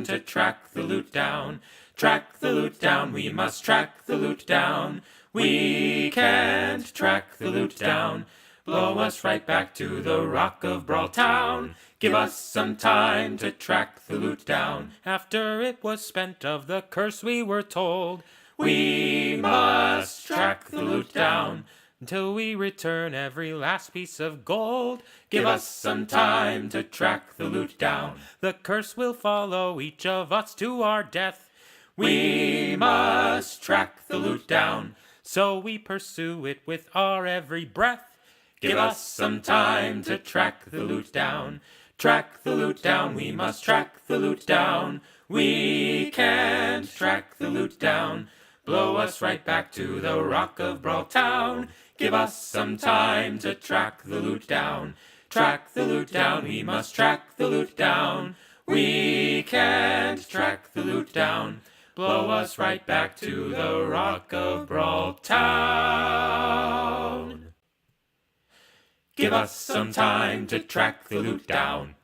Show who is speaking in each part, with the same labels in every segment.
Speaker 1: to track the loot down. Track the loot down, we must track the loot down. We can't track the loot down. Blow us right back to the Rock of Brawl Town. Give us some time to track the loot down. After it was spent of the curse we were told, we must track the loot down until we return every last piece of gold. Give us some time to track the loot down. The curse will follow each of us to our death. We must track the loot down, so we pursue it with our every breath. Give us some time to track the loot down. Track the loot down, we must track the loot down. We can't track the loot down. Blow us right back to the Rock of Brawl Town. Give us some time to track the loot down. Track the loot down, we must track the loot down. We can't track the loot down. Blow us right back to the Rock of Brawl Town. Give us some time to track the loot down.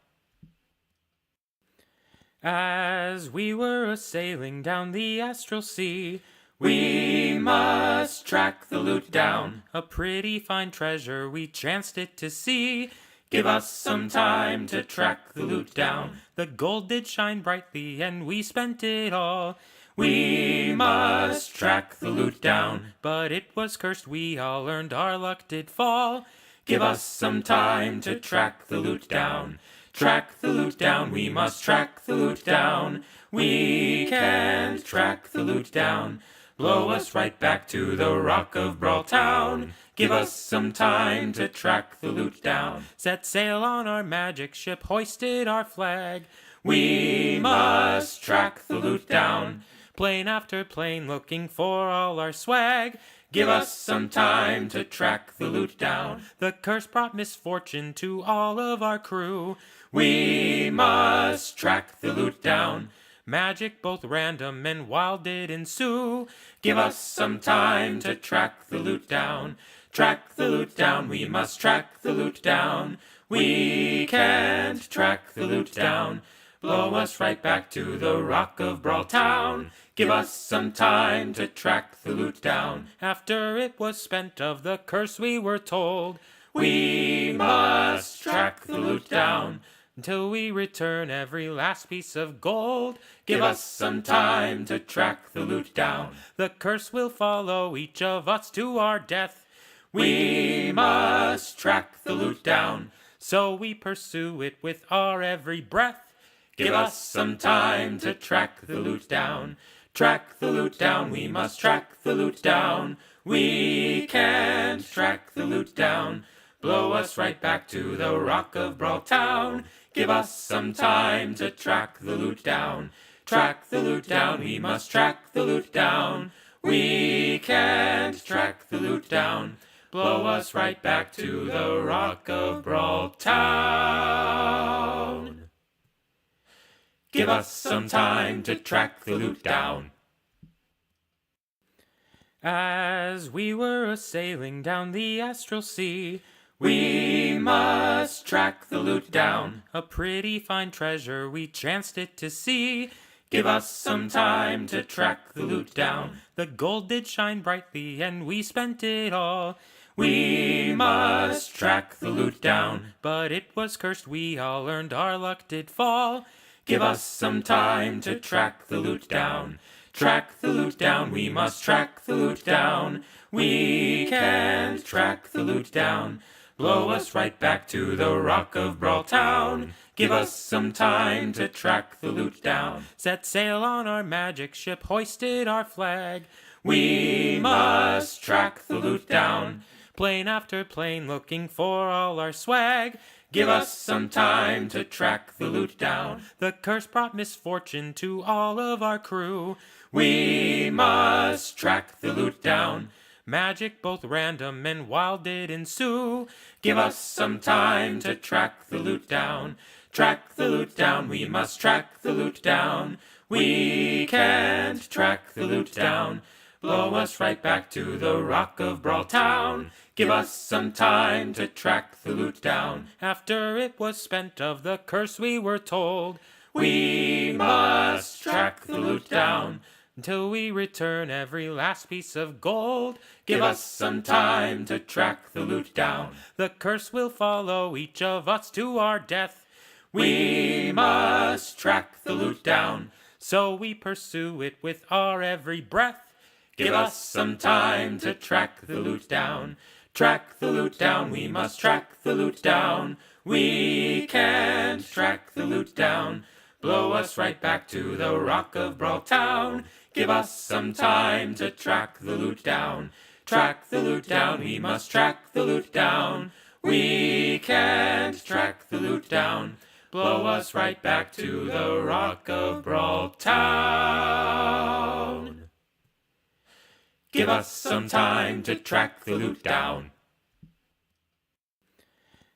Speaker 1: As we were a-sailing down the astral sea, we must track the loot down. A pretty fine treasure we chanced it to see. Give us some time to track the loot down. The gold did shine brightly and we spent it all. We must track the loot down, but it was cursed we all earned, our luck did fall. Give us some time to track the loot down. Track the loot down, we must track the loot down. We can't track the loot down. Blow us right back to the Rock of Brawl Town. Give us some time to track the loot down. Set sail on our magic ship, hoisted our flag. We must track the loot down. Plane after plane looking for all our swag. Give us some time to track the loot down. The curse brought misfortune to all of our crew. We must track the loot down. Magic both random and wild did ensue. Give us some time to track the loot down. Track the loot down, we must track the loot down. We can't track the loot down. Blow us right back to the Rock of Brawl Town. Give us some time to track the loot down. After it was spent of the curse we were told, we must track the loot down until we return every last piece of gold. Give us some time to track the loot down. The curse will follow each of us to our death. We must track the loot down, so we pursue it with our every breath. Give us some time to track the loot down. Track the loot down, we must track the loot down. We can't track the loot down. Blow us right back to the Rock of Brawl Town. Give us some time to track the loot down. Track the loot down, we must track the loot down. We can't track the loot down. Blow us right back to the Rock of Brawl Town. Give us some time to track the loot down. As we were a-sailing down the astral sea, we must track the loot down. A pretty fine treasure we chanced it to see. Give us some time to track the loot down. The gold did shine brightly and we spent it all. We must track the loot down, but it was cursed we all earned, our luck did fall. Give us some time to track the loot down. Track the loot down, we must track the loot down. We can't track the loot down. Blow us right back to the Rock of Brawl Town. Give us some time to track the loot down. Set sail on our magic ship, hoisted our flag. We must track the loot down. Plane after plane looking for all our swag. Give us some time to track the loot down. The curse brought misfortune to all of our crew. We must track the loot down. Magic both random and wild did ensue. Give us some time to track the loot down. Track the loot down, we must track the loot down. We can't track the loot down. Blow us right back to the Rock of Brawl Town. Give us some time to track the loot down. After it was spent of the curse we were told, We must track the loot down until we return every last piece of gold. Give us some time to track the loot down. The curse will follow each of us to our death. We must track the loot down, so we pursue it with our every breath. Give us some time to track the loot down. Track the loot down, we must track the loot down. We can't track the loot down. Blow us right back to the Rock of Brawl Town. Give us some time to track the loot down. Track the loot down, we must track the loot down. We can't track the loot down. Blow us right back to the Rock of Brawl Town. Give us some time to track the loot down.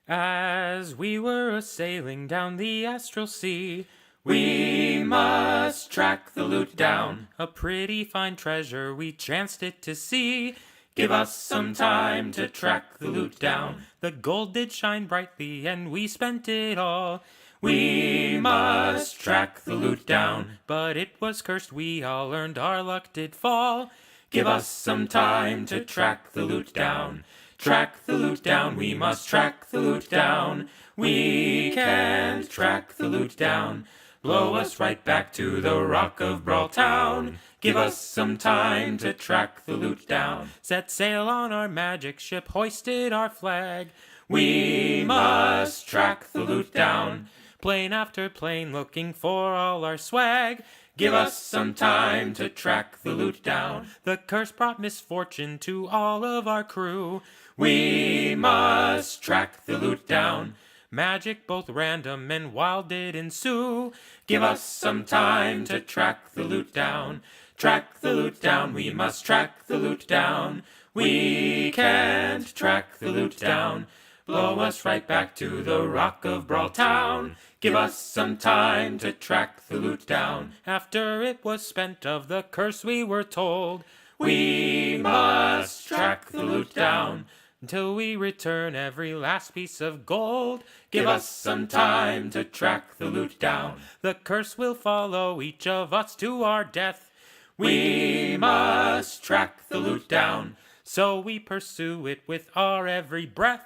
Speaker 1: As we were a-sailing down the astral sea, we must track the loot down. A pretty fine treasure we chanced it to see. Give us some time to track the loot down. The gold did shine brightly and we spent it all. We must track the loot down, but it was cursed we all earned, our luck did fall. Give us some time to track the loot down. Track the loot down, we must track the loot down. We can't track the loot down. Blow us right back to the Rock of Brawl Town. Give us some time to track the loot down. Set sail on our magic ship, hoisted our flag. We must track the loot down. Plane after plane looking for all our swag. Give us some time to track the loot down. The curse brought misfortune to all of our crew. We must track the loot down. Magic both random and wild did ensue. Give us some time to track the loot down. Track the loot down, we must track the loot down. We can't track the loot down. Blow us right back to the Rock of Brawl Town. Give us some time to track the loot down. After it was spent of the curse we were told, we must track the loot down until we return every last piece of gold. Give us some time to track the loot down. The curse will follow each of us to our death. We must track the loot down, so we pursue it with our every breath.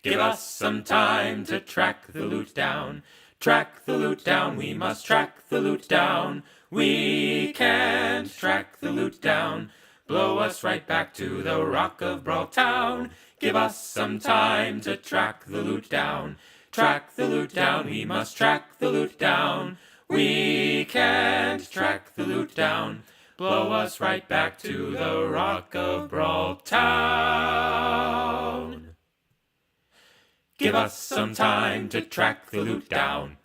Speaker 1: Give us some time to track the loot down. Track the loot down, we must track the loot down. We can't track the loot down. Blow us right back to the Rock of Brawl Town. Give us some time to track the loot down. Track the loot down, we must track the loot down. We can't track the loot down. Blow us right back to the Rock of Brawl Town. Give us some time to track the loot down.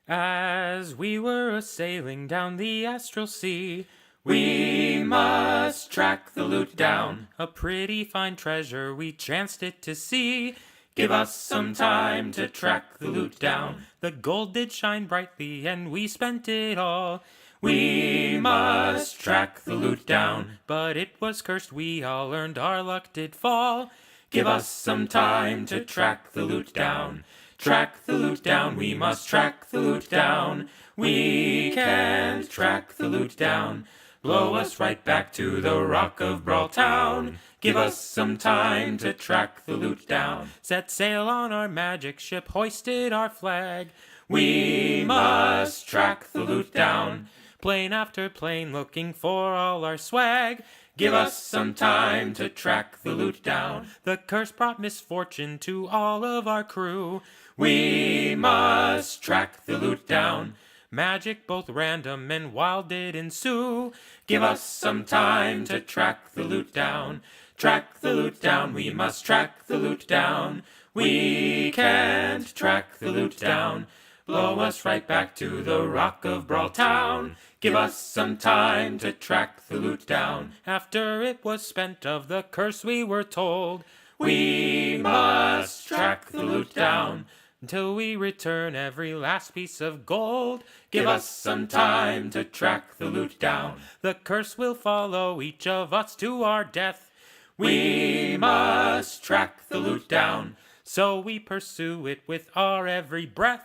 Speaker 1: As we were a-sailing down the astral sea, we must track the loot down. A pretty fine treasure we chanced it to see. Give us some time to track the loot down. The gold did shine brightly and we spent it all. We must track the loot down, but it was cursed we all earned, our luck did fall. Give us some time to track the loot down. Track the loot down, we must track the loot down. We can't track the loot down. Blow us right back to the Rock of Brawl Town. Give us some time to track the loot down. Set sail on our magic ship, hoisted our flag. We must track the loot down. Plane after plane looking for all our swag. Give us some time to track the loot down. The curse brought misfortune to all of our crew. We must track the loot down. Magic both random and wild did ensue. Give us some time to track the loot down. Track the loot down, we must track the loot down. We can't track the loot down. Blow us right back to the Rock of Brawl Town. Give us some time to track the loot down. After it was spent of the curse we were told, we must track the loot down until we return every last piece of gold. Give us some time to track the loot down. The curse will follow each of us to our death. We must track the loot down, so we pursue it with our every breath.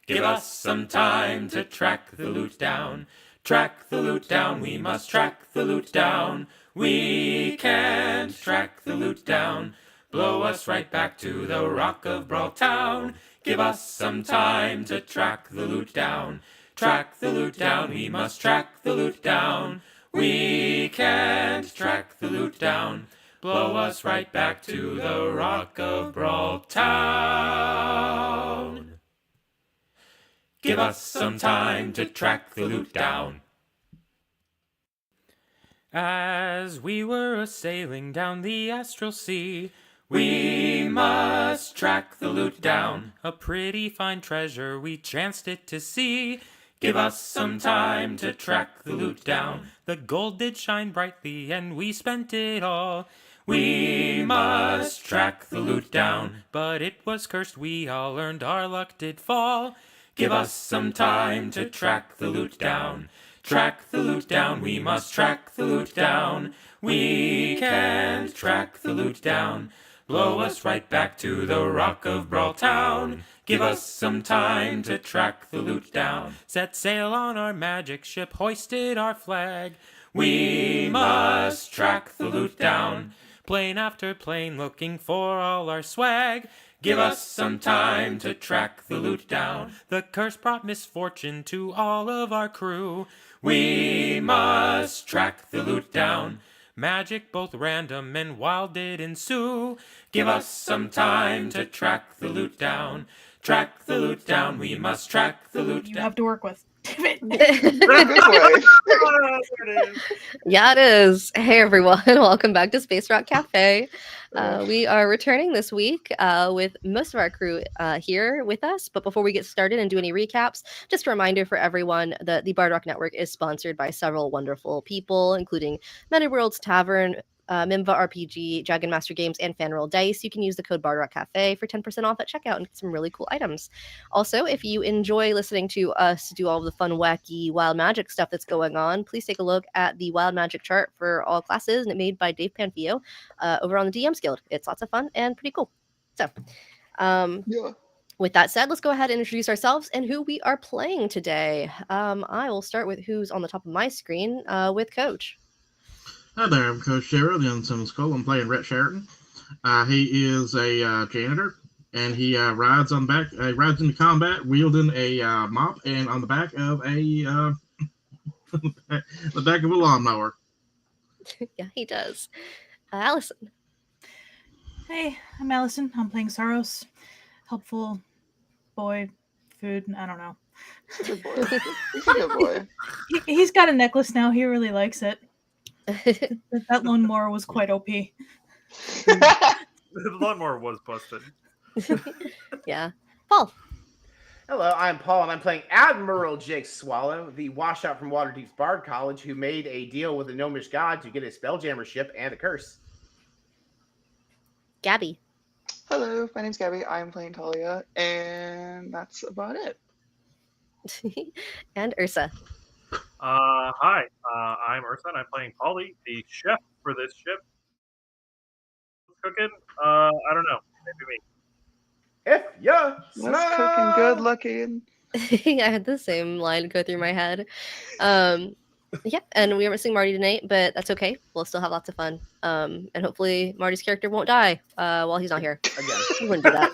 Speaker 1: Give us some time to track the loot down. Track the loot down, we must track the loot down. We can't track the loot down. Blow us right back to the Rock of Brawl Town. Give us some time to track the loot down. Track the loot down, we must track the loot down. We can't track the loot down. Blow us right back to the Rock of Brawl Town. Give us some time to track the loot down. As we were a-sailing down the astral sea, we must track the loot down. A pretty fine treasure we chanced it to see. Give us some time to track the loot down. The gold did shine brightly and we spent it all. We must track the loot down, but it was cursed we all earned, our luck did fall. Give us some time to track the loot down. Track the loot down, we must track the loot down. We can't track the loot down. Blow us right back to the Rock of Brawl Town. Give us some time to track the loot down. Set sail on our magic ship, hoisted our flag. We must track the loot down. Plane after plane looking for all our swag. Give us some time to track the loot down. The curse brought misfortune to all of our crew. We must track the loot down. Magic both random and wild did ensue. Give us some time to track the loot down. Track the loot down, we must track the loot down.
Speaker 2: You have to work with.
Speaker 3: Yeah, it is. Hey, everyone. Welcome back to Space Rock Cafe. We are returning this week with most of our crew here with us. But before we get started and do any recaps, just a reminder for everyone that the Bard Rock Network is sponsored by several wonderful people, including Meta Worlds Tavern, Mimva RPG, Dragon Master Games, and Fanroll Dice. You can use the code BardRock Cafe for 10% off at checkout and get some really cool items. Also, if you enjoy listening to us do all of the fun, wacky, wild magic stuff that's going on, please take a look at the wild magic chart for all classes made by Dave Panfio over on the DM's Guild. It's lots of fun and pretty cool. So, with that said, let's go ahead and introduce ourselves and who we are playing today. I will start with who's on the top of my screen with Coach.
Speaker 4: Hi there, I'm Coach Shero, the Unsummoned Skull. I'm playing Rhett Sheraton. He is a janitor, and he rides on the back. He rides into combat wielding a mop and on the back of a lawnmower.
Speaker 3: Yeah, he does. Allison.
Speaker 2: Hey, I'm Allison. I'm playing Sarros. Helpful boy, food, I don't know.
Speaker 5: Good boy. He's a good boy.
Speaker 2: He's got a necklace now. He really likes it. That lawnmower was quite OP.
Speaker 6: The lawnmower was busted.
Speaker 3: Yeah. Paul.
Speaker 7: Hello, I'm Paul, and I'm playing Admiral Jake Swallow, the washout from Waterdeep's Bard College who made a deal with the gnomish god to get a Spelljammer ship and a curse.
Speaker 3: Gabi.
Speaker 5: Hello, my name's Gabi. I'm playing Talia, and that's about it.
Speaker 3: And Ursa.
Speaker 6: Hi, I'm Ursa, and I'm playing Polly, the chef for this ship. Cooking? I don't know. Maybe me.
Speaker 7: If ya
Speaker 5: That's cooking good looking.
Speaker 3: I had the same line go through my head. Yeah, and we are missing Marty tonight, but that's okay. We'll still have lots of fun. And hopefully Marty's character won't die while he's not here.
Speaker 7: Again.
Speaker 3: We wouldn't do that.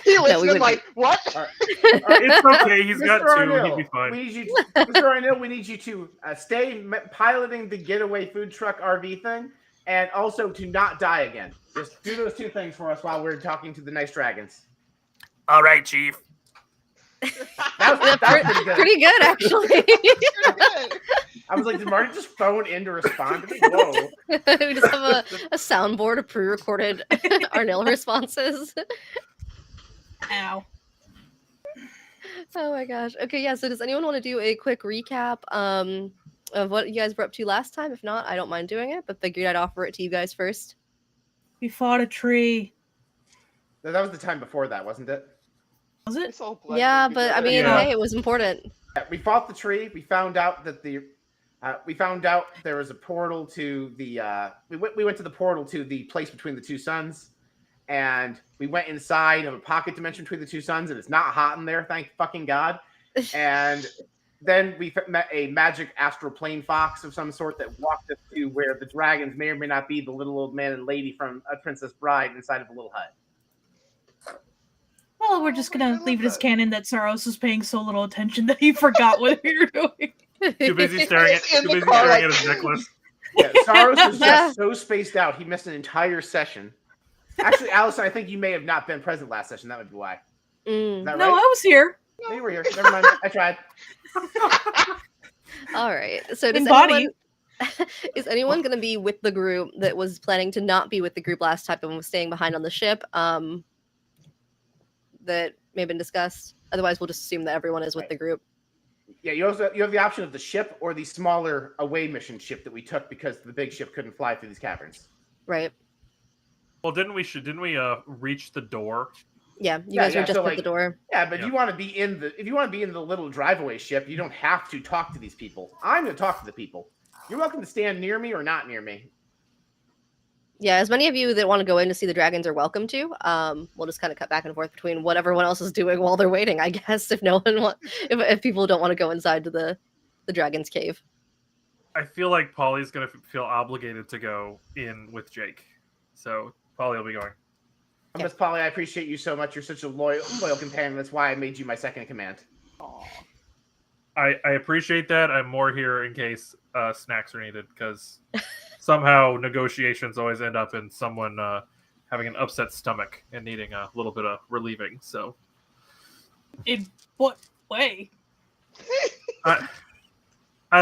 Speaker 5: He
Speaker 3: No,
Speaker 5: listens
Speaker 3: we wouldn't.
Speaker 5: like, what?
Speaker 6: It's okay. He's got
Speaker 7: Mr.
Speaker 6: two.
Speaker 7: Arnil,
Speaker 6: He'd be fine.
Speaker 7: we need you, Mr. Arnil, we need you to stay piloting the getaway food truck RV thing, and also to not die again. Just do those two things for us while we're talking to the nice dragons.
Speaker 1: All right, Chief.
Speaker 7: That was pretty good.
Speaker 3: Pretty good, actually.
Speaker 5: Good.
Speaker 7: I was like, did Marty just phone in to respond to me? Whoa.
Speaker 3: We just have a soundboard of pre-recorded Arnil responses.
Speaker 2: Ow.
Speaker 3: Oh my gosh. Okay, yeah, so does anyone want to do a quick recap of what you guys were up to last time? If not, I don't mind doing it, but figured I'd offer it to you guys first.
Speaker 2: We fought a tree.
Speaker 7: That was the time before that, wasn't it?
Speaker 2: Was it?
Speaker 5: It's all blended
Speaker 3: Yeah, but I
Speaker 5: together.
Speaker 3: mean,
Speaker 6: Yeah.
Speaker 3: hey, it was important.
Speaker 7: We fought the tree. We found out that there was a portal to the. We went to the portal to the place between the two suns, and we went inside of a pocket dimension between the two suns, and it's not hot in there, thank fucking God. And then we met a magic astral plane fox of some sort that walked us to where the dragons may or may not be the little old man and lady from A Princess Bride inside of a little hut.
Speaker 2: Well, we're just gonna leave it as canon that Sarros was paying so little attention that he forgot what we were doing.
Speaker 6: Too busy staring at his necklace.
Speaker 7: Yeah, Sarros was just so spaced out, he missed an entire session. Actually, Allison, I think you may have not been present last session. That would be why. Is that
Speaker 2: No,
Speaker 7: right?
Speaker 2: I was here.
Speaker 7: No, you were here. Never mind. I tried.
Speaker 3: All right. So is anyone going to be with the group that was planning to not be with the group last time and was staying behind on the ship? That may have been discussed. Otherwise, we'll just assume that everyone is with the group.
Speaker 7: Yeah, you have the option of the ship or the smaller away mission ship that we took because the big ship couldn't fly through these caverns.
Speaker 3: Right.
Speaker 6: Well, didn't we reach the door?
Speaker 3: Yeah, you guys were just at the door.
Speaker 7: Yeah, but if you want to be in the little drive-away ship, you don't have to talk to these people. I'm going to talk to the people. You're welcome to stand near me or not near me.
Speaker 3: Yeah, as many of you that want to go in to see the dragons are welcome to. We'll just kind of cut back and forth between what everyone else is doing while they're waiting, I guess, if people don't want to go inside to the dragon's cave.
Speaker 6: I feel like Polly's going to feel obligated to go in with Jake. So Polly will be going.
Speaker 7: Miss Polly, I appreciate you so much. You're such a loyal companion. That's why I made you my second in command.
Speaker 6: Aww. I appreciate that. I'm more here in case snacks are needed, because somehow negotiations always end up in someone having an upset stomach and needing a little bit of relieving. So,
Speaker 2: in what way?
Speaker 6: I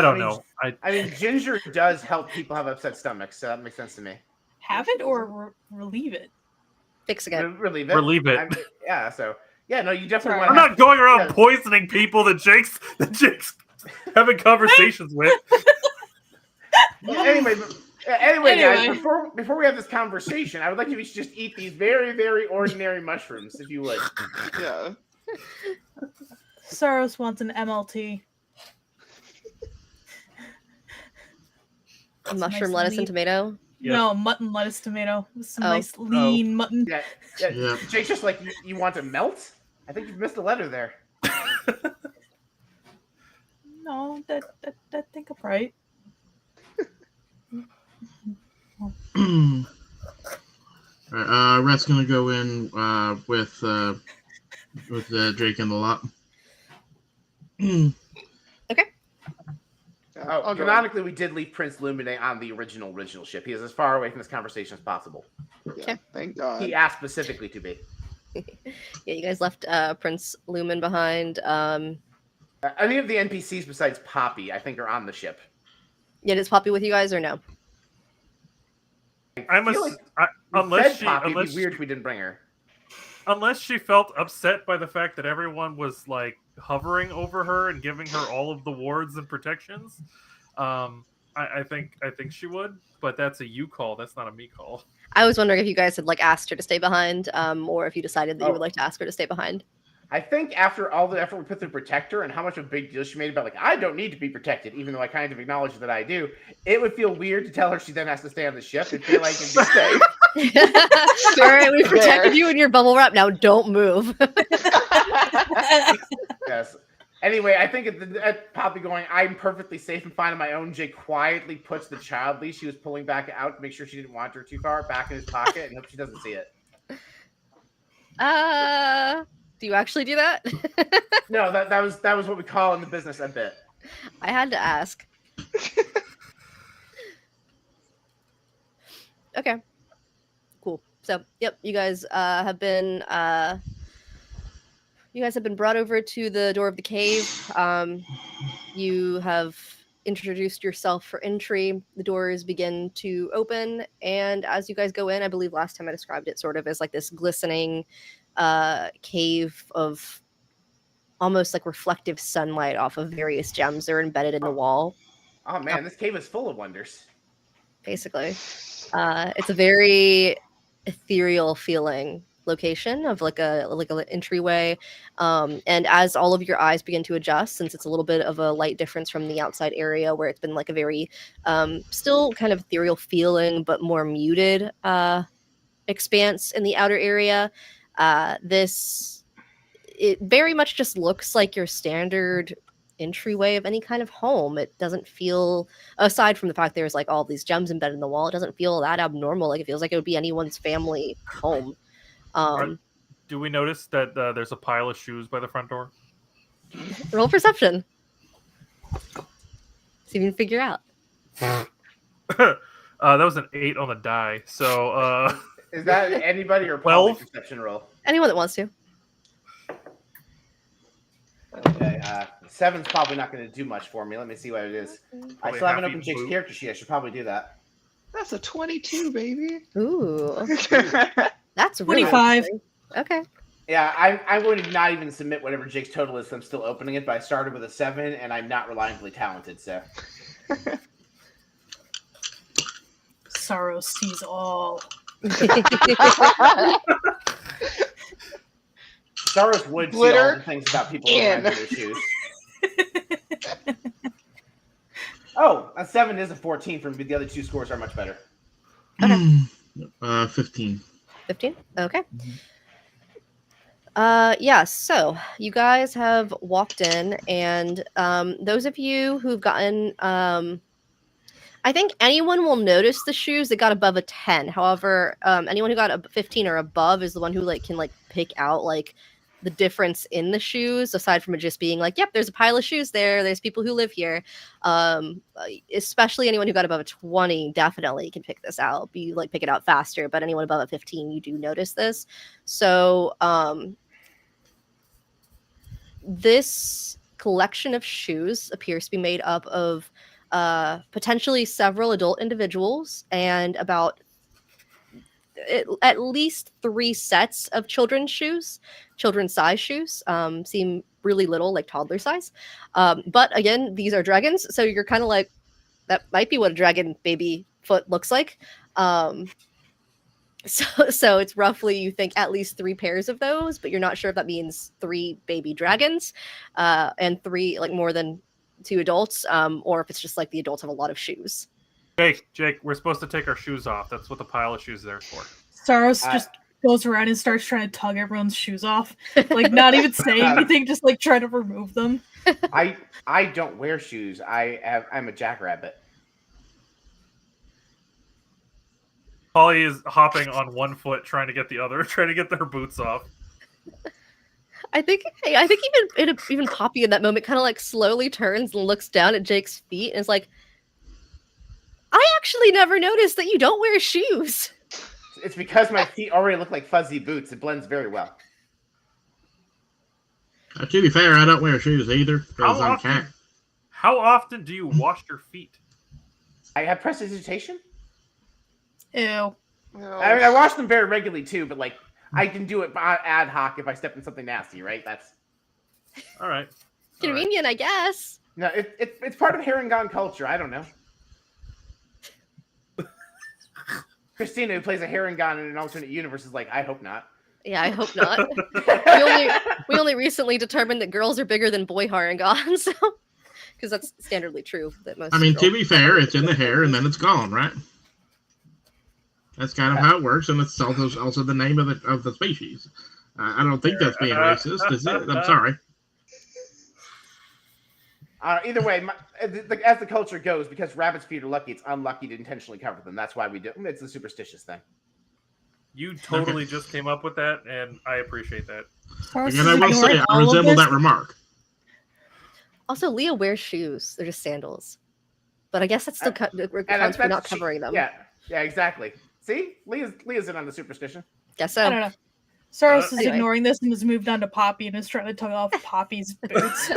Speaker 6: don't know.
Speaker 7: I mean, ginger does help people have upset stomachs, so that makes sense to me.
Speaker 2: Have it or relieve it?
Speaker 3: Fixing it.
Speaker 7: Relieve it.
Speaker 6: Relieve it.
Speaker 7: I mean, yeah. So no, you definitely want.
Speaker 6: I'm not going around poisoning people that Jake's having conversations with.
Speaker 7: Anyway, guys, before we have this conversation, I would like you to just eat these very, very ordinary mushrooms, if you would.
Speaker 5: Yeah.
Speaker 2: Sarros wants an MLT.
Speaker 3: A mushroom, lettuce, and tomato?
Speaker 6: Yep.
Speaker 2: No, mutton, lettuce, tomato. Some nice lean mutton.
Speaker 7: Yeah. Jake's just like, you want to melt? I think you've missed a letter there.
Speaker 2: No, that think I'm right.
Speaker 4: Alright, Rhett's gonna go in with Jake in the lot.
Speaker 3: Okay.
Speaker 7: Canonically, we did leave Prince Lumine on the original ship. He is as far away from this conversation as possible.
Speaker 5: Yeah, thank God.
Speaker 7: He asked specifically to be.
Speaker 3: Yeah, you guys left Prince Lumen behind.
Speaker 7: Any of the NPCs besides Poppy, I think, are on the ship.
Speaker 3: Yeah, is Poppy with you guys or no?
Speaker 6: Unless
Speaker 7: it'd be weird if we didn't bring her.
Speaker 6: Unless she felt upset by the fact that everyone was like hovering over her and giving her all of the wards and protections, I think she would. But that's a you call. That's not a me call.
Speaker 3: I was wondering if you guys had like asked her to stay behind, or if you decided that you would like to ask her to stay behind.
Speaker 7: I think after all the effort we put through Protector and how much of a big deal she made about, like, I don't need to be protected, even though I kind of acknowledge that I do, it would feel weird to tell her she then has to stay on the ship and feel like it'd be safe.
Speaker 3: All right, we protected you in your bubble wrap. Now don't move.
Speaker 7: Yes. Anyway, I think at Poppy going, I'm perfectly safe and fine on my own, Jake quietly puts the child leash he was pulling back out to make sure she didn't wander too far back in his pocket and hope she doesn't see it.
Speaker 3: Do you actually do that?
Speaker 7: No, that was what we call in the business a bit.
Speaker 3: I had to ask. Okay. Cool. So, yep, you guys have been brought over to the door of the cave. You have introduced yourself for entry. The doors begin to open, and as you guys go in, I believe last time I described it sort of as like this glistening cave of almost like reflective sunlight off of various gems that are embedded in the wall.
Speaker 7: Oh man, this cave is full of wonders.
Speaker 3: Basically, it's a very ethereal feeling location of like an entryway, and as all of your eyes begin to adjust, since it's a little bit of a light difference from the outside area where it's been like a very still kind of ethereal feeling but more muted expanse in the outer area. It very much just looks like your standard entryway of any kind of home. It doesn't feel, aside from the fact there's like all these gems embedded in the wall, it doesn't feel that abnormal. Like it feels like it would be anyone's family home.
Speaker 6: Do we notice that there's a pile of shoes by the front door?
Speaker 3: Roll perception. See if you can figure out.
Speaker 6: That was an 8 on the die. So
Speaker 7: Is that anybody or
Speaker 6: 12?
Speaker 7: perception roll?
Speaker 3: Anyone that wants to.
Speaker 7: Okay, 7's probably not going to do much for me. Let me see what it is. I still haven't opened Jake's character sheet. I should probably do that.
Speaker 5: That's a 22, baby.
Speaker 3: Ooh, that's really
Speaker 2: 25.
Speaker 3: Okay.
Speaker 7: Yeah, I'm going to not even submit whatever Jake's total is. I'm still opening it, but I started with a 7, and I'm not reliably talented, so.
Speaker 2: Sarros sees all.
Speaker 7: Sarros would see all
Speaker 5: Glitter
Speaker 7: the things about people
Speaker 5: in.
Speaker 7: wearing their shoes. Oh, a 7 is a 14 for me, but the other two scores are much better.
Speaker 4: 15.
Speaker 3: 15? Okay. Yeah, so you guys have walked in, and those of you who've gotten I think anyone will notice the shoes that got above a 10. However, anyone who got a 15 or above is the one who can pick out the difference in the shoes, aside from it just being yep, there's a pile of shoes there. There's people who live here. Especially anyone who got above a 20 definitely can pick this out. You pick it out faster, but anyone above a 15, you do notice this. So this collection of shoes appears to be made up of potentially several adult individuals and about at least 3 sets of children's size shoes. Seem really little, like toddler size. But again, these are dragons, so you're kind of that might be what a dragon baby foot looks like. So it's roughly, you think, at least 3 pairs of those, but you're not sure if that means 3 baby dragons and 3 more than 2 adults, or if it's just the adults have a lot of shoes.
Speaker 6: Jake, we're supposed to take our shoes off. That's what the pile of shoes is there for.
Speaker 2: Saros just goes around and starts trying to tug everyone's shoes off. Not even saying anything, just trying to remove them.
Speaker 7: I don't wear shoes. I'm a jackrabbit.
Speaker 6: Polly is hopping on one foot, trying to get the other, trying to get their boots off.
Speaker 3: I think even Poppy in that moment kind of slowly turns and looks down at Jake's feet and is like, I actually never noticed that you don't wear shoes.
Speaker 7: It's because my feet already look like fuzzy boots. It blends very well.
Speaker 4: To be fair, I don't wear shoes either because I'm a cat.
Speaker 6: How often do you wash your feet?
Speaker 7: I have prestidigitation.
Speaker 2: Ew.
Speaker 5: No.
Speaker 7: I mean, I wash them very regularly too, but I can do it ad hoc if I step in something nasty, right? That's
Speaker 6: all right.
Speaker 3: Convenient, I guess.
Speaker 7: No, it's part of Harangon culture. I don't know. Xtina, who plays a Harangon in an alternate universe, is I hope not.
Speaker 3: Yeah, I hope not. we only recently determined that girls are bigger than boy Harangon, so because that's standardly true. That most.
Speaker 4: I mean, to be fair, it's in the hair and then it's gone, right? That's kind of how it works, and it's also the name of the species. I don't think that's being racist, is it? I'm sorry.
Speaker 7: Either way, as the culture goes, because rabbits' feet are lucky, it's unlucky to intentionally cover them. That's why we do. It's a superstitious thing.
Speaker 6: You totally just came up with that, and I appreciate that.
Speaker 4: Again, I will say I resemble that remark.
Speaker 3: Also, Leah wears shoes. They're just sandals. But I guess that's still counts for not covering them.
Speaker 7: Yeah, exactly. See? Leah's in on the superstition.
Speaker 3: Guess so.
Speaker 2: I don't know. Saros is
Speaker 3: anyway.
Speaker 2: ignoring this and has moved on to Poppy and is trying to tug off Poppy's boots.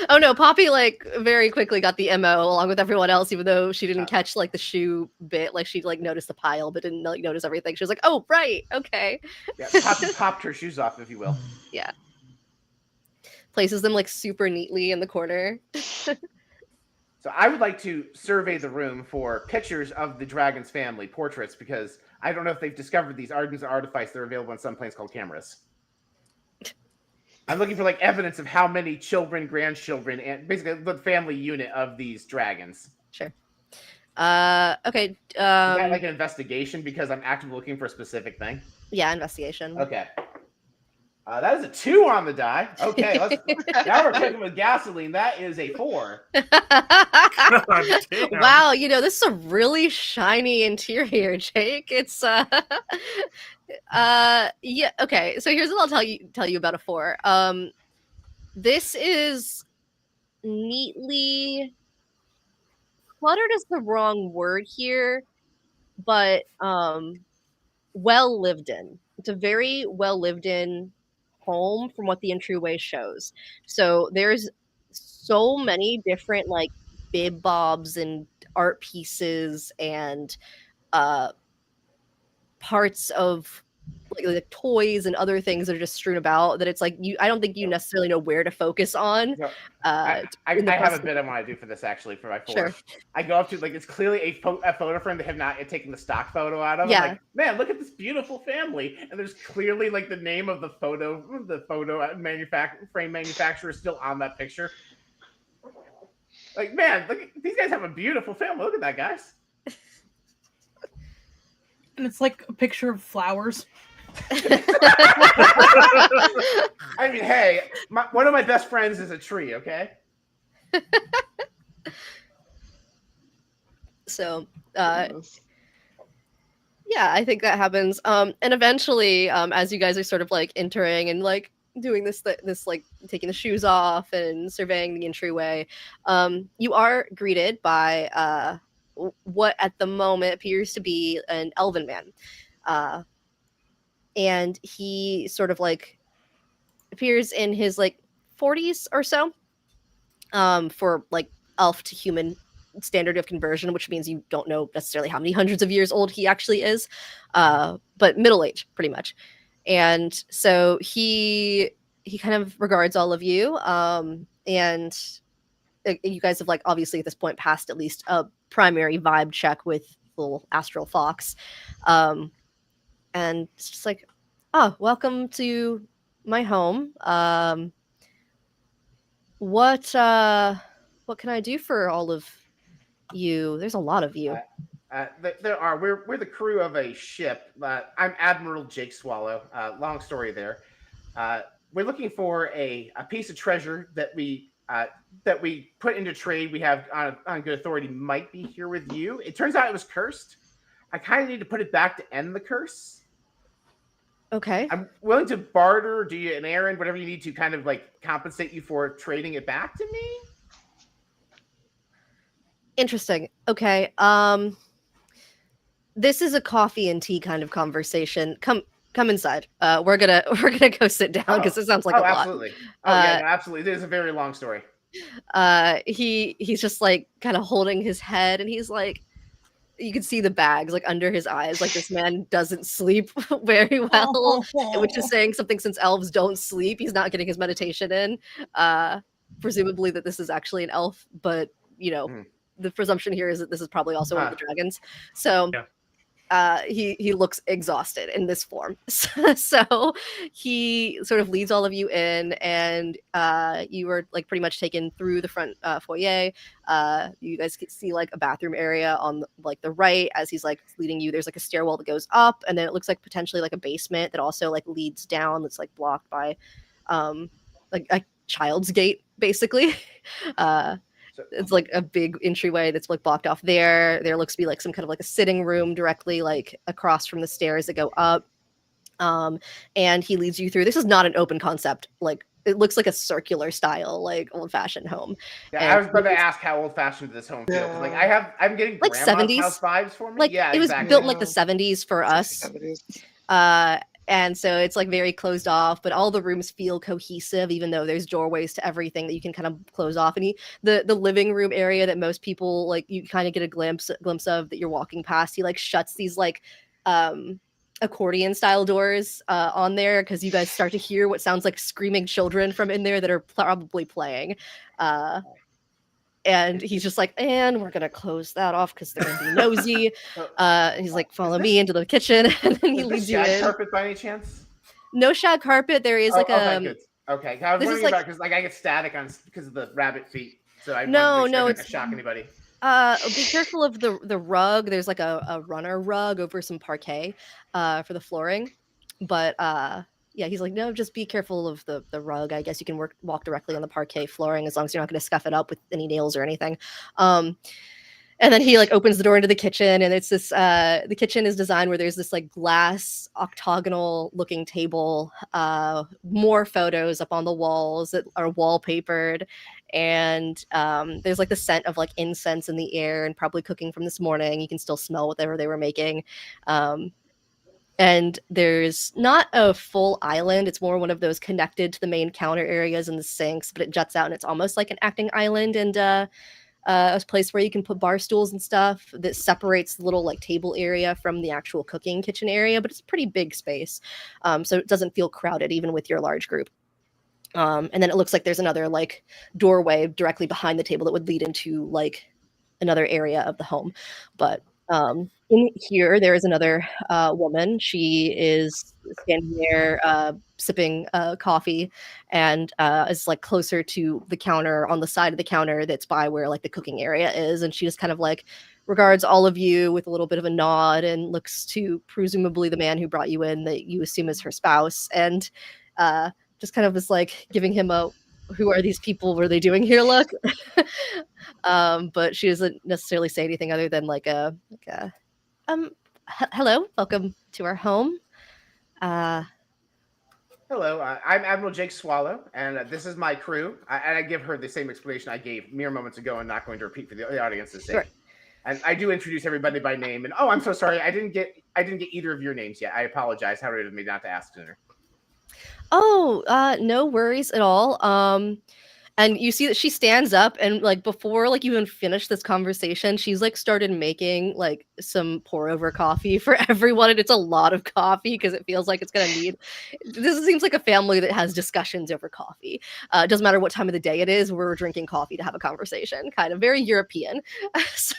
Speaker 3: Oh no, Poppy very quickly got the MO along with everyone else, even though she didn't catch the shoe bit. She noticed the pile but didn't notice everything. She was like, oh right, okay.
Speaker 7: Yeah, Poppy popped her shoes off, if you will.
Speaker 3: Yeah. Places them super neatly in the corner.
Speaker 7: So I would like to survey the room for pictures of the dragon's family, portraits, because I don't know if they've discovered these ardents or artifice. They're available on some planes called cameras. I'm looking for evidence of how many children, grandchildren, and basically the family unit of these dragons.
Speaker 3: Sure. Okay.
Speaker 7: Is that like an investigation because I'm actively looking for a specific thing?
Speaker 3: Yeah, investigation.
Speaker 7: Okay. That is a 2 on the die. Okay, now we're cooking with gasoline. That is a 4.
Speaker 6: God damn.
Speaker 3: Wow, this is a really shiny interior, Jake. It's yeah, okay. So here's what I'll tell you about a 4. This is neatly cluttered is the wrong word here, but well lived in. It's a very well lived in home from what the entryway shows. So there's so many different like bib bobs and art pieces and parts of like toys and other things that are just strewn about that it's like I don't think you necessarily know where to focus on.
Speaker 7: No, I have a bit I want to do for this actually for my 4.
Speaker 3: Sure.
Speaker 7: I go up to it's clearly a photo frame they have not yet taken the stock photo out of.
Speaker 3: Yeah.
Speaker 7: I'm like, man, look at this beautiful family, and there's clearly like the name of the photo frame manufacturer still on that picture. Like, man, look, these guys have a beautiful family. Look at that, guys.
Speaker 2: And it's like a picture of flowers.
Speaker 7: I mean, hey, one of my best friends is a tree, okay?
Speaker 3: So, yeah, I think that happens. And eventually, as you guys are sort of like entering and like doing this like taking the shoes off and surveying the entryway, you are greeted by what at the moment appears to be an elven man. And he sort of like appears in his like 40s or so, for like elf to human standard of conversion, which means you don't know necessarily how many hundreds of years old he actually is, but middle age pretty much. And so he kind of regards all of you, and you guys have like obviously at this point passed at least a primary vibe check with little astral fox, and it's just like, oh, welcome to my home. What can I do for all of you? There's a lot of you.
Speaker 7: There are. We're the crew of a ship. I'm Admiral Jake Swallow. Long story there. We're looking for a piece of treasure that we put into trade. We have on good authority might be here with you. It turns out it was cursed. I kind of need to put it back to end the curse.
Speaker 3: Okay.
Speaker 7: I'm willing to barter, do you an errand, whatever you need to kind of like compensate you for trading it back to me.
Speaker 3: Interesting. Okay. This is a coffee and tea kind of conversation. Come inside. We're gonna go sit down because it sounds like a lot.
Speaker 7: Absolutely. Yeah, no, absolutely. It is a very long story.
Speaker 3: He's just like kind of holding his head, and he's like, you can see the bags like under his eyes. Like this man doesn't sleep very well, which is saying something since elves don't sleep. He's not getting his meditation in. Presumably that this is actually an elf, but the presumption here is that this is probably also one of the dragons. So he looks exhausted in this form. So he sort of leads all of you in, and you were like pretty much taken through the front foyer. You guys can see like a bathroom area on like the right as he's like leading you. There's like a stairwell that goes up, and then it looks like potentially like a basement that also like leads down. That's like blocked by like a child's gate, basically. It's like a big entryway that's like blocked off there. There looks to be like some kind of like a sitting room directly like across from the stairs that go up. And he leads you through. This is not an open concept. Like it looks like a circular style, like old-fashioned home.
Speaker 7: Yeah, I was going to ask how old-fashioned this home feels. Yeah. Like I'm getting
Speaker 3: like
Speaker 7: grandma's
Speaker 3: 70s
Speaker 7: house vibes for me.
Speaker 3: Like
Speaker 7: yeah,
Speaker 3: it was
Speaker 7: exactly.
Speaker 3: built in like the 70s for us. 70s. And so it's like very closed off, but all the rooms feel cohesive, even though there's doorways to everything that you can kind of close off. And the living room area that most people like, you kind of get a glimpse of that you're walking past. He like shuts these like accordion style doors on there because you guys start to hear what sounds like screaming children from in there that are probably playing. And he's just like, and we're gonna close that off because they're gonna be nosy. He's like, follow me into the kitchen, and then he leads you in.
Speaker 7: Carpet by any chance?
Speaker 3: No shag carpet. There is like
Speaker 7: good. Okay. I was wondering about because like I get static on because of the rabbit feet, so I
Speaker 3: no,
Speaker 7: it's
Speaker 3: it's
Speaker 7: shock anybody.
Speaker 3: Be careful of the rug. There's like a runner rug over some parquet for the flooring. But yeah, he's like, no, just be careful of the rug. I guess you can walk directly on the parquet flooring as long as you're not going to scuff it up with any nails or anything. And then he like opens the door into the kitchen, and it's this the kitchen is designed where there's this like glass octagonal looking table, more photos up on the walls that are wallpapered, and there's like the scent of like incense in the air and probably cooking from this morning. You can still smell whatever they were making. And there's not a full island. It's more one of those connected to the main counter areas and the sinks, but it juts out and it's almost like an acting island, and a place where you can put bar stools and stuff that separates the little like table area from the actual cooking kitchen area, but it's a pretty big space. So it doesn't feel crowded even with your large group. And then it looks like there's another like doorway directly behind the table that would lead into like another area of the home. But in here, there is another woman. She is standing there sipping coffee and is like closer to the counter on the side of the counter that's by where like the cooking area is. And she just kind of like regards all of you with a little bit of a nod and looks to presumably the man who brought you in that you assume is her spouse. And just kind of is like giving him a, who are these people? What are they doing here? Look. But she doesn't necessarily say anything other than hello, welcome to our home.
Speaker 7: Hello, I'm Admiral Jake Swallow, and this is my crew. And I give her the same explanation I gave mere moments ago, and not going to repeat for the audience's sake. Sure. And I do introduce everybody by name. And I'm so sorry, I didn't get either of your names yet. I apologize. How rude of me not to ask sooner.
Speaker 3: Oh, no worries at all. And you see that she stands up, and like before like you even finish this conversation, she's like started making like some pour over coffee for everyone, and it's a lot of coffee because it feels like it's gonna need. This seems like a family that has discussions over coffee. It doesn't matter what time of the day it is, we're drinking coffee to have a conversation. Kind of very European. So,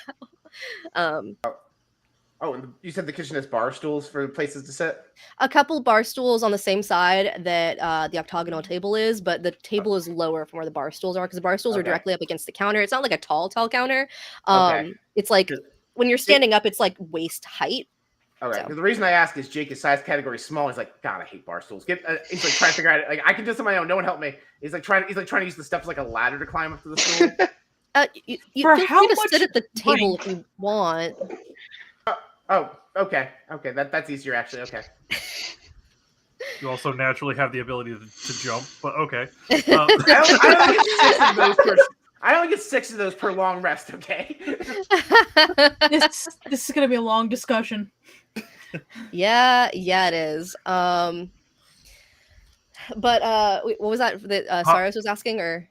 Speaker 7: Oh, and you said the kitchen has bar stools for places to sit?
Speaker 3: A couple bar stools on the same side that the octagonal table is, but the table is lower from where the bar stools are because the bar stools are directly up against the counter. It's not like a tall counter. It's like when you're standing up, it's like waist height.
Speaker 7: Okay. So. The reason I ask is Jake is size category small. He's like, God, I hate bar stools. He's like trying to figure out like I can do this on my own. No one help me. He's like trying to use the steps like a ladder to climb up to the stool.
Speaker 3: You feel free to sit at the table if you want.
Speaker 7: Oh, okay. That's easier actually. Okay.
Speaker 6: You also naturally have the ability to jump, but okay.
Speaker 7: I only get 6 of those per long rest. Okay.
Speaker 2: This is gonna be a long discussion.
Speaker 3: Yeah, it is. But what was that Sarros was asking, or?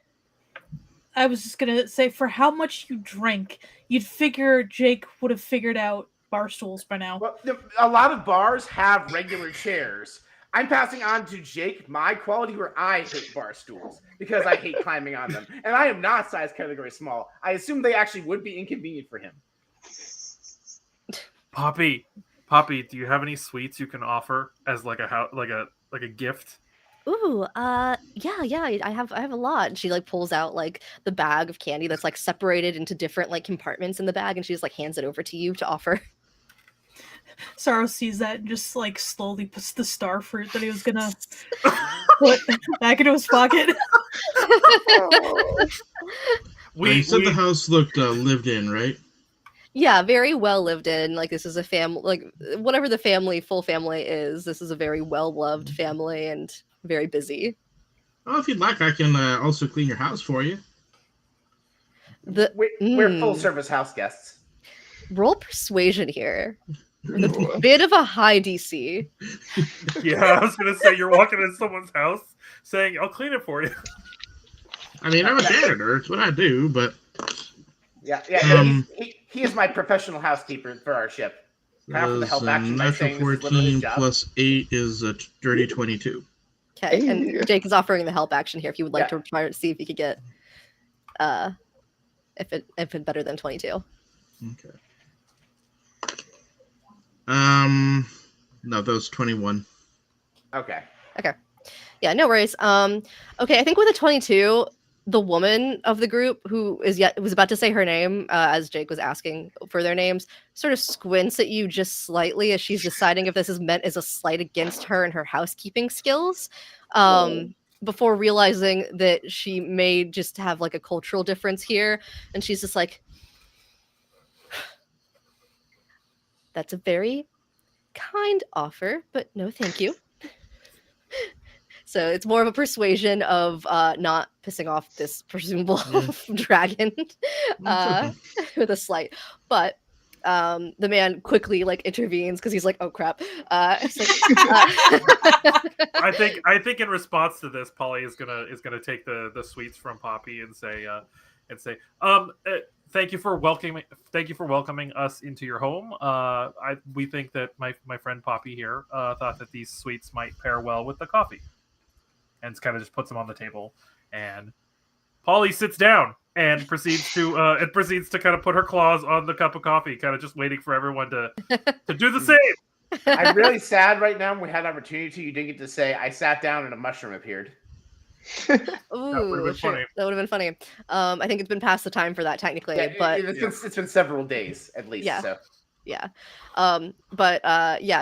Speaker 2: I was just gonna say, for how much you drink, you'd figure Jake would have figured out bar stools by now.
Speaker 7: Well, a lot of bars have regular chairs. I'm passing on to Jake my quality where I hate bar stools because I hate climbing on them. And I am not size category small. I assume they actually would be inconvenient for him.
Speaker 6: Poppy, do you have any sweets you can offer as like a gift?
Speaker 3: Ooh, yeah, I have a lot. And she like pulls out like the bag of candy that's like separated into different like compartments in the bag, and she just like hands it over to you to offer.
Speaker 2: Sarros sees that and just like slowly puts the star fruit that he was gonna put back into his pocket.
Speaker 4: You said the house looked lived in, right?
Speaker 3: Yeah, very well lived in. Like this is a family, like whatever the full family is. This is a very well loved family and very busy.
Speaker 4: Oh, if you'd like, I can also clean your house for you.
Speaker 7: We're full service house guests.
Speaker 3: Roll persuasion here. With a bit of a high DC.
Speaker 6: Yeah, I was gonna say you're walking in someone's house saying, "I'll clean it for you."
Speaker 4: I mean, I'm a janitor. It's what I do, but
Speaker 7: yeah. He is my professional housekeeper for our ship.
Speaker 4: The help action natural 14 plus 8 is a dirty 22.
Speaker 3: Okay, and Jake is offering the help action here if you would like to try to see if you could get if it better than 22.
Speaker 4: Okay. No, that was 21.
Speaker 7: Okay.
Speaker 3: Yeah, no worries. Okay, I think with a 22, the woman of the group who was about to say her name as Jake was asking for their names sort of squints at you just slightly as she's deciding if this is meant as a slight against her and her housekeeping skills, before realizing that she may just have like a cultural difference here, and she's just like, that's a very kind offer, but no thank you. So it's more of a persuasion of not pissing off this presumable dragon with a slight. But the man quickly like intervenes because he's like, "Oh crap!" It's like,
Speaker 6: I think in response to this, Polly is gonna take the sweets from Poppy and say, thank you for welcoming us into your home. We think that my friend Poppy here thought that these sweets might pair well with the coffee. And kind of just puts them on the table, and Polly sits down and proceeds to kind of put her claws on the cup of coffee, kind of just waiting for everyone to do the same.
Speaker 7: I'm really sad right now. We had an opportunity. You didn't get to say I sat down and a mushroom appeared.
Speaker 3: Ooh,
Speaker 6: that would have been funny.
Speaker 3: That would have been funny. I think it's been past the time for that technically,
Speaker 7: Yeah,
Speaker 3: but
Speaker 7: it's been several days at least.
Speaker 3: Yeah.
Speaker 7: So.
Speaker 3: Yeah.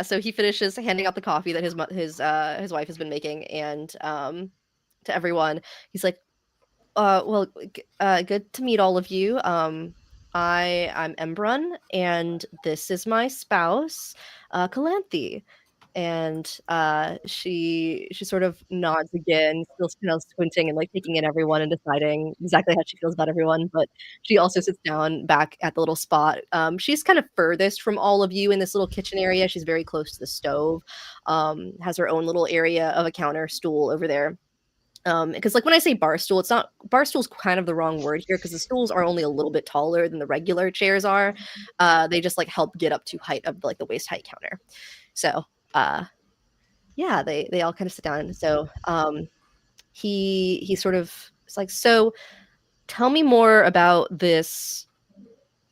Speaker 3: So he finishes handing out the coffee that his wife has been making, and to everyone, he's like, good to meet all of you. I'm Embrun, and this is my spouse, Calanthe. And she sort of nods again, still squinting and like taking in everyone and deciding exactly how she feels about everyone. But she also sits down back at the little spot. She's kind of furthest from all of you in this little kitchen area. She's very close to the stove. Has her own little area of a counter stool over there. Because like when I say bar stool, it's not bar stool's kind of the wrong word here because the stools are only a little bit taller than the regular chairs are. They just like help get up to height of like the waist height counter. So they all kind of sit down. So he sort of is like, so tell me more about this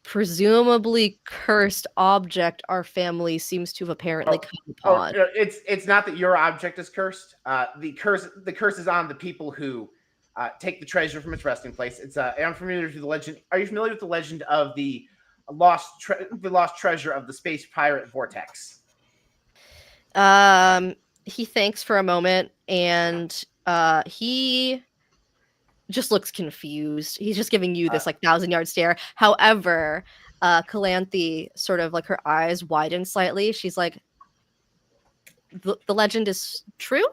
Speaker 3: presumably cursed object our family seems to have apparently come upon.
Speaker 7: It's not that your object is cursed. The curse is on the people who take the treasure from its resting place. It's I'm familiar with the legend. Are you familiar with the legend of the lost treasure of the space pirate vortex?
Speaker 3: He thanks for a moment, and he just looks confused. He's just giving you this like 1,000-yard stare. However, Calanthe sort of like her eyes widen slightly. She's like, the legend is true?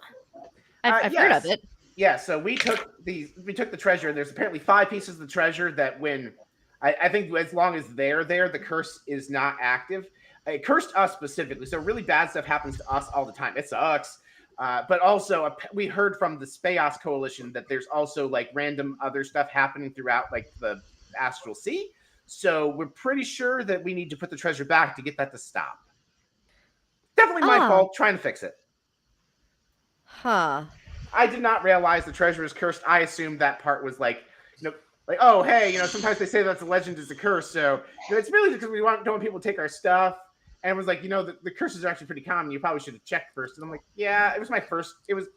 Speaker 3: I've heard of it.
Speaker 7: Yeah, so we took the treasure. There's apparently 5 pieces of the treasure that when I think as long as they're there, the curse is not active. It cursed us specifically, so really bad stuff happens to us all the time. It sucks. But also, we heard from the Speos Coalition that there's also like random other stuff happening throughout like the Astral Sea. So we're pretty sure that we need to put the treasure back to get that to stop. Definitely my fault trying to fix it.
Speaker 3: Huh.
Speaker 7: I did not realize the treasure is cursed. I assumed that part was like, like, oh, hey, sometimes they say that the legend is a curse. So it's really because we don't want people to take our stuff. And it was like, the curses are actually pretty common. You probably should have checked first. And I'm like, yeah, it was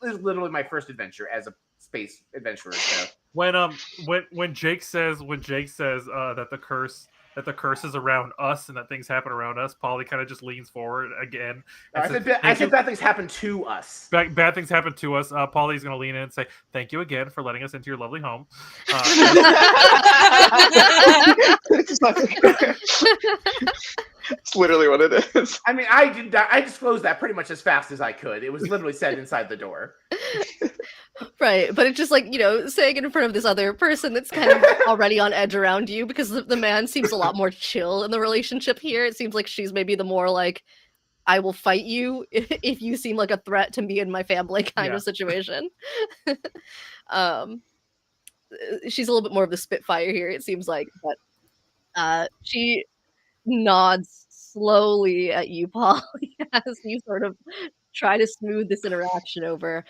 Speaker 7: literally my first adventure as a space adventurer. So
Speaker 6: when Jake says that the curse is around us and that things happen around us, Polly kind of just leans forward again.
Speaker 7: I said bad things happen to us.
Speaker 6: Bad things happen to us. Polly's going to lean in and say, thank you again for letting us into your lovely home.
Speaker 5: It's literally what it is.
Speaker 7: I mean, I disclosed that pretty much as fast as I could. It was literally said inside the door.
Speaker 3: Right, but it's just like, saying it in front of this other person that's kind of already on edge around you because the man seems a lot more chill in the relationship here. It seems like she's maybe the more like, I will fight you if you seem like a threat to me and my family kind of situation. She's a little bit more of the Spitfire here, it seems like, but she nods slowly at you, Polly, as you sort of try to smooth this interaction over.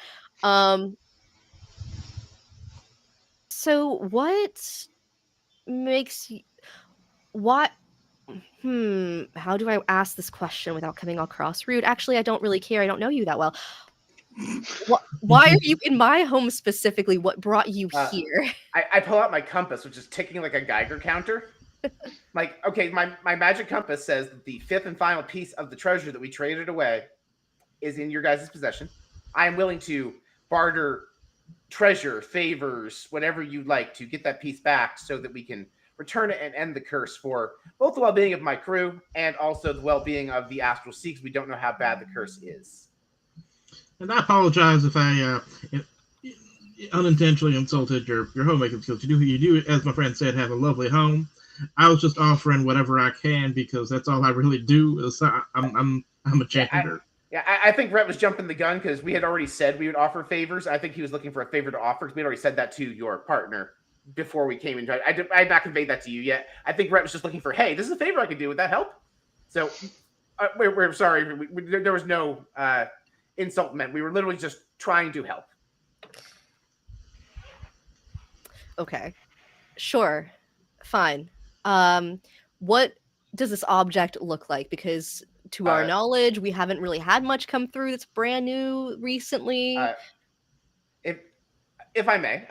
Speaker 3: So what makes you... how do I ask this question without coming across rude? Actually, I don't really care. I don't know you that well. Why are you in my home specifically? What brought you here?
Speaker 7: I pull out my compass, which is ticking like a Geiger counter. Like, okay, my magic compass says that the fifth and final piece of the treasure that we traded away is in your guys' possession. I am willing to barter treasure, favors, whatever you'd like to get that piece back so that we can return it and end the curse for both the well-being of my crew and also the well-being of the Astral Sea, because we don't know how bad the curse is.
Speaker 4: And I apologize if I unintentionally insulted your homemaking skills. You do, as my friend said, have a lovely home. I was just offering whatever I can because that's all I really do. I'm a janitor.
Speaker 7: I think Rhett was jumping the gun because we had already said we would offer favors. I think he was looking for a favor to offer because we had already said that to your partner before we came in. I had not conveyed that to you yet. I think Rhett was just looking for, hey, this is a favor I could do. Would that help? So we're sorry. There was no insult meant. We were literally just trying to help.
Speaker 3: Okay. Sure. Fine. What does this object look like? Because to our knowledge, we haven't really had much come through that's brand new recently.
Speaker 7: If I may,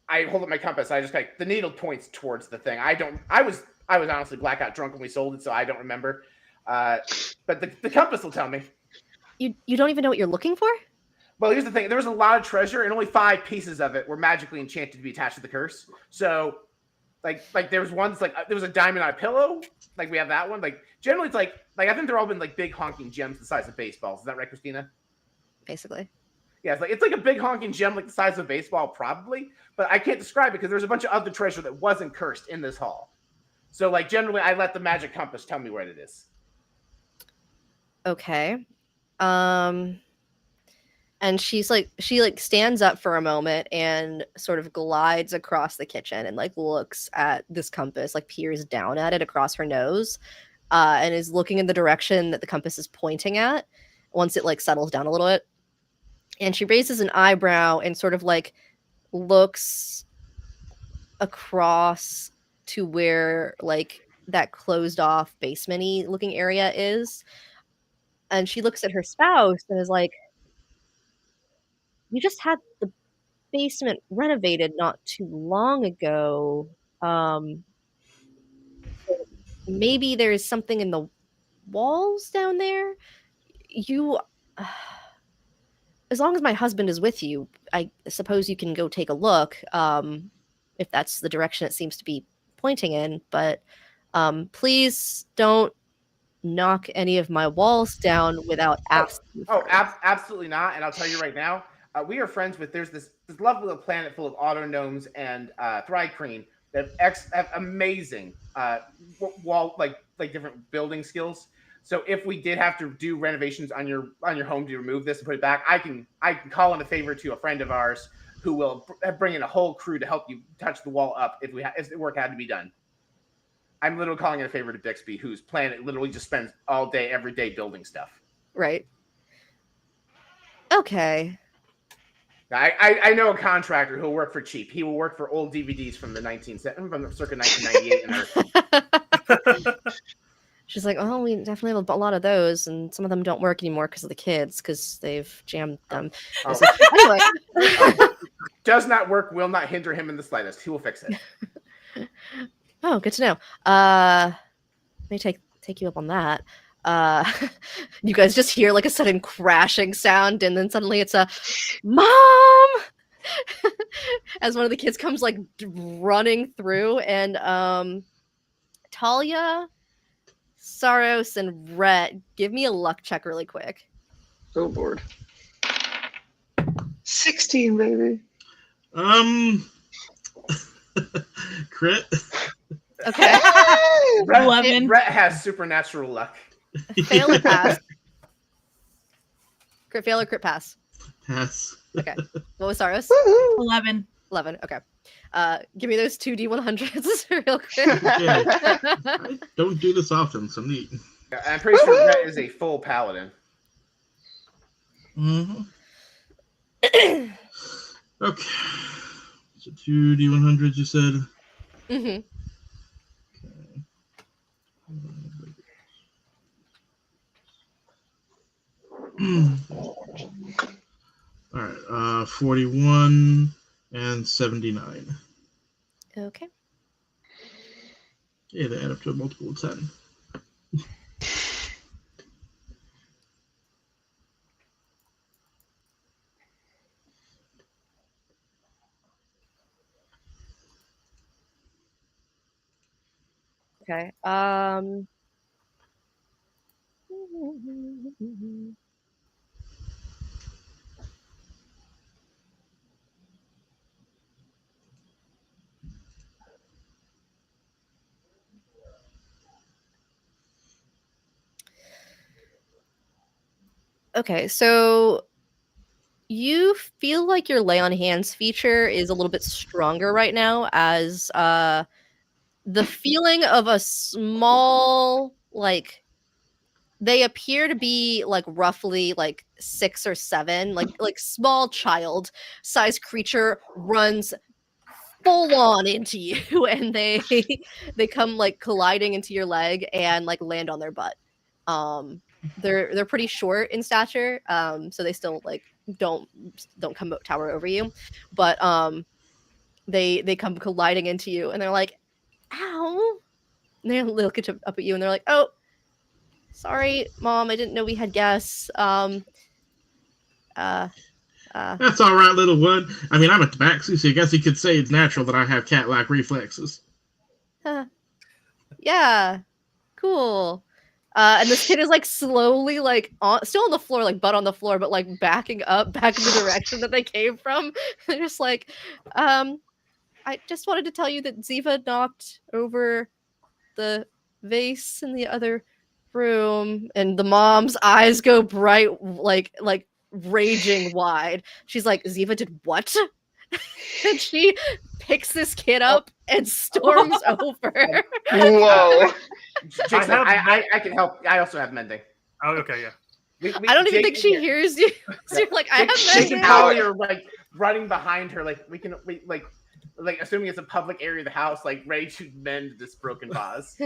Speaker 7: I hold up my compass. I just like the needle points towards the thing. I was honestly blackout drunk when we sold it, so I don't remember. But the compass will tell me.
Speaker 3: You don't even know what you're looking for?
Speaker 7: Well, here's the thing. There was a lot of treasure, and only 5 pieces of it were magically enchanted to be attached to the curse. So, like there was one that's like there was a diamond on a pillow. Like we have that one. Like generally, it's like I think they're all been like big honking gems the size of baseballs. Is that right, Xtina?
Speaker 3: Basically.
Speaker 7: Yeah, it's like a big honking gem like the size of a baseball, probably. But I can't describe it because there's a bunch of other treasure that wasn't cursed in this hall. So, like generally, I let the magic compass tell me where it is.
Speaker 3: Okay. And she stands up for a moment and sort of glides across the kitchen and like looks at this compass, like peers down at it across her nose, and is looking in the direction that the compass is pointing at once it like settles down a little bit. And she raises an eyebrow and sort of like looks across to where like that closed off basement-y looking area is. And she looks at her spouse and is like, you just had the basement renovated not too long ago. Maybe there's something in the walls down there. As long as my husband is with you, I suppose you can go take a look, if that's the direction it seems to be pointing in. But please don't knock any of my walls down without asking.
Speaker 7: Absolutely not. And I'll tell you right now, we are friends with. There's this lovely little planet full of autognomes and Thrycreen that have amazing wall like different building skills. So if we did have to do renovations on your home to remove this and put it back, I can call in a favor to a friend of ours who will bring in a whole crew to help you touch the wall up if the work had to be done. I'm literally calling in a favor to Bixby, whose planet literally just spends all day, every day building stuff.
Speaker 3: Right. Okay.
Speaker 7: I know a contractor who'll work for cheap. He will work for old DVDs from the circa 1998.
Speaker 3: She's like, oh, we definitely have a lot of those, and some of them don't work anymore because of the kids, because they've jammed them. Anyway.
Speaker 7: Does not work, will not hinder him in the slightest. He will fix it.
Speaker 3: Oh, good to know. Let me take you up on that. You guys just hear like a sudden crashing sound, and then suddenly it's a mom as one of the kids comes like running through, and Talia, Sarros, and Rhett, give me a luck check really quick.
Speaker 5: Oh, Lord. 16, baby.
Speaker 4: Crit.
Speaker 3: Okay.
Speaker 7: Rhett has supernatural luck.
Speaker 3: Fail or pass? Crit fail or crit pass?
Speaker 4: Pass.
Speaker 3: Okay. What was Sarros?
Speaker 2: 11.
Speaker 3: 11. Okay. Give me those 2d100s real quick.
Speaker 4: Yeah. I don't do this often, so neat.
Speaker 7: Yeah, I'm pretty sure Rhett is a full paladin.
Speaker 4: Mm-hmm. Okay. So 2d100s, you said?
Speaker 3: Mm-hmm.
Speaker 4: All right, 41 and 79.
Speaker 3: Okay.
Speaker 4: Yeah, they add up to a multiple of 10.
Speaker 3: Okay. Okay, so you feel like your lay on hands feature is a little bit stronger right now, as the feeling of a small, like, they appear to be like roughly like 6 or 7, like small child sized creature runs full on into you, and they come like colliding into your leg and like land on their butt. They're pretty short in stature, so they still like don't come tower over you, but they come colliding into you, and they're like, "Ow!" And they look up at you, and they're like, "Oh, sorry, Mom, I didn't know we had guests."
Speaker 4: That's all right, little one. I mean, I'm a tabaxi, so I guess you could say it's natural that I have cat-like reflexes.
Speaker 3: Yeah, cool. And this kid is like slowly like still on the floor, like butt on the floor, but like backing up back in the direction that they came from. They're just like, I just wanted to tell you that Ziva knocked over the vase in the other room, and the mom's eyes go bright, like raging wide. She's like, Ziva did what? And she picks this kid up and storms over.
Speaker 5: Whoa.
Speaker 7: Jason, I can help. I also have mending.
Speaker 6: Oh, okay, yeah.
Speaker 3: I don't even think she hears you. So you're like, I have
Speaker 7: Jake and
Speaker 3: mending.
Speaker 7: Talia are like running behind her, like we like assuming it's a public area of the house, like ready to mend this broken vase.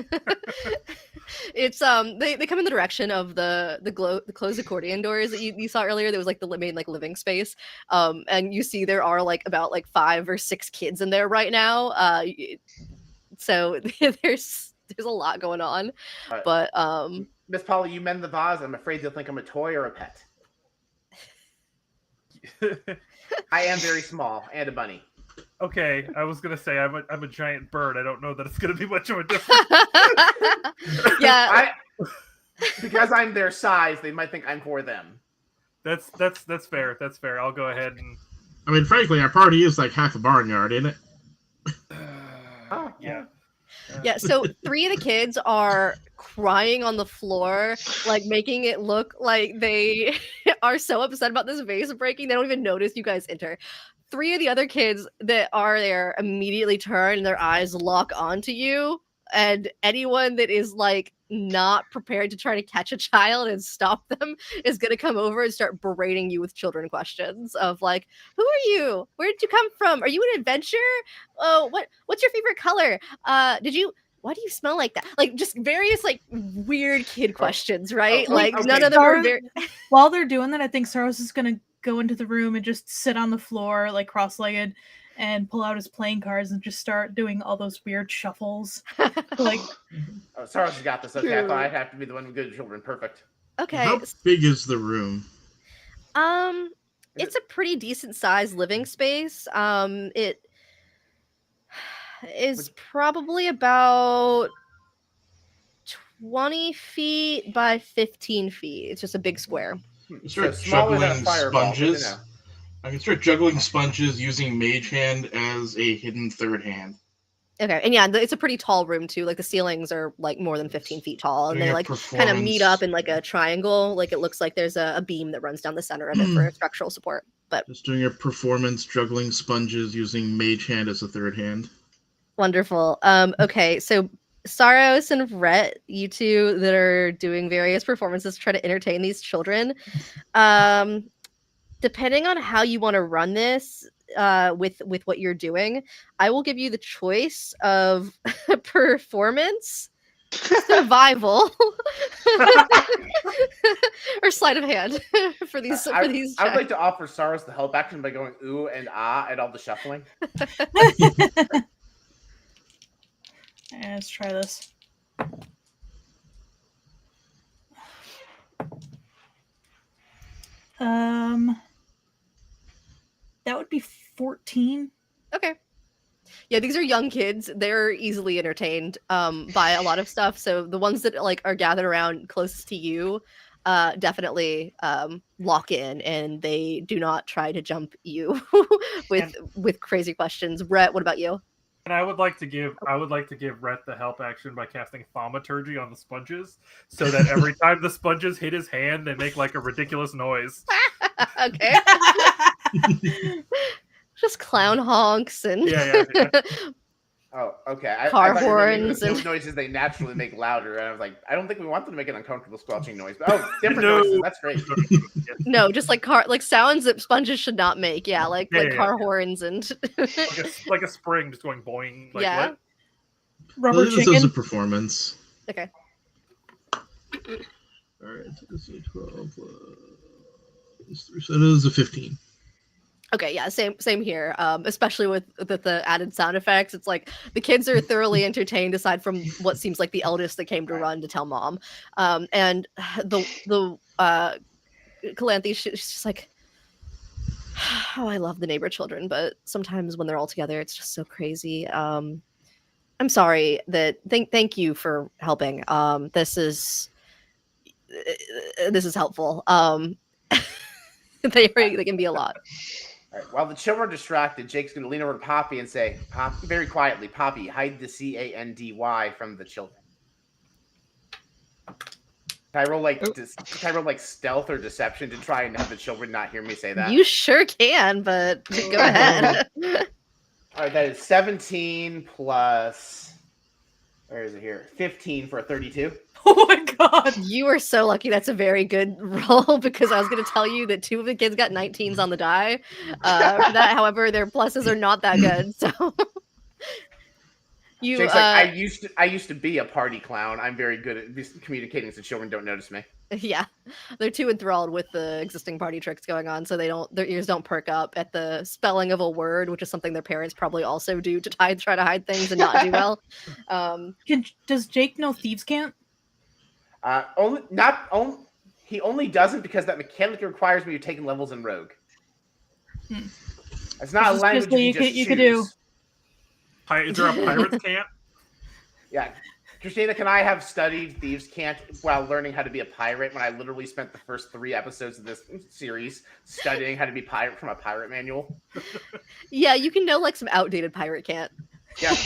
Speaker 3: It's they come in the direction of the closed accordion doors that you saw earlier. There was like the main like living space, and you see there are like about like 5 or 6 kids in there right now. So there's a lot going on, but
Speaker 7: Miss Polly, you mend the vase. I'm afraid they'll think I'm a toy or a pet. I am very small and a bunny.
Speaker 6: Okay, I was gonna say I'm a giant bird. I don't know that it's gonna be much of a difference.
Speaker 3: Yeah,
Speaker 7: because I'm their size, they might think I'm for them.
Speaker 6: That's fair. That's fair. I'll go ahead and.
Speaker 4: I mean, frankly, our party is like half a barnyard, isn't it?
Speaker 6: Yeah.
Speaker 3: Yeah, so 3 of the kids are crying on the floor, like making it look like they are so upset about this vase breaking, they don't even notice you guys enter. 3 of the other kids that are there immediately turn and their eyes lock onto you, and anyone that is like not prepared to try to catch a child and stop them is going to come over and start berating you with children questions of like, who are you? Where did you come from? Are you an adventure? Oh, what's your favorite color? Why do you smell like that? Like just various like weird kid questions, right? Like
Speaker 7: okay.
Speaker 3: none of them are very
Speaker 2: While they're doing that, I think Sarros is gonna go into the room and just sit on the floor like cross-legged and pull out his playing cards and just start doing all those weird shuffles. Like,
Speaker 7: Sarros has got this. Okay, I thought I'd have to be the one with good children. Perfect.
Speaker 3: Okay.
Speaker 4: How big is the room?
Speaker 3: It's a pretty decent sized living space. It is probably about 20 feet by 15 feet. It's just a big square.
Speaker 4: Start
Speaker 7: smaller than a
Speaker 4: juggling
Speaker 7: fireball,
Speaker 4: sponges. I can start juggling sponges using Mage Hand as a hidden third hand.
Speaker 3: Okay, and yeah, it's a pretty tall room too. Like the ceilings are like more than 15 feet tall, and they like kind of meet up in like a triangle. Like it looks like there's a beam that runs down the center of it for structural support. But
Speaker 4: just doing a performance juggling sponges using Mage Hand as a third hand.
Speaker 3: Wonderful. Okay, so Sarros and Rhett, you two that are doing various performances to try to entertain these children. Depending on how you want to run this, with what you're doing, I will give you the choice of performance Survival. Or sleight of hand for these
Speaker 7: I would
Speaker 3: checks.
Speaker 7: like to offer Sarros the help action by going ooh and ah at all the shuffling.
Speaker 2: Let's try this. That would be 14.
Speaker 3: Okay. Yeah, these are young kids. They're easily entertained by a lot of stuff. So the ones that like are gathered around closest to you definitely lock in, and they do not try to jump you with crazy questions. Rhett, what about you?
Speaker 6: And I would like to give Rhett the help action by casting thaumaturgy on the sponges, so that every time the sponges hit his hand, they make like a ridiculous noise.
Speaker 3: Okay. Just clown honks and
Speaker 6: Yeah.
Speaker 7: Oh, okay.
Speaker 3: Car
Speaker 7: I thought you were making
Speaker 3: horns
Speaker 7: those
Speaker 3: and-
Speaker 7: noises they naturally make louder, and I was like, I don't think we want them to make an uncomfortable squelching noise. But different
Speaker 6: No.
Speaker 7: noises. That's great.
Speaker 3: no, just like sounds that sponges should not make. Yeah, like car horns and
Speaker 6: like a spring just going boing. Like,
Speaker 3: yeah.
Speaker 6: what?
Speaker 2: Rubber
Speaker 4: This is
Speaker 2: chicken.
Speaker 4: a performance.
Speaker 3: Okay.
Speaker 4: All right, this is 12 so it is a 15.
Speaker 3: Okay, yeah, same here. Especially with the added sound effects, it's like the kids are thoroughly entertained, aside from what seems like the eldest that came to run to tell mom. And the Calanthe, she's just like, oh, I love the neighbor children, but sometimes when they're all together, it's just so crazy. I'm sorry that. Thank you for helping. This is helpful. They can be a lot.
Speaker 7: All right. While the children are distracted, Jake's going to lean over to Poppy and say, very quietly, Poppy, hide the Candy from the children. Can I roll like stealth or deception to try and have the children not hear me say that?
Speaker 3: You sure can, but go ahead.
Speaker 7: All right, that is 17 plus. Where is it here? 15 for a 32.
Speaker 2: Oh my god.
Speaker 3: You are so lucky. That's a very good roll, because I was going to tell you that 2 of the kids got 19s on the die. For that, however, their pluses are not that good. So you,
Speaker 7: Jake's like, I used to be a party clown. I'm very good at communicating so children don't notice me.
Speaker 3: yeah, they're too enthralled with the existing party tricks going on, so their ears don't perk up at the spelling of a word, which is something their parents probably also do to try to hide things and not do well.
Speaker 2: Does Jake know thieves' cant?
Speaker 7: He only doesn't because that mechanically requires me to take levels in Rogue. It's not a language you could do.
Speaker 6: Is there a pirate's cant?
Speaker 7: Yeah. Xtina, can I have studied thieves' cant while learning how to be a pirate when I literally spent the first 3 episodes of this series studying how to be pirate from a pirate manual?
Speaker 3: Yeah, you can know like some outdated pirate cant.
Speaker 7: Yeah,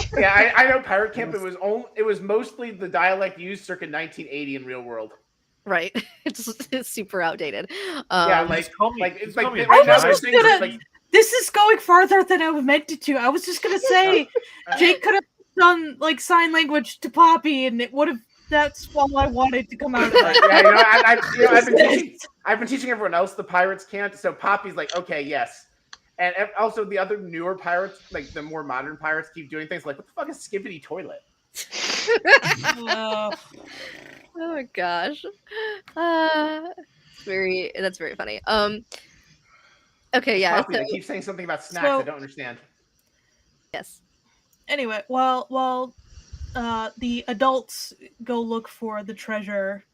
Speaker 7: I know pirate camp. It was mostly the dialect used circa 1980 in real world.
Speaker 3: Right, it's super outdated.
Speaker 7: Yeah,
Speaker 2: This is going farther than I meant it to. I was just gonna say, Jake could have done like sign language to Poppy, and it would have. That's all I wanted to come out of that.
Speaker 7: I've been teaching everyone else the pirates cant. So Poppy's like, okay, yes. And also the other newer pirates, like the more modern pirates, keep doing things like, what the fuck is skibbity toilet?
Speaker 3: Oh my gosh. That's very funny. Okay, yeah.
Speaker 7: Poppy, they keep saying something about snacks. I don't understand.
Speaker 3: Yes.
Speaker 2: Anyway, while the adults go look for the treasure,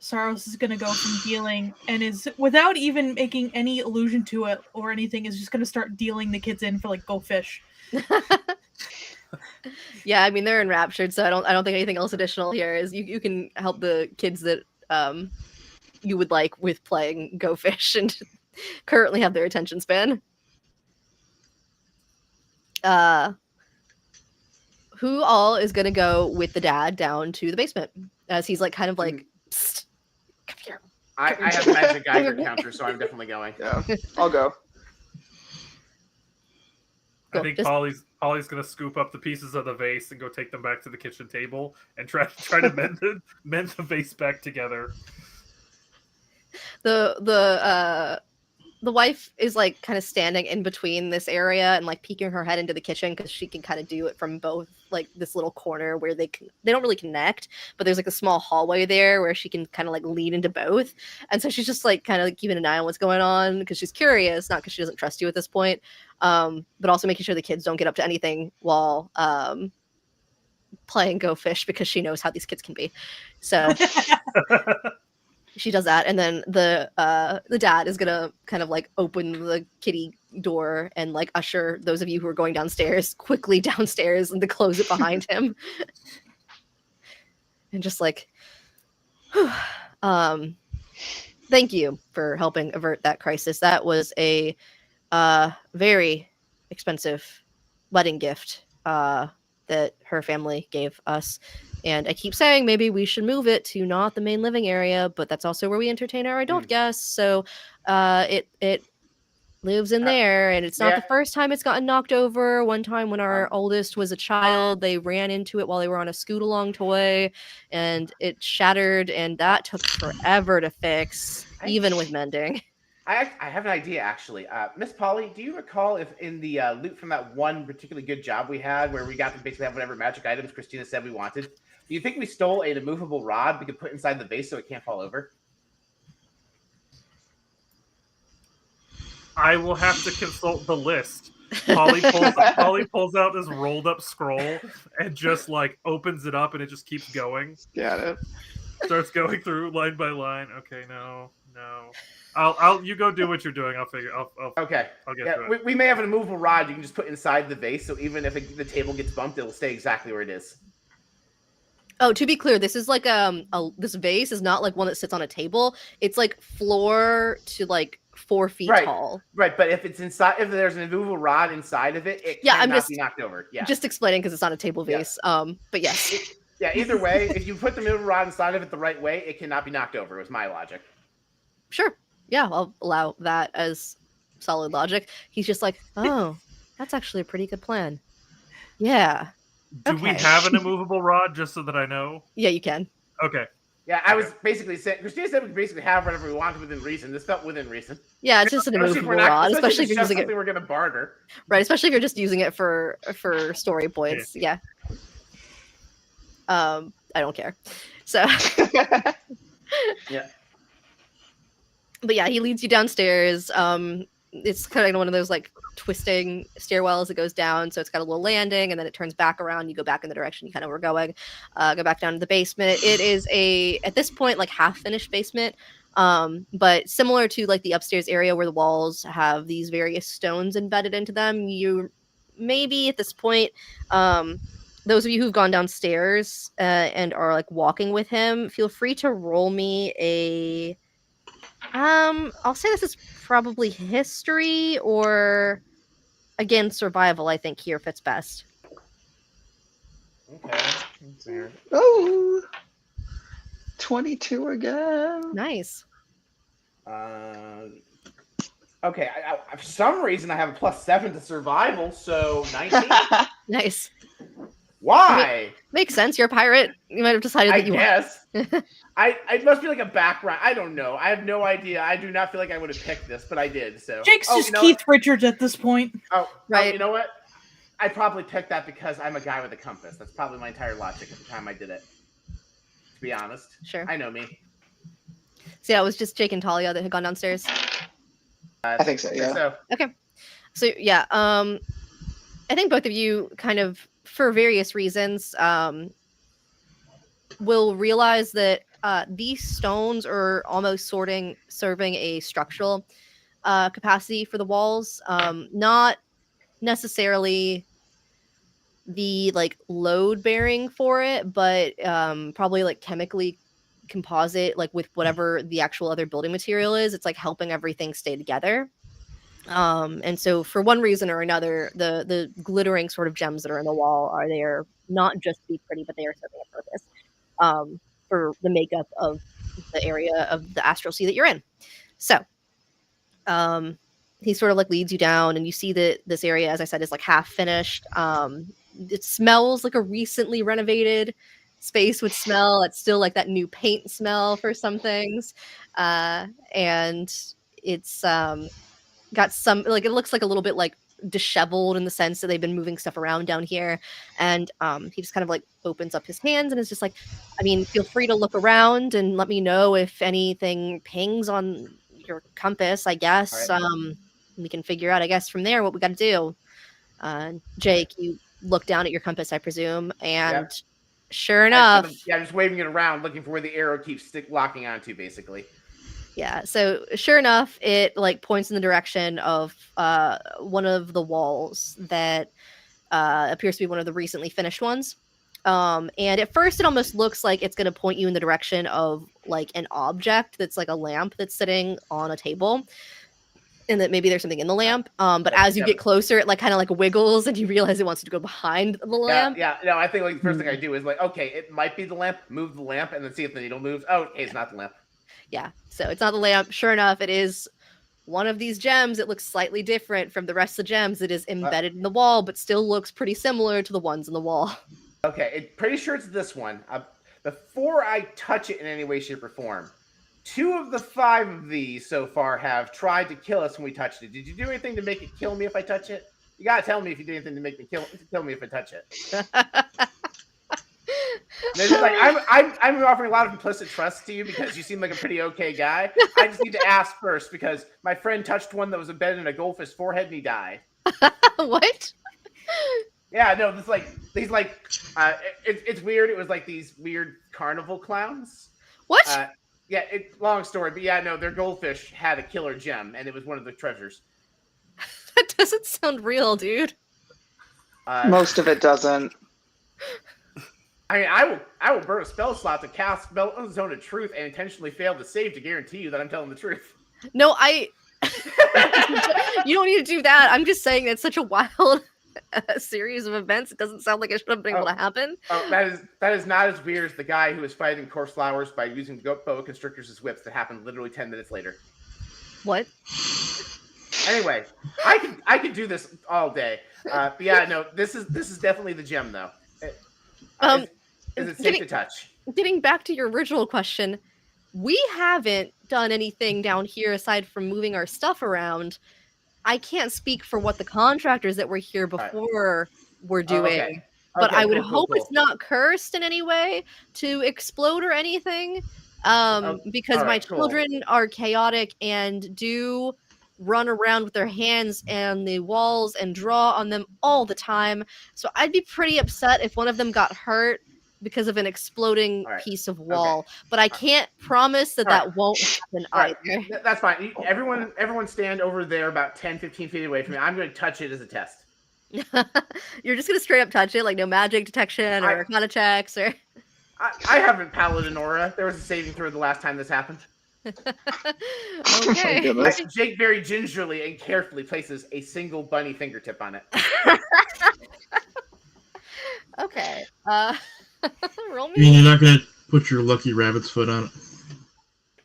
Speaker 2: Sarros is going to go from dealing and is, without even making any allusion to it or anything, is just going to start dealing the kids in for like go fish.
Speaker 3: Yeah, I mean they're enraptured, so I don't think anything else additional here is you can help the kids that you would like with playing Go Fish and currently have their attention span. Who all is gonna go with the dad down to the basement as he's like kind of like, psst, come here.
Speaker 7: I have a magic Geiger counter, so I'm definitely going.
Speaker 5: Yeah, I'll go.
Speaker 6: I think Polly's gonna scoop up the pieces of the vase and go take them back to the kitchen table and try to mend the vase back together.
Speaker 3: The the wife is like kind of standing in between this area and like peeking her head into the kitchen because she can kind of do it from both like this little corner where they don't really connect, but there's like a small hallway there where she can kind of like lean into both. And so she's just like kind of like keeping an eye on what's going on because she's curious, not because she doesn't trust you at this point, but also making sure the kids don't get up to anything while playing Go Fish because she knows how these kids can be. So she does that, and then the dad is gonna kind of like open the kitty door and like usher those of you who are going downstairs quickly downstairs and to close it behind him. And just like, thank you for helping avert that crisis. That was a very expensive wedding gift that her family gave us. And I keep saying maybe we should move it to not the main living area, but that's also where we entertain our adult guests. So it lives in there, and it's not the first time it's gotten knocked over. One time when our oldest was a child, they ran into it while they were on a scoot-along toy, and it shattered, and that took forever to fix, even with mending.
Speaker 7: I have an idea, actually. Miss Polly, do you recall if in the loot from that one particularly good job we had where we got to basically have whatever magic items Christina said we wanted, do you think we stole an immovable rod we could put inside the vase so it can't fall over?
Speaker 6: I will have to consult the list. Polly pulls out this rolled up scroll and just like opens it up and it just keeps going.
Speaker 5: Got it.
Speaker 6: Starts going through line by line. Okay, no. You go do what you're doing. I'll
Speaker 7: Okay.
Speaker 6: I'll get to it.
Speaker 7: We may have an immovable rod you can just put inside the vase, so even if the table gets bumped, it'll stay exactly where it is.
Speaker 3: Oh, to be clear, this is like this vase is not like one that sits on a table. It's like floor to like 4 feet tall.
Speaker 7: Right, but if it's inside, if there's an immovable rod inside of it, it cannot be knocked over. Yeah,
Speaker 3: just explaining because it's not a table vase. Yeah. But yes.
Speaker 7: Either way, if you put the immovable rod inside of it the right way, it cannot be knocked over. Was my logic.
Speaker 3: Sure. Yeah, I'll allow that as solid logic. He's just like, oh, that's actually a pretty good plan. Yeah.
Speaker 6: Do we have an immovable rod, just so that I know?
Speaker 3: Yeah, you can.
Speaker 6: Okay.
Speaker 7: Yeah, I was basically saying, Christina said we could basically have whatever we wanted within reason. This felt within reason.
Speaker 3: Yeah, it's just an immovable rod, especially if you're using it.
Speaker 7: We're going to barter.
Speaker 3: Right, especially if you're just using it for story points. Yeah. I don't care. So.
Speaker 7: Yeah.
Speaker 3: But yeah, he leads you downstairs. It's kind of one of those like twisting stairwells that goes down, so it's got a little landing, and then it turns back around. You go back in the direction you kind of were going. Go back down to the basement. It is at this point like half finished basement, but similar to like the upstairs area where the walls have these various stones embedded into them. You maybe at this point, those of you who've gone downstairs and are like walking with him, feel free to roll me a. I'll say this is probably history or, again, survival, I think here fits best.
Speaker 7: Okay.
Speaker 5: Oh, 22 again.
Speaker 3: Nice.
Speaker 7: Okay, for some reason I have a +7 to survival, so 19.
Speaker 3: Nice.
Speaker 7: Why?
Speaker 3: Makes sense. You're a pirate. You might have decided that you
Speaker 7: guess. It must be like a background. I don't know. I have no idea. I do not feel like I would have picked this, but I did. So
Speaker 2: Jake's just Keith Richards at this point.
Speaker 7: Right. You know what? I probably picked that because I'm a guy with a compass. That's probably my entire logic at the time I did it. To be honest.
Speaker 3: Sure.
Speaker 7: I know me.
Speaker 3: So yeah, it was just Jake and Talia that had gone downstairs.
Speaker 5: I think so. Yeah.
Speaker 3: Okay. So yeah, I think both of you kind of, for various reasons, will realize that these stones are almost serving a structural capacity for the walls. Not necessarily the like load bearing for it, but probably like chemically composite, like with whatever the actual other building material is. It's like helping everything stay together. And so for one reason or another, the glittering sort of gems that are in the wall are there not just to be pretty, but they are serving a purpose for the makeup of the area of the astral sea that you're in. So he sort of like leads you down, and you see that this area, as I said, is like half finished. It smells like a recently renovated space would smell. It's still like that new paint smell for some things. And it's got some, like, it looks like a little bit like disheveled in the sense that they've been moving stuff around down here. And he just kind of like opens up his hands and is just like, I mean, feel free to look around and let me know if anything pings on your compass, I guess.
Speaker 7: All
Speaker 3: We can figure out, I guess, from there what we got to do. Jake, you look down at your compass, I presume, and sure enough,
Speaker 7: just waving it around, looking for where the arrow keeps locking onto, basically.
Speaker 3: Yeah, so sure enough, it like points in the direction of one of the walls that appears to be one of the recently finished ones. And at first, it almost looks like it's going to point you in the direction of like an object that's like a lamp that's sitting on a table, and that maybe there's something in the lamp. But as you get closer, it like kind of like wiggles, and you realize it wants to go behind the lamp.
Speaker 7: Yeah. No, I think like the first thing I do is like, okay, it might be the lamp. Move the lamp, and then see if the needle moves. Oh, okay, it's not the lamp.
Speaker 3: Yeah, so it's not the lamp. Sure enough, it is one of these gems. It looks slightly different from the rest of the gems. It is embedded in the wall, but still looks pretty similar to the ones in the wall.
Speaker 7: Okay, pretty sure it's this one. Before I touch it in any way, shape, or form, 2 of the 5 of these so far have tried to kill us when we touched it. Did you do anything to make it kill me if I touch it? You gotta tell me if you did anything to make me kill me if I touch it. Like, I'm offering a lot of implicit trust to you because you seem like a pretty okay guy. I just need to ask first because my friend touched one that was embedded in a goldfish forehead and he died.
Speaker 3: What?
Speaker 7: Yeah, no, it's weird. It was like these weird carnival clowns.
Speaker 3: What?
Speaker 7: Yeah, long story, but yeah, no, their goldfish had a killer gem and it was one of the treasures.
Speaker 3: That doesn't sound real, dude.
Speaker 5: Most of it doesn't.
Speaker 7: I mean, I will burn a spell slot to cast spell Zone of Truth and intentionally fail to save to guarantee you that I'm telling the truth.
Speaker 3: No, you don't need to do that. I'm just saying that's such a wild series of events. It doesn't sound like it should have been able to happen.
Speaker 7: Oh, that is not as weird as the guy who was fighting coarse flowers by using boa constrictors as whips that happened literally 10 minutes later.
Speaker 3: What?
Speaker 7: Anyway, I could do this all day. But yeah, no, this is definitely the gem though. Is it safe to touch?
Speaker 3: Getting back to your original question, we haven't done anything down here aside from moving our stuff around. I can't speak for what the contractors that were here before were doing.
Speaker 7: Okay.
Speaker 3: But I would hope
Speaker 7: cool.
Speaker 3: it's not cursed in any way to explode or anything. Because my children are chaotic and do run around with their hands and the walls and draw on them all the time. So I'd be pretty upset if one of them got hurt because of an exploding piece of wall. Okay. But I can't promise that won't happen either.
Speaker 7: That's fine. Everyone stand over there about 10, 15 feet away from me. I'm going to touch it as a test.
Speaker 3: You're just going to straight up touch it, like no magic detection or arcana checks or...
Speaker 7: I haven't Paladin Aura. There was a saving throw the last time this happened.
Speaker 3: Okay.
Speaker 7: Jake very gingerly and carefully places a single bunny fingertip on it.
Speaker 3: Okay. Roll me.
Speaker 4: You mean you're not going to put your lucky rabbit's foot on it?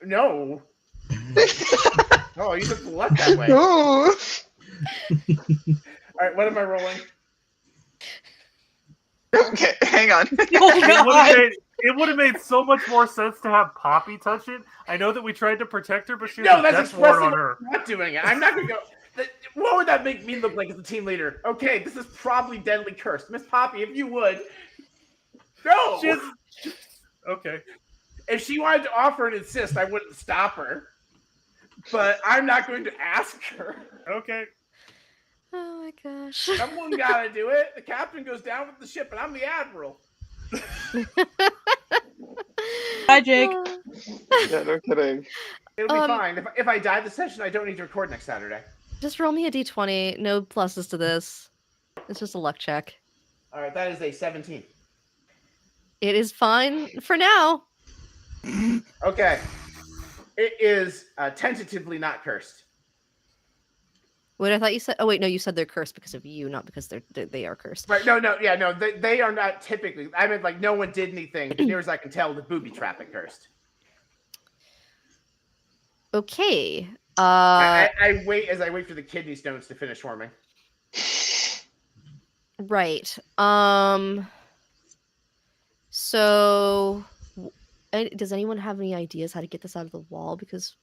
Speaker 7: No. Oh, you took the luck that way.
Speaker 5: No.
Speaker 7: All right, what am I rolling?
Speaker 5: Okay, hang on.
Speaker 6: It would have made so much more sense to have Poppy touch it. I know that we tried to protect her, but she has a death warrant on her.
Speaker 7: I'm not doing it. I'm not going to go. What would that make me look like as the team leader? Okay, this is probably deadly cursed. Miss Poppy, if you would. No!
Speaker 6: Okay.
Speaker 7: If she wanted to offer and insist, I wouldn't stop her. But I'm not going to ask her.
Speaker 6: Okay.
Speaker 3: Oh my gosh.
Speaker 7: Someone gotta do it. The captain goes down with the ship, and I'm the admiral.
Speaker 2: Hi, Jake.
Speaker 5: Yeah, no kidding.
Speaker 7: It'll be fine. If I die this session, I don't need to record next Saturday.
Speaker 3: Just roll me a d20. No pluses to this. It's just a luck check.
Speaker 7: All right, that is a 17.
Speaker 3: It is fine for now.
Speaker 7: Okay. It is tentatively not cursed.
Speaker 3: Wait, I thought you said... Oh, wait, no, you said they're cursed because of you, not because they are cursed.
Speaker 7: Right, no, they are not typically... I mean, like, no one did anything. Near as I can tell, the booby trap it cursed.
Speaker 3: Okay.
Speaker 7: I wait for the kidney stones to finish forming.
Speaker 3: Right. So... Does anyone have any ideas how to get this out of the wall? Because...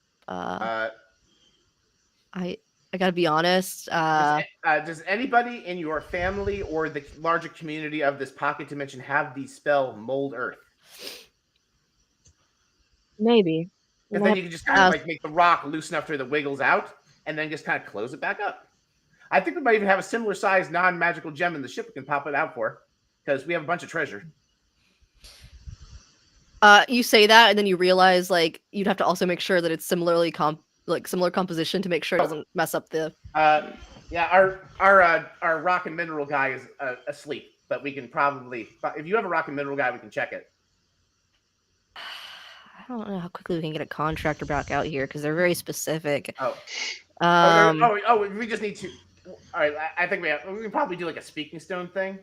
Speaker 3: I gotta be honest.
Speaker 7: Does anybody in your family or the larger community of this pocket dimension have the spell Mold Earth?
Speaker 3: Maybe.
Speaker 7: Because then you can just kind of like make the rock loose enough to the wiggles out, and then just kind of close it back up. I think we might even have a similar size non-magical gem in the ship we can pop it out for, because we have a bunch of treasure.
Speaker 3: You say that, and then you realize like you'd have to also make sure that it's similar composition to make sure it doesn't mess up the.
Speaker 7: Yeah, our rock and mineral guy is asleep, but we can probably, if you have a rock and mineral guy, we can check it.
Speaker 3: I don't know how quickly we can get a contractor back out here because they're very specific.
Speaker 7: We just need to. All right, I think we can probably do like a speaking stone thing.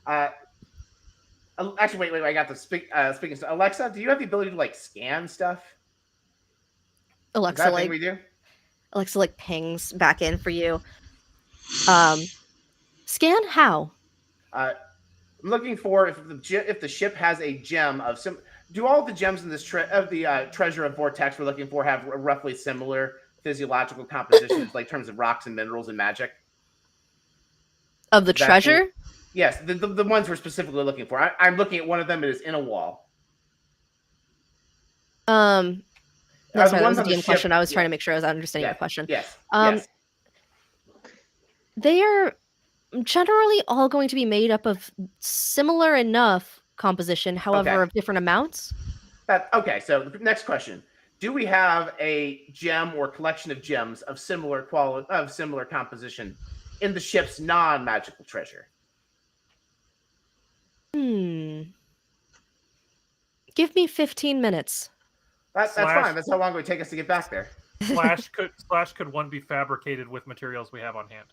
Speaker 7: Actually, wait, I got the speaking stone. Alexa, do you have the ability to like scan stuff?
Speaker 3: Alexa, like
Speaker 7: we do.
Speaker 3: Alexa, like pings back in for you. Scan how?
Speaker 7: I'm looking for if the ship has a gem of some. Do all the gems in this treasure of vortex we're looking for have roughly similar physiological compositions, like terms of rocks and minerals and magic?
Speaker 3: Of the treasure?
Speaker 7: Yes, the ones we're specifically looking for. I'm looking at one of them. It is in a wall.
Speaker 3: That's right. That was a DM question. I was trying to make sure I was understanding your question.
Speaker 7: Yes.
Speaker 3: They are generally all going to be made up of similar enough composition, however, of different amounts.
Speaker 7: Okay, so the next question. Do we have a gem or collection of gems of similar quality, of similar composition in the ship's non-magical treasure?
Speaker 3: Give me 15 minutes.
Speaker 7: That's fine. That's how long it would take us to get back there.
Speaker 6: Could one be fabricated with materials we have on hand?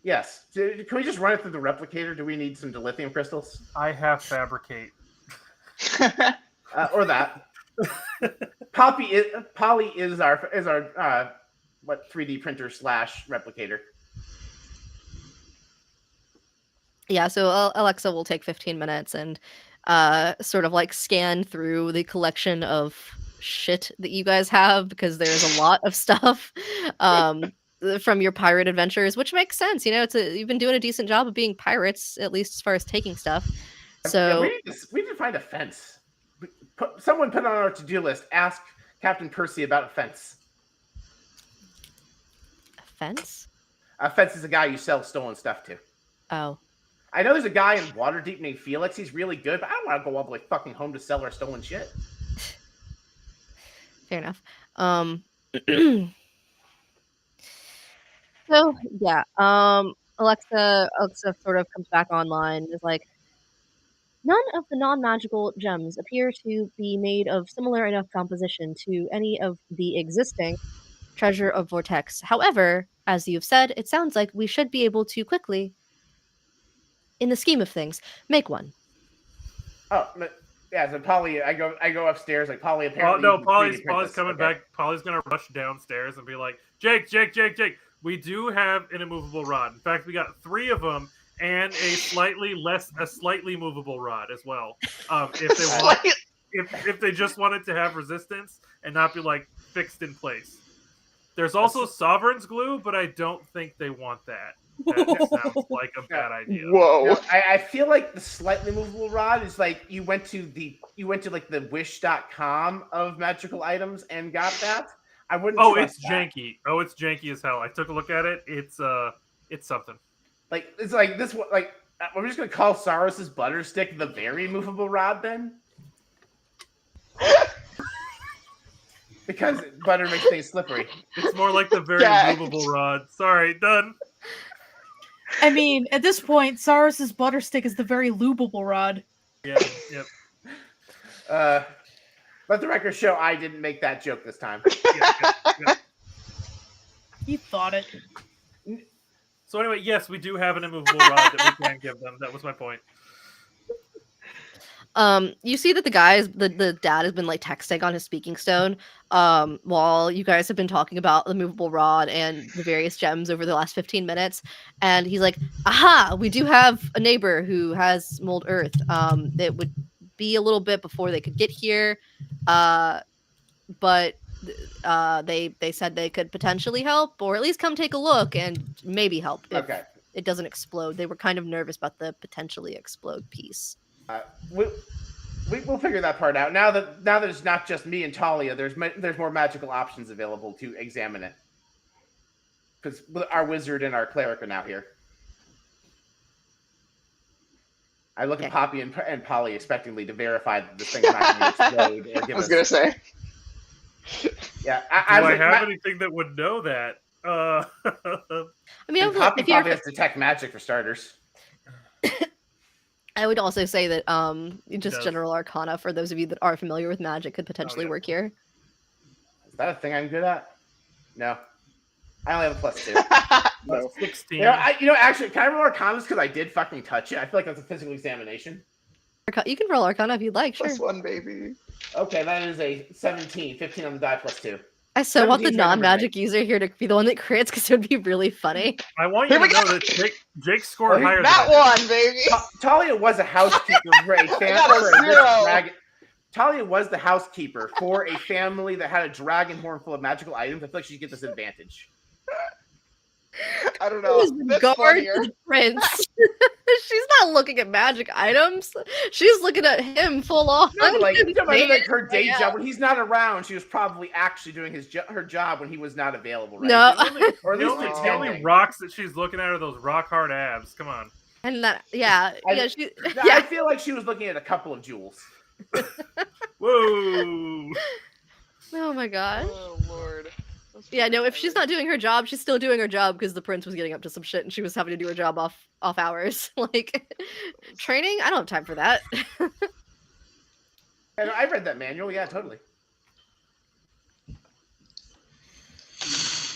Speaker 7: Yes. Can we just run it through the replicator? Do we need some dilithium crystals?
Speaker 6: I have fabricate.
Speaker 7: Or that. Poly is our 3D printer / replicator.
Speaker 3: Yeah, so Alexa will take 15 minutes and sort of like scan through the collection of shit that you guys have, because there's a lot of stuff from your pirate adventures, which makes sense. You know, you've been doing a decent job of being pirates, at least as far as taking stuff. So
Speaker 7: we need to find a fence. Someone put on our to-do list. Ask Captain Percy about a fence.
Speaker 3: A fence?
Speaker 7: A fence is a guy you sell stolen stuff to.
Speaker 3: Oh.
Speaker 7: I know there's a guy in Waterdeep named Felix. He's really good, but I don't want to go all the way fucking home to sell our stolen shit.
Speaker 3: Fair enough. So yeah, Alexa sort of comes back online and is like, none of the non-magical gems appear to be made of similar enough composition to any of the existing treasure of vortex. However, as you've said, it sounds like we should be able to quickly, in the scheme of things, make one.
Speaker 7: Oh, yeah. So Polly, I go upstairs. Like Polly apparently.
Speaker 6: Oh no, Polly's coming back. Polly's gonna rush downstairs and be like, Jake. We do have an immovable rod. In fact, we got 3 of them and a slightly movable rod as well. If they just wanted to have resistance and not be like fixed in place. There's also Sovereign's glue, but I don't think they want that. That sounds like a bad idea.
Speaker 5: Whoa!
Speaker 7: No, I feel like the slightly movable rod is like you went to like the wish.com of magical items and got that. I wouldn't.
Speaker 6: It's janky. Oh, it's janky as hell. I took a look at it. It's something.
Speaker 7: Like it's like this. Like we're just gonna call Sarros' butter stick the very movable rod then. Because butter makes things slippery.
Speaker 6: It's more like the very movable rod. Sorry, done.
Speaker 2: I mean, at this point, Sarros' butter stick is the very lubable rod.
Speaker 6: Yeah, yep.
Speaker 7: Let the record show I didn't make that joke this time.
Speaker 6: Yep.
Speaker 2: You thought it.
Speaker 6: So anyway, yes, we do have an immovable rod that we can give them. That was my point.
Speaker 3: You see that the dad has been like texting on his speaking stone, while you guys have been talking about the movable rod and the various gems over the last 15 minutes. And he's like, aha, we do have a neighbor who has mold earth. It would be a little bit before they could get here. But they said they could potentially help, or at least come take a look and maybe help if
Speaker 7: Okay.
Speaker 3: it doesn't explode. They were kind of nervous about the potentially explode piece.
Speaker 7: We'll figure that part out. Now that it's not just me and Talia, there's more magical options available to examine it. Because our wizard and our cleric are now here. I look at Poppy and Polly expectingly to verify that this thing's not going to explode.
Speaker 5: I was going to say.
Speaker 7: Yeah,
Speaker 6: Do I have anything that would know that?
Speaker 3: I mean,
Speaker 7: Poppy probably has detect magic for starters.
Speaker 3: I would also say that just general arcana, for those of you that are familiar with magic, could potentially work here.
Speaker 7: Is that a thing I'm good at? No. I only have a +2.
Speaker 5: No.
Speaker 6: 16.
Speaker 7: Actually, can I roll arcana because I did fucking touch it? I feel like that's a physical examination.
Speaker 3: You can roll arcana if you'd like, sure.
Speaker 5: +1, baby.
Speaker 7: Okay, that is a 17. 15 on the die +2.
Speaker 3: I so want the non-magic user here to be the one that crits, because it would be really funny.
Speaker 6: I want you to know that Jake scored higher
Speaker 5: that
Speaker 6: than
Speaker 5: one, baby.
Speaker 7: Talia was a housekeeper for a family. Talia was the housekeeper for a family that had a dragon horn full of magical items. I feel like she'd get this advantage.
Speaker 5: I don't know. That's funnier.
Speaker 3: The prince. She's not looking at magic items. She's looking at him full on.
Speaker 7: No, like her day job when he's not around, she was probably actually doing her job when he was not available. Right?
Speaker 3: No,
Speaker 6: the only rocks that she's looking at are those rock hard abs. Come on.
Speaker 3: And that,
Speaker 7: I feel like she was looking at a couple of jewels.
Speaker 6: Whoa!
Speaker 3: Oh my god.
Speaker 5: Oh lord.
Speaker 3: Yeah, no, if she's not doing her job, she's still doing her job because the prince was getting up to some shit and she was having to do her job off hours. Like, training? I don't have time for that.
Speaker 7: And I read that manual. Yeah, totally.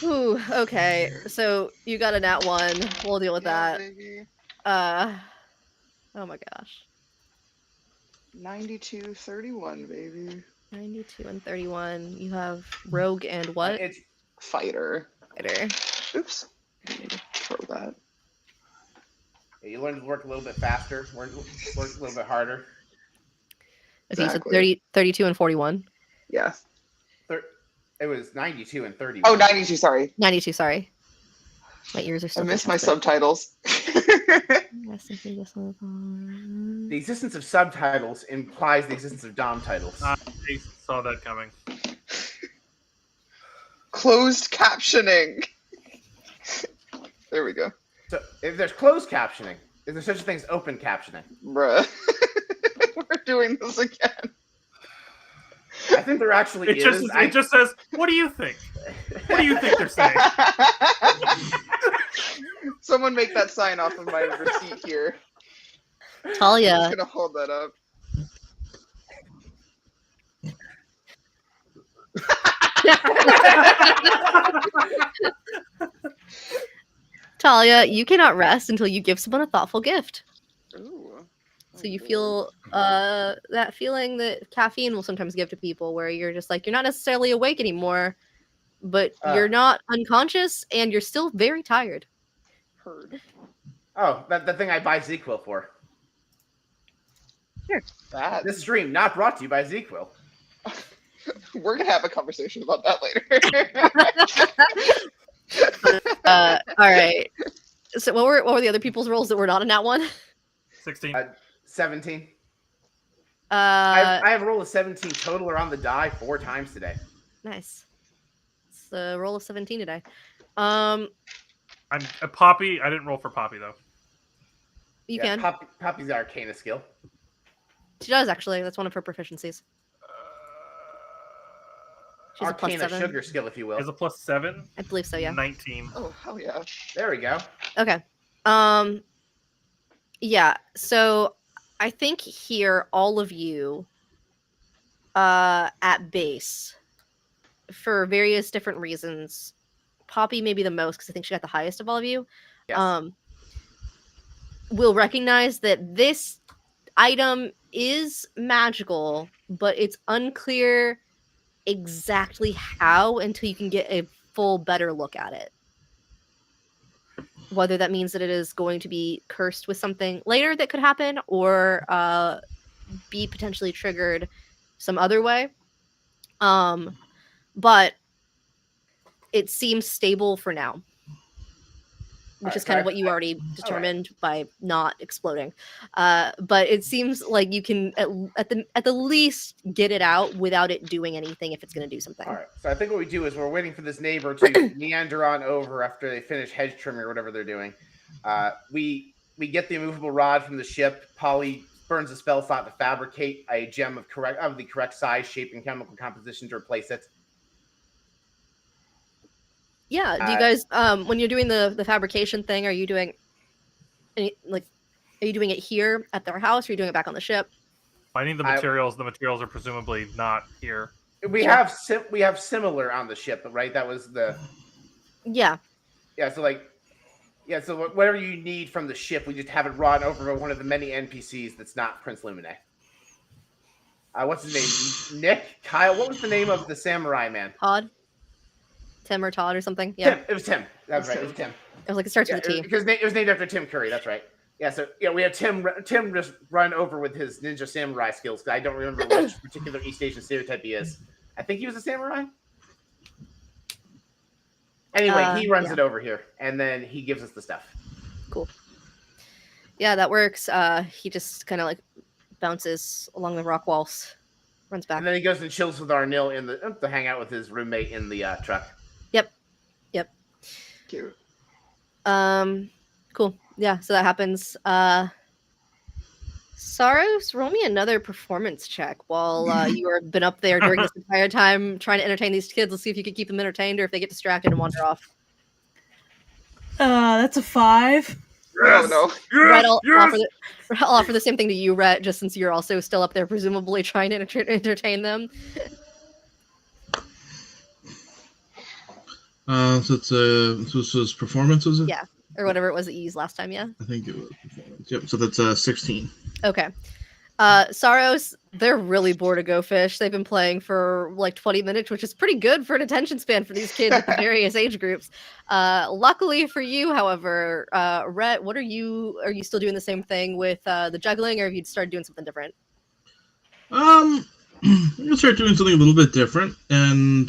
Speaker 3: Ooh, okay. So you got a nat 1. We'll deal with that.
Speaker 5: Baby.
Speaker 3: Oh my gosh.
Speaker 5: 92, 31, baby.
Speaker 3: 92 and 31. You have rogue and what?
Speaker 7: It's
Speaker 5: Fighter. Oops. Throw that.
Speaker 7: Yeah, you learn to work a little bit faster, work a little bit harder.
Speaker 3: Okay, so 32 and 41.
Speaker 5: Yeah.
Speaker 7: It was 92 and 30.
Speaker 5: Oh, 92, sorry.
Speaker 3: 92, sorry. My ears are still...
Speaker 5: I missed my subtitles.
Speaker 7: The existence of subtitles implies the existence of dom titles.
Speaker 6: I saw that coming.
Speaker 5: Closed captioning. There we go.
Speaker 7: So if there's closed captioning, is there such a thing as open captioning?
Speaker 5: Bruh. We're doing this again.
Speaker 7: I think there actually is.
Speaker 6: It just says, what do you think? What do you think they're saying?
Speaker 5: Someone make that sign off of my receipt here.
Speaker 3: Talia.
Speaker 5: I'm just gonna hold that up.
Speaker 3: Talia, you cannot rest until you give someone a thoughtful gift.
Speaker 5: Ooh.
Speaker 3: So you feel that feeling that caffeine will sometimes give to people, where you're just like, you're not necessarily awake anymore, but you're not unconscious and you're still very tired.
Speaker 5: Heard.
Speaker 7: Oh, the thing I buy ZQuil for.
Speaker 3: Sure.
Speaker 7: This stream not brought to you by ZQuil.
Speaker 5: We're gonna have a conversation about that later.
Speaker 3: All right. So what were the other people's rolls that were not in that one?
Speaker 6: 16.
Speaker 7: 17. I have a roll of 17 total or on the die 4 times today.
Speaker 3: Nice. It's a roll of 17 today.
Speaker 6: I'm a Poppy. I didn't roll for Poppy though.
Speaker 3: You can.
Speaker 7: Poppy's Arcana skill.
Speaker 3: She does actually. That's one of her proficiencies. She's
Speaker 7: Arcana
Speaker 3: a +7.
Speaker 7: sugar skill, if you will.
Speaker 6: Is a +7.
Speaker 3: I believe so. Yeah.
Speaker 6: 19.
Speaker 5: Oh hell yeah!
Speaker 7: There we go.
Speaker 3: Okay. Yeah. So I think here all of you, at base, for various different reasons, Poppy may be the most because I think she got the highest of all of you.
Speaker 7: Yes.
Speaker 3: Will recognize that this item is magical, but it's unclear exactly how until you can get a full better look at it. Whether that means that it is going to be cursed with something later that could happen, or be potentially triggered some other way. but it seems stable for now. Which is
Speaker 7: Alright,
Speaker 3: kind
Speaker 7: so
Speaker 3: of what you already determined by not exploding. But it seems like you can at the least get it out without it doing anything if it's going to do something.
Speaker 7: All right. So I think what we do is we're waiting for this neighbor to meander on over after they finish hedge trimming or whatever they're doing. We get the immovable rod from the ship. Polly burns a spell slot to fabricate a gem of the correct size, shape, and chemical composition to replace it.
Speaker 3: Yeah. Do you guys, when you're doing the fabrication thing, are you doing any, like, are you doing it here at their house? Or are you doing it back on the ship?
Speaker 6: Finding the materials. The materials are presumably not here.
Speaker 7: We have similar on the ship, right? That was the
Speaker 3: Yeah.
Speaker 7: So whatever you need from the ship, we just have it run over one of the many NPCs that's not Prince Lumine. What's his name? Nick? Kyle? What was the name of the samurai man?
Speaker 3: Todd? Tim or Todd or something? Yeah.
Speaker 7: Tim. It was Tim. That's right. It was Tim.
Speaker 3: It was like it starts with a T.
Speaker 7: Because it was named after Tim Curry. That's right. Yeah. So we have Tim just run over with his ninja samurai skills. Because I don't remember which particular East Asian stereotype he is. I think he was a samurai. Anyway, he runs it over here, and then he gives us the stuff.
Speaker 3: Cool. Yeah, that works. He just kind of like bounces along the rock walls, runs back,
Speaker 7: and then he goes and chills with Arnil to hang out with his roommate in the truck.
Speaker 3: Yep.
Speaker 5: Cute.
Speaker 3: Cool. Yeah. So that happens. Sarros, roll me another performance check while you have been up there during this entire time trying to entertain these kids. Let's see if you can keep them entertained or if they get distracted and wander off.
Speaker 2: That's a 5.
Speaker 5: Oh no.
Speaker 3: Rhett, I'll offer the same thing to you, Rhett, just since you're also still up there, presumably trying to entertain them.
Speaker 4: So this was performance, was it?
Speaker 3: Yeah, or whatever it was that you used last time. Yeah.
Speaker 4: I think it was performance. Yep. So that's 16.
Speaker 3: Okay. Sarros, they're really bored of Go Fish. They've been playing for like 20 minutes, which is pretty good for an attention span for these kids at the various age groups. Luckily for you, however, Rhett, are you still doing the same thing with the juggling, or have you started doing something different?
Speaker 4: I'm gonna start doing something a little bit different, and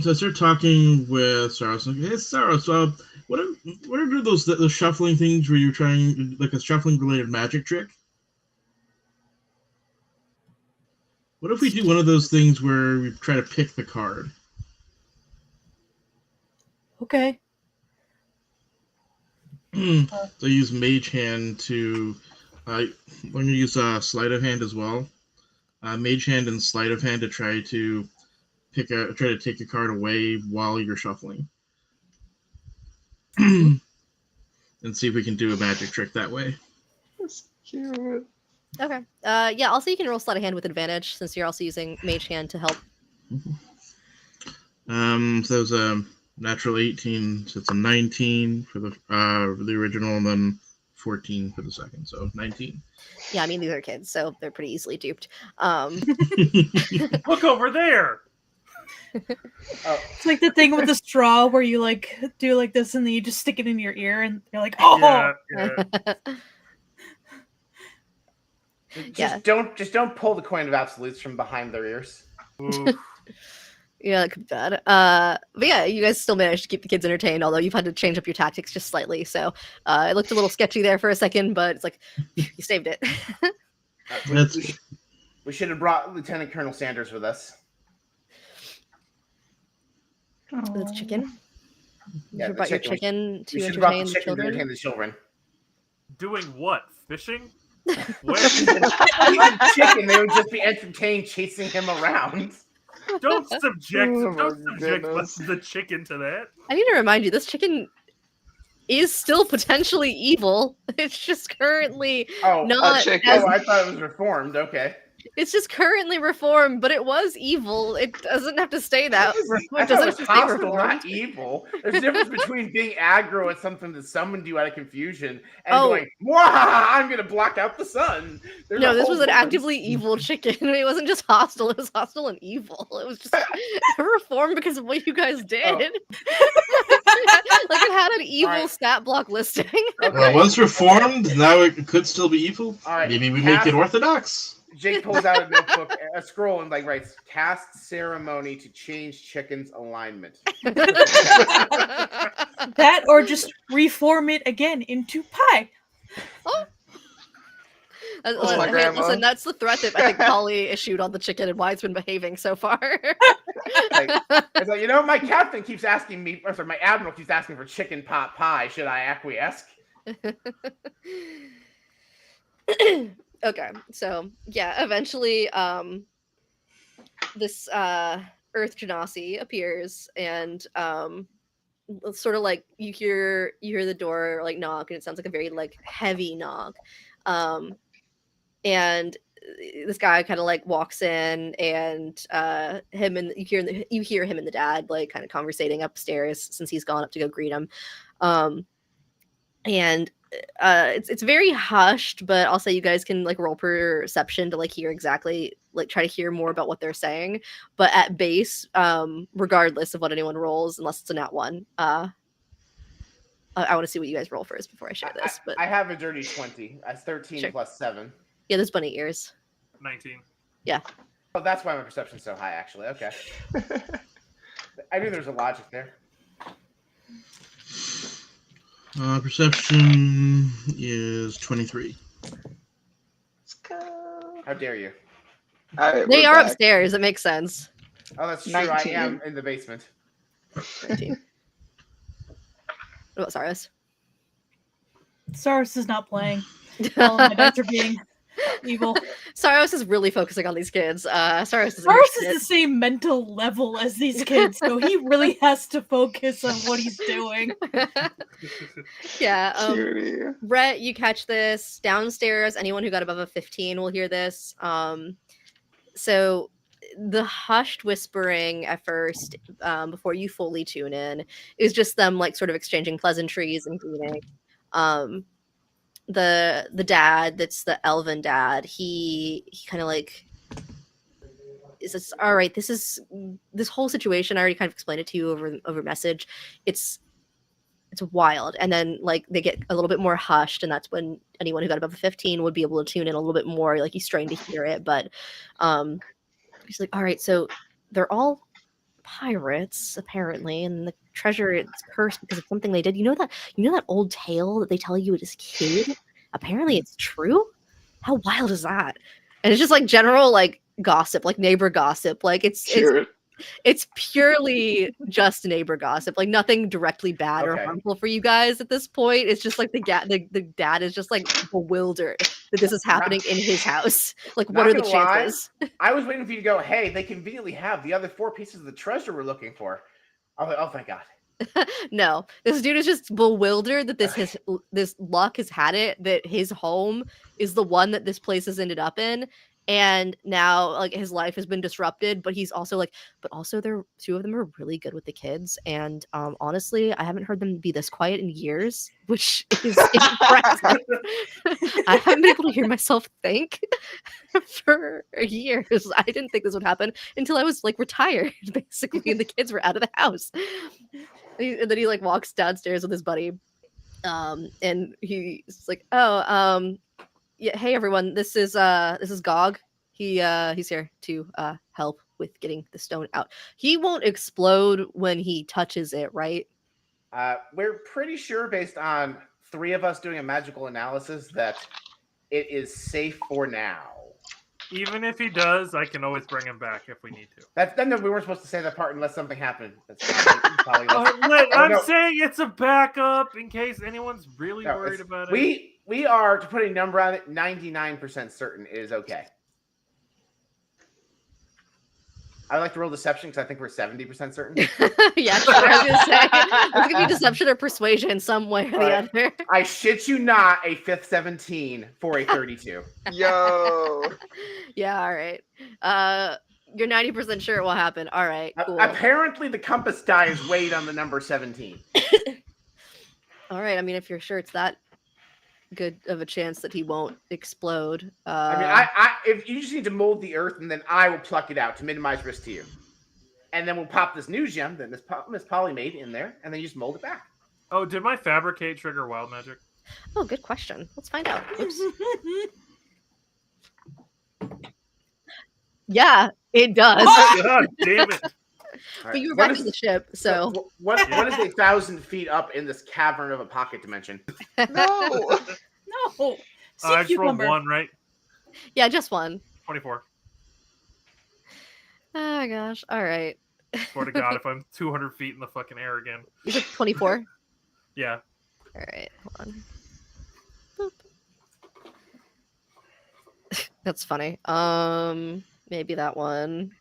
Speaker 4: so I start talking with Sarros. Like, hey, Sarros, what are those shuffling things where you're trying like a shuffling related magic trick? What if we do one of those things where we try to pick the card?
Speaker 2: Okay.
Speaker 4: So I use Mage Hand to. I'm going to use Sleight of Hand as well. Mage Hand and Sleight of Hand to try to take a card away while you're shuffling, and see if we can do a magic trick that way.
Speaker 5: That's cute.
Speaker 3: Okay. Yeah. Also, you can roll Sleight of Hand with advantage since you're also using Mage Hand to help.
Speaker 4: So it was a natural 18, so it's a 19 for the original, and then 14 for the second, so 19.
Speaker 3: Yeah, I mean these are kids, so they're pretty easily duped.
Speaker 6: Look over there.
Speaker 2: It's like the thing with the straw where you like do like this and then you just stick it in your ear and you're like, oh.
Speaker 7: Yeah. Just don't pull the coin of absolutes from behind their ears.
Speaker 3: Yeah, that could be bad. But yeah, you guys still managed to keep the kids entertained, although you've had to change up your tactics just slightly. So it looked a little sketchy there for a second, but it's like you saved it.
Speaker 7: We should have brought Lieutenant Colonel Sanders with us.
Speaker 3: With chicken.
Speaker 7: Yeah,
Speaker 3: you brought your chicken to
Speaker 7: entertain
Speaker 3: the
Speaker 7: children.
Speaker 6: Doing what? Fishing?
Speaker 7: Where? Chicken, they would just be entertained chasing him around.
Speaker 6: Don't subject the chicken to that.
Speaker 3: I need to remind you, this chicken is still potentially evil. It's just currently not.
Speaker 7: I thought it was reformed. Okay.
Speaker 3: It's just currently reformed, but it was evil. It doesn't have to stay that.
Speaker 7: It doesn't have to stay hostile, not evil. There's a difference between being aggro at something that summoned you out of confusion and going, I'm going to block out the sun.
Speaker 3: No, this was an actively evil chicken. It wasn't just hostile. It was hostile and evil. It was just reformed because of what you guys did. Like it had an evil stat block listing.
Speaker 4: Okay. Well, once reformed, now it could still be evil.
Speaker 7: All right.
Speaker 4: Maybe we make it orthodox.
Speaker 7: Jake pulls out a notebook, a scroll, and like writes "cast ceremony to change chicken's alignment."
Speaker 2: That or just reform it again into pie.
Speaker 5: Oh, my
Speaker 3: Hey,
Speaker 5: grandma.
Speaker 3: listen, that's the threat that I think Polly issued on the chicken and why it's been behaving so far.
Speaker 7: It's like, my captain keeps asking me, or sorry, my admiral keeps asking for chicken pot pie. Should I acquiesce?
Speaker 3: Okay, so yeah, eventually, this Earth Genasi appears, and sort of like you hear the door like knock, and it sounds like a very like heavy knock, and this guy kind of like walks in, and you hear him and the dad like kind of conversating upstairs since he's gone up to go greet him, and it's very hushed, but also you guys can like roll perception to like hear exactly, like try to hear more about what they're saying, but at base, regardless of what anyone rolls, unless it's a nat 1, I want to see what you guys roll first before I share this. But
Speaker 7: I have a dirty 20. That's 13
Speaker 3: Sure.
Speaker 7: plus 7.
Speaker 3: yeah, there's bunny ears.
Speaker 6: 19.
Speaker 7: Oh, that's why my perception's so high, actually. Okay. I knew there was a logic there.
Speaker 4: Perception is 23.
Speaker 5: Let's go.
Speaker 7: How dare you?
Speaker 5: All right,
Speaker 3: They
Speaker 5: we're
Speaker 3: are
Speaker 5: back.
Speaker 3: upstairs. It makes sense.
Speaker 7: Oh, that's true.
Speaker 5: 19.
Speaker 7: I am in the basement.
Speaker 3: 19. What about Sarros?
Speaker 2: Sarros is not playing. All of my dice are being evil.
Speaker 3: Sarros is really focusing on these kids. Sarros is
Speaker 2: Sarros is the same mental level as these kids, so he really has to focus on what he's doing.
Speaker 3: Yeah.
Speaker 5: Cutie.
Speaker 3: Rhett, you catch this downstairs. Anyone who got above a 15 will hear this. So the hushed whispering at first, before you fully tune in, is just them like sort of exchanging pleasantries and greeting. The dad, that's the elven dad, he kind of like is this, all right, this whole situation, I already kind of explained it to you over message. It's wild. And then like they get a little bit more hushed, and that's when anyone who got above a 15 would be able to tune in a little bit more. Like you strain to hear it, but he's like, all right, so they're all pirates apparently, and the treasure is cursed because of something they did. You know that old tale that they tell you as a kid? Apparently it's true. How wild is that? And it's just like general like gossip, like neighbor gossip. Like it's purely just neighbor gossip, like nothing directly bad or
Speaker 7: Okay.
Speaker 3: harmful for you guys at this point. It's just like the dad is just like bewildered that this is happening in his house. Like, what
Speaker 7: Not
Speaker 3: are the
Speaker 7: gonna lie,
Speaker 3: chances?
Speaker 7: I was waiting for you to go, hey, they conveniently have the other 4 pieces of the treasure we're looking for. I was like, oh, thank God.
Speaker 3: No, this dude is just bewildered that this luck has had it, that his home is the one that this place has ended up in, and now like his life has been disrupted. But he's also like, but also they're 2 of them are really good with the kids, and honestly, I haven't heard them be this quiet in years, which is impressive. I haven't been able to hear myself think for years. I didn't think this would happen until I was like retired, basically, and the kids were out of the house. And then he like walks downstairs with his buddy, and he's like, "Oh, yeah, hey everyone, this is Gog. He's here to help with getting the stone out. He won't explode when he touches it, right?"
Speaker 7: We're pretty sure, based on 3 of us doing a magical analysis, that it is safe for now.
Speaker 6: Even if he does, I can always bring him back if we need to.
Speaker 7: Then we weren't supposed to say that part unless something happened. That's probably
Speaker 6: I'm
Speaker 7: no.
Speaker 6: saying it's a backup in case anyone's really
Speaker 7: No,
Speaker 6: worried about it.
Speaker 7: we are, to put a number on it, 99% certain it is okay. I like to roll deception because I think we're 70% certain.
Speaker 3: Yeah, sure. I was gonna say it's gonna be deception or persuasion, some way or the
Speaker 7: Right.
Speaker 3: other.
Speaker 7: I shit you not, a 5th 17 for a 32.
Speaker 5: Yo.
Speaker 3: Yeah, all right. You're 90% sure it will happen. All right, cool.
Speaker 7: Apparently, the compass die is weighed on the number 17.
Speaker 3: All right. I mean, if you're sure it's that good of a chance that he won't explode.
Speaker 7: I mean, if you just need to mold the earth, and then I will pluck it out to minimize risk to you, and then we'll pop this new gem that Miss Polly made in there, and then you just mold it back.
Speaker 6: Oh, did my fabricate trigger wild magic?
Speaker 3: Oh, good question. Let's find out. Oops. Yeah, it does.
Speaker 6: God damn it!
Speaker 7: All
Speaker 3: But
Speaker 7: right,
Speaker 3: you were
Speaker 7: what
Speaker 3: back
Speaker 7: is-
Speaker 3: in the ship, so
Speaker 7: what is 1,000 feet up in this cavern of a pocket dimension?
Speaker 5: No.
Speaker 2: No. Sea
Speaker 6: I just rolled
Speaker 2: cucumber.
Speaker 6: 1, right?
Speaker 3: yeah, just one.
Speaker 6: 24.
Speaker 3: Oh my gosh. All right.
Speaker 6: Swear to God, if I'm 200 feet in the fucking air again.
Speaker 3: You said 24?
Speaker 6: Yeah.
Speaker 3: All right, hold on. Boop. That's funny. Maybe that one.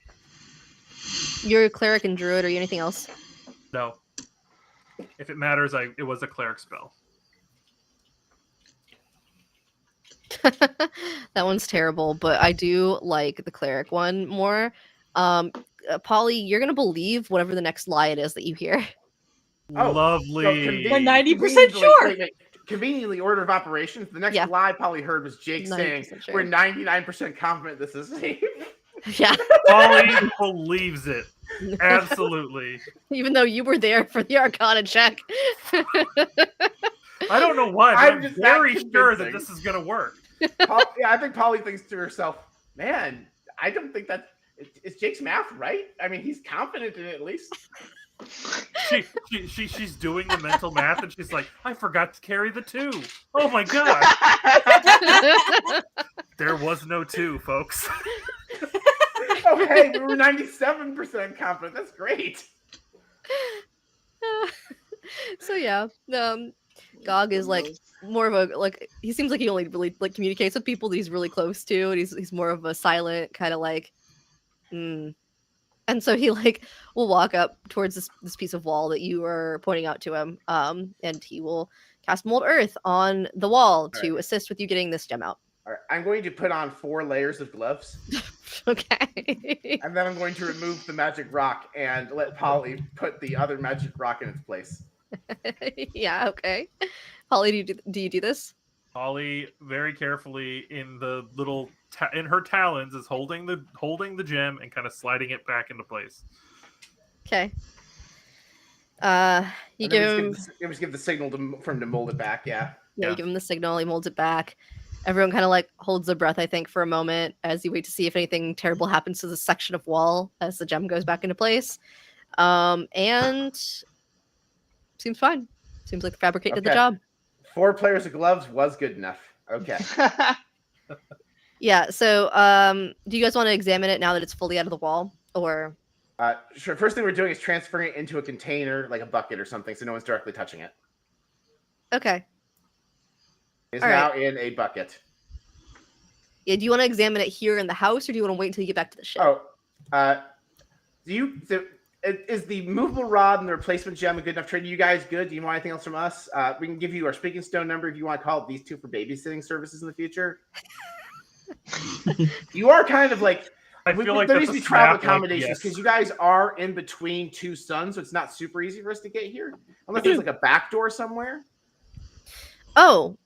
Speaker 3: You're a cleric and druid. Are you anything else?
Speaker 6: No. If it matters, it was a cleric spell.
Speaker 3: That one's terrible, but I do like the cleric one more. Polly, you're gonna believe whatever the next lie it is that you hear.
Speaker 7: Oh,
Speaker 6: Lovely.
Speaker 2: We're 90%
Speaker 7: conveniently-
Speaker 2: sure.
Speaker 7: wait. Conveniently, order of operations. The next
Speaker 3: Yeah.
Speaker 7: lie Polly heard was Jake saying,
Speaker 3: 90% sure.
Speaker 7: "We're 99% confident this is safe."
Speaker 3: Yeah,
Speaker 6: Polly believes it. Absolutely.
Speaker 3: even though you were there for the Arcana check.
Speaker 6: I don't know why, but
Speaker 7: I'm
Speaker 6: I'm
Speaker 7: just
Speaker 6: very
Speaker 7: not
Speaker 6: sure that
Speaker 7: convincing.
Speaker 6: this is gonna work.
Speaker 7: I think Polly thinks to herself, "Man, I don't think that is Jake's math right. I mean, he's confident in it at least."
Speaker 6: She's doing the mental math, and she's like, "I forgot to carry the 2. Oh my god, there was no 2, folks."
Speaker 7: Oh, hey, we were 97% confident. That's great.
Speaker 3: So yeah, Gog is like more of a like he seems like he only really like communicates with people that he's really close to, and he's more of a silent kind of like, And so he like will walk up towards this piece of wall that you are pointing out to him, and he will cast Mold Earth on the wall to assist with you getting this gem out.
Speaker 7: All right, I'm going to put on 4 layers of gloves,
Speaker 3: Okay.
Speaker 7: and then I'm going to remove the magic rock and let Polly put the other magic rock in its place.
Speaker 3: Yeah. Okay. Holly, do you do this?
Speaker 6: Polly very carefully in the little in her talons is holding the gem and kind of sliding it back into place.
Speaker 3: Okay. You
Speaker 7: And then
Speaker 3: give
Speaker 7: we just give the signal for him to mold it back. Yeah.
Speaker 3: you give him the signal. He molds it back. Everyone kind of like holds their breath, I think, for a moment as you wait to see if anything terrible happens to the section of wall as the gem goes back into place. And seems fine. Seems like the fabricate did the
Speaker 7: Okay.
Speaker 3: job.
Speaker 7: 4 players of gloves was good enough. Okay.
Speaker 3: Yeah. So, do you guys want to examine it now that it's fully out of the wall, or?
Speaker 7: Sure. First thing we're doing is transferring it into a container, like a bucket or something, so no one's directly touching it.
Speaker 3: Okay.
Speaker 7: It's
Speaker 3: All
Speaker 7: now
Speaker 3: right.
Speaker 7: in a bucket.
Speaker 3: Yeah. Do you want to examine it here in the house, or do you want to wait until you get back to the ship?
Speaker 7: Oh, is the movable rod and the replacement gem a good enough trade? Are you guys good? Do you want anything else from us? We can give you our speaking stone number if you want to call it these 2 for babysitting services in the future. You are kind of like
Speaker 6: I feel like
Speaker 7: there
Speaker 6: that's
Speaker 7: needs to
Speaker 6: a
Speaker 7: be travel
Speaker 6: snap, like,
Speaker 7: accommodations
Speaker 6: yes.
Speaker 7: because you guys are in between 2 suns, so it's not super easy for us to get here unless there's like a back door somewhere.
Speaker 3: Oh,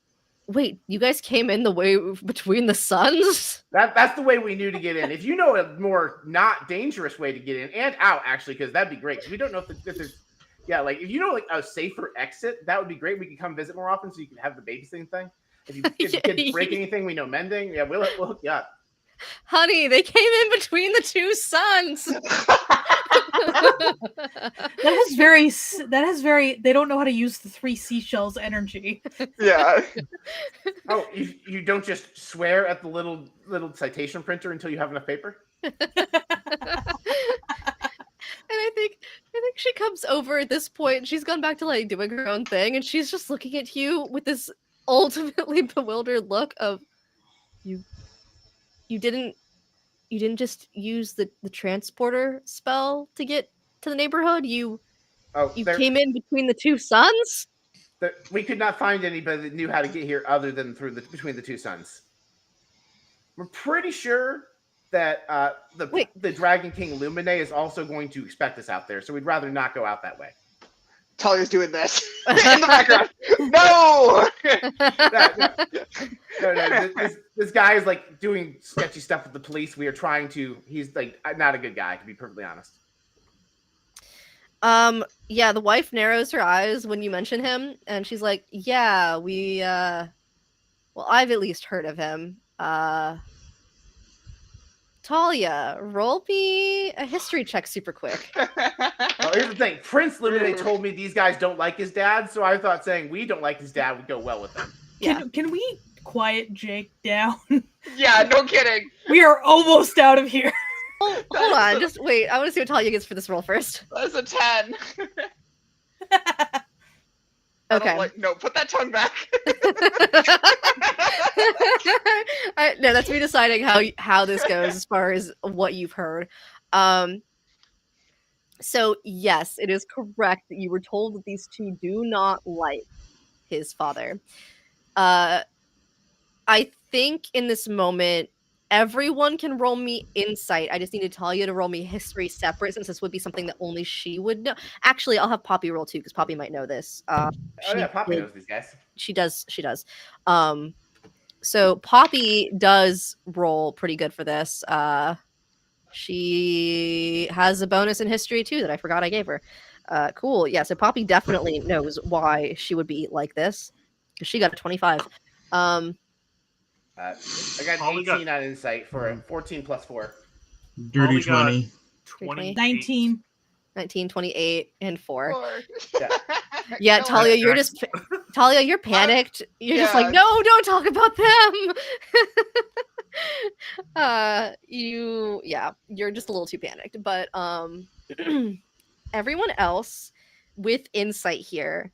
Speaker 3: wait. You guys came in the way between the suns?
Speaker 7: That's the way we knew to get in. If you know a more not dangerous way to get in and out, actually, because that'd be great. Because we don't know if there's, like if you know like a safer exit, that would be great. We could come visit more often, so you can have the babysitting thing. If you kids break anything, we know mending. Yeah, we'll hook you up.
Speaker 3: Honey, they came in between the 2 suns.
Speaker 2: That has very they don't know how to use the 3 seashells energy.
Speaker 5: Yeah.
Speaker 7: Oh, you don't just swear at the little citation printer until you have enough paper?
Speaker 3: And I think she comes over at this point and she's gone back to like doing her own thing, and she's just looking at you with this ultimately bewildered look of you didn't just use the transporter spell to get to the neighborhood. You came in between the 2 suns?
Speaker 7: We could not find anybody that knew how to get here other than between the 2 suns. We're pretty sure that the Dragon King Lumine is also going to expect us out there, so we'd rather not go out that way.
Speaker 5: Talia's doing this in the background. No!
Speaker 7: No. This guy is like doing sketchy stuff with the police. He's like not a good guy, to be perfectly honest.
Speaker 3: Yeah, the wife narrows her eyes when you mention him, and she's like, yeah, well, I've at least heard of him. Talia, roll me a history check super quick.
Speaker 7: Well, here's the thing. Prince literally told me these guys don't like his dad, so I thought saying we don't like his dad would go well with them.
Speaker 3: Yeah.
Speaker 2: Can we quiet Jake down?
Speaker 5: Yeah, no kidding.
Speaker 2: We are almost out of here.
Speaker 3: Hold on, just wait. I want to see what Talia gets for this roll first.
Speaker 5: That's a 10. I don't
Speaker 3: Okay.
Speaker 5: no, put that tongue back.
Speaker 3: No, that's me deciding how this goes as far as what you've heard. So yes, it is correct that you were told that these two do not like his father. I think in this moment, everyone can roll me insight. I just need to tell you to roll me history separate, since this would be something that only she would know. Actually, I'll have Poppy roll too, because Poppy might know this.
Speaker 7: Oh yeah, Poppy knows these guys.
Speaker 3: She does. So Poppy does roll pretty good for this. She has a bonus in history too that I forgot I gave her. Cool. Yeah, so Poppy definitely knows why she would be like this, because she got a 25.
Speaker 7: I got
Speaker 6: Polly
Speaker 7: 18 on insight for a 14 plus 4.
Speaker 4: Dirty
Speaker 6: Polly got
Speaker 4: 20.
Speaker 6: 20.
Speaker 2: 19.
Speaker 3: 19, 28, and 4.
Speaker 7: Yeah.
Speaker 3: Yeah,
Speaker 5: No,
Speaker 3: Talia, you're just Talia, you're panicked. You're just like,
Speaker 5: yeah.
Speaker 3: no, don't talk about them. You're just a little too panicked. But everyone else with insight here,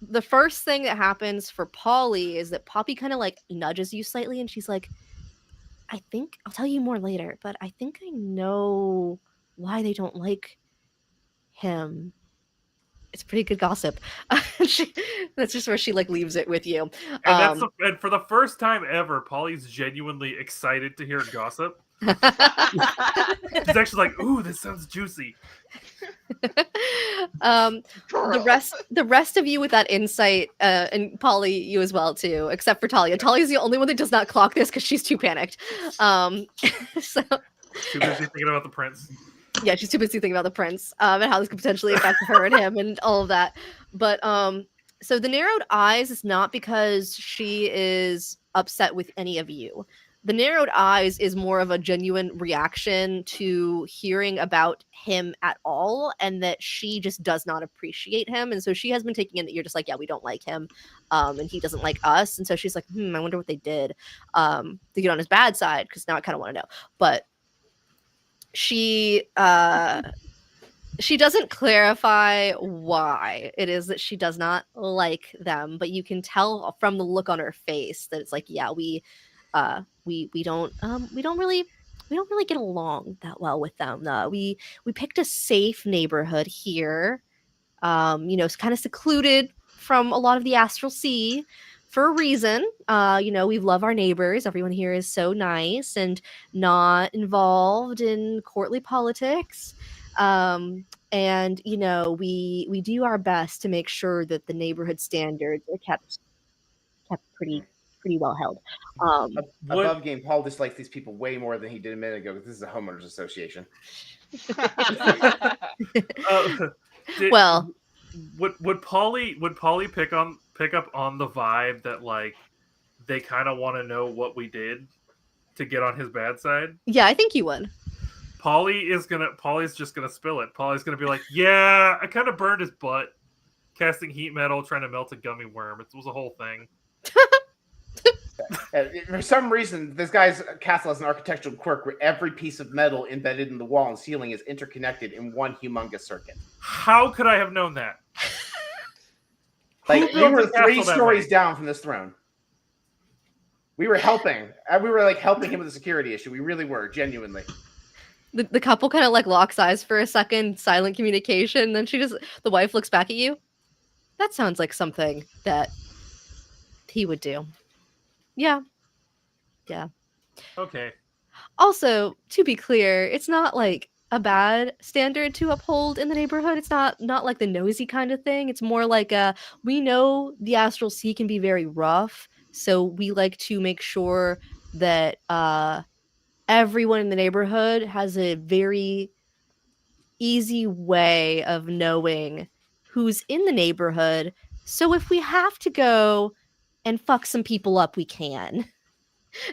Speaker 3: the first thing that happens for Polly is that Poppy kind of like nudges you slightly, and she's like, I think I'll tell you more later, but I think I know why they don't like him. It's pretty good gossip. That's just where she like leaves it with you.
Speaker 6: And and for the first time ever, Polly's genuinely excited to hear gossip. She's actually like, "Ooh, this sounds juicy."
Speaker 3: The rest of you with that insight, and Polly, you as well too, except for Talia. Talia's the only one that does not clock this because she's too panicked. So
Speaker 6: Too busy thinking about the prince.
Speaker 3: yeah, she's too busy thinking about the prince and how this could potentially affect her and him and all of that. But so the narrowed eyes is not because she is upset with any of you. The narrowed eyes is more of a genuine reaction to hearing about him at all, and that she just does not appreciate him. And so she has been taking in that you're just like, yeah, we don't like him, and he doesn't like us. And so she's like, I wonder what they did to get on his bad side, because now I kind of want to know. But she doesn't clarify why it is that she does not like them, but you can tell from the look on her face that it's like, yeah, we don't really get along that well with them. We picked a safe neighborhood here, it's kind of secluded from a lot of the astral sea for a reason. We love our neighbors. Everyone here is so nice and not involved in courtly politics. And we do our best to make sure that the neighborhood standards are kept pretty well held.
Speaker 7: Above game, Paul dislikes these people way more than he did a minute ago, because this is a homeowners association.
Speaker 3: Well,
Speaker 6: would Polly pick up on the vibe that like they kind of want to know what we did to get on his bad side?
Speaker 3: Yeah, I think you would.
Speaker 6: Polly's just gonna spill it. Polly's gonna be like, yeah, I kind of burned his butt casting heat metal, trying to melt a gummy worm. It was a whole thing.
Speaker 7: For some reason, this guy's castle has an architectural quirk where every piece of metal embedded in the wall and ceiling is interconnected in one humongous circuit.
Speaker 6: How could I have known that?
Speaker 7: Like,
Speaker 6: Who
Speaker 7: we
Speaker 6: built
Speaker 7: were
Speaker 6: a castle
Speaker 7: 3
Speaker 6: that
Speaker 7: stories
Speaker 6: way?
Speaker 7: down from this throne. We were helping. We were like helping him with a security issue. We really were, genuinely.
Speaker 3: The couple kind of like locks eyes for a second, silent communication. Then the wife looks back at you. That sounds like something that he would do. Yeah.
Speaker 6: Okay.
Speaker 3: Also, to be clear, it's not like a bad standard to uphold in the neighborhood. It's not like the nosy kind of thing. It's more like we know the astral sea can be very rough, so we like to make sure that everyone in the neighborhood has a very easy way of knowing who's in the neighborhood. So if we have to go and fuck some people up, we can.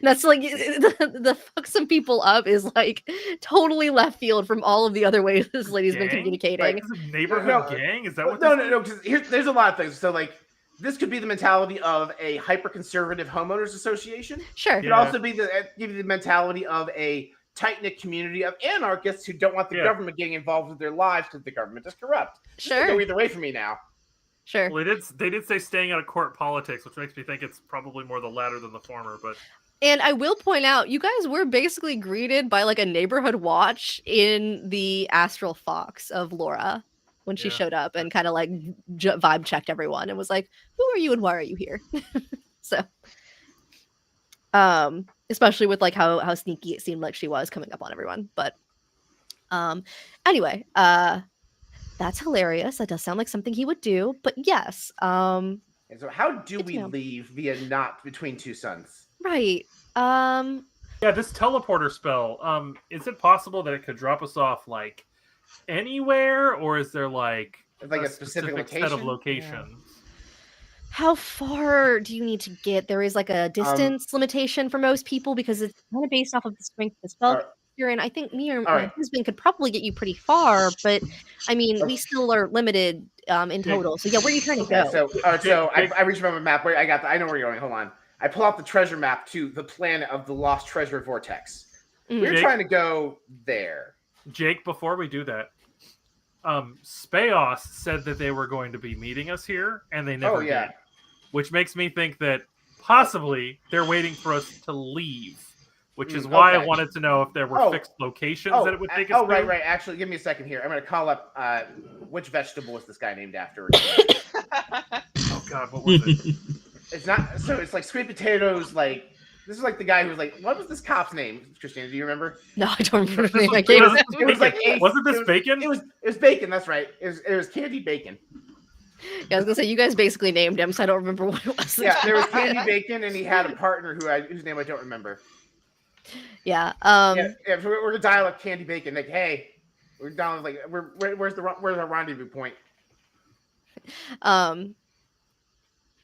Speaker 3: That's like the fuck some people up is like totally left field from all of the other ways this lady's been
Speaker 6: Gang?
Speaker 3: communicating.
Speaker 6: This is a neighborhood
Speaker 7: No.
Speaker 6: gang? Is that
Speaker 7: Well,
Speaker 6: what
Speaker 7: no,
Speaker 6: this
Speaker 7: no,
Speaker 6: is?
Speaker 7: no. Because there's a lot of things. So like, this could be the mentality of a hyper-conservative homeowners association.
Speaker 3: Sure.
Speaker 7: It could also be give you the mentality of a tight-knit community of anarchists who don't want the government getting involved with their lives because the government is corrupt.
Speaker 3: Sure.
Speaker 7: Go either way for me now.
Speaker 3: Sure.
Speaker 6: Well, they did say staying out of court politics, which makes me think it's probably more the latter than the former. But
Speaker 3: And I will point out, you guys were basically greeted by like a neighborhood watch in the Astral Fox of Laura when she showed up and kind of like vibe checked everyone and was like, "Who are you and why are you here?" So, especially with like how sneaky it seemed like she was coming up on everyone. But anyway, that's hilarious. That does sound like something he would do. But yes.
Speaker 7: And so how do we leave via not between two suns?
Speaker 3: Right.
Speaker 6: yeah, this teleporter spell. Is it possible that it could drop us off like anywhere, or is there like
Speaker 7: a specific
Speaker 6: set of locations?
Speaker 3: How far do you need to get? There is like a distance limitation for most people because it's kind of based off of the strength of the spell you're in. I think me or my husband could probably get you pretty far, but I mean, we still are limited in total. So yeah, where are you trying to go?
Speaker 7: So I reached for my map. Wait, I know where you're going. Hold on. I pull out the treasure map to the planet of the Lost Treasure Vortex. We're trying to go there.
Speaker 6: Jake, before we do that, Speos said that they were going to be meeting us here, and they never did. Which makes me think that possibly they're waiting for us to leave, which is why I wanted to know if there were fixed locations that it would take us to.
Speaker 7: Right. Actually, give me a second here. I'm going to call up which vegetable is this guy named after?
Speaker 6: Oh, God, what was it?
Speaker 7: It's not. So it's like sweet potatoes. Like this is like the guy who was like, what was this cop's name? Christina, do you remember?
Speaker 3: No, I don't remember the name.
Speaker 7: It was like
Speaker 6: wasn't this Bacon?
Speaker 7: It was Bacon. That's right. It was Candy Bacon.
Speaker 3: Yeah, I was gonna say you guys basically named him, so I don't remember what it was.
Speaker 7: Yeah, there was Candy Bacon, and he had a partner whose name I don't remember.
Speaker 3: Yeah.
Speaker 7: So we're gonna dial up Candy Bacon. Like, hey, we're down. Like, where's our rendezvous point?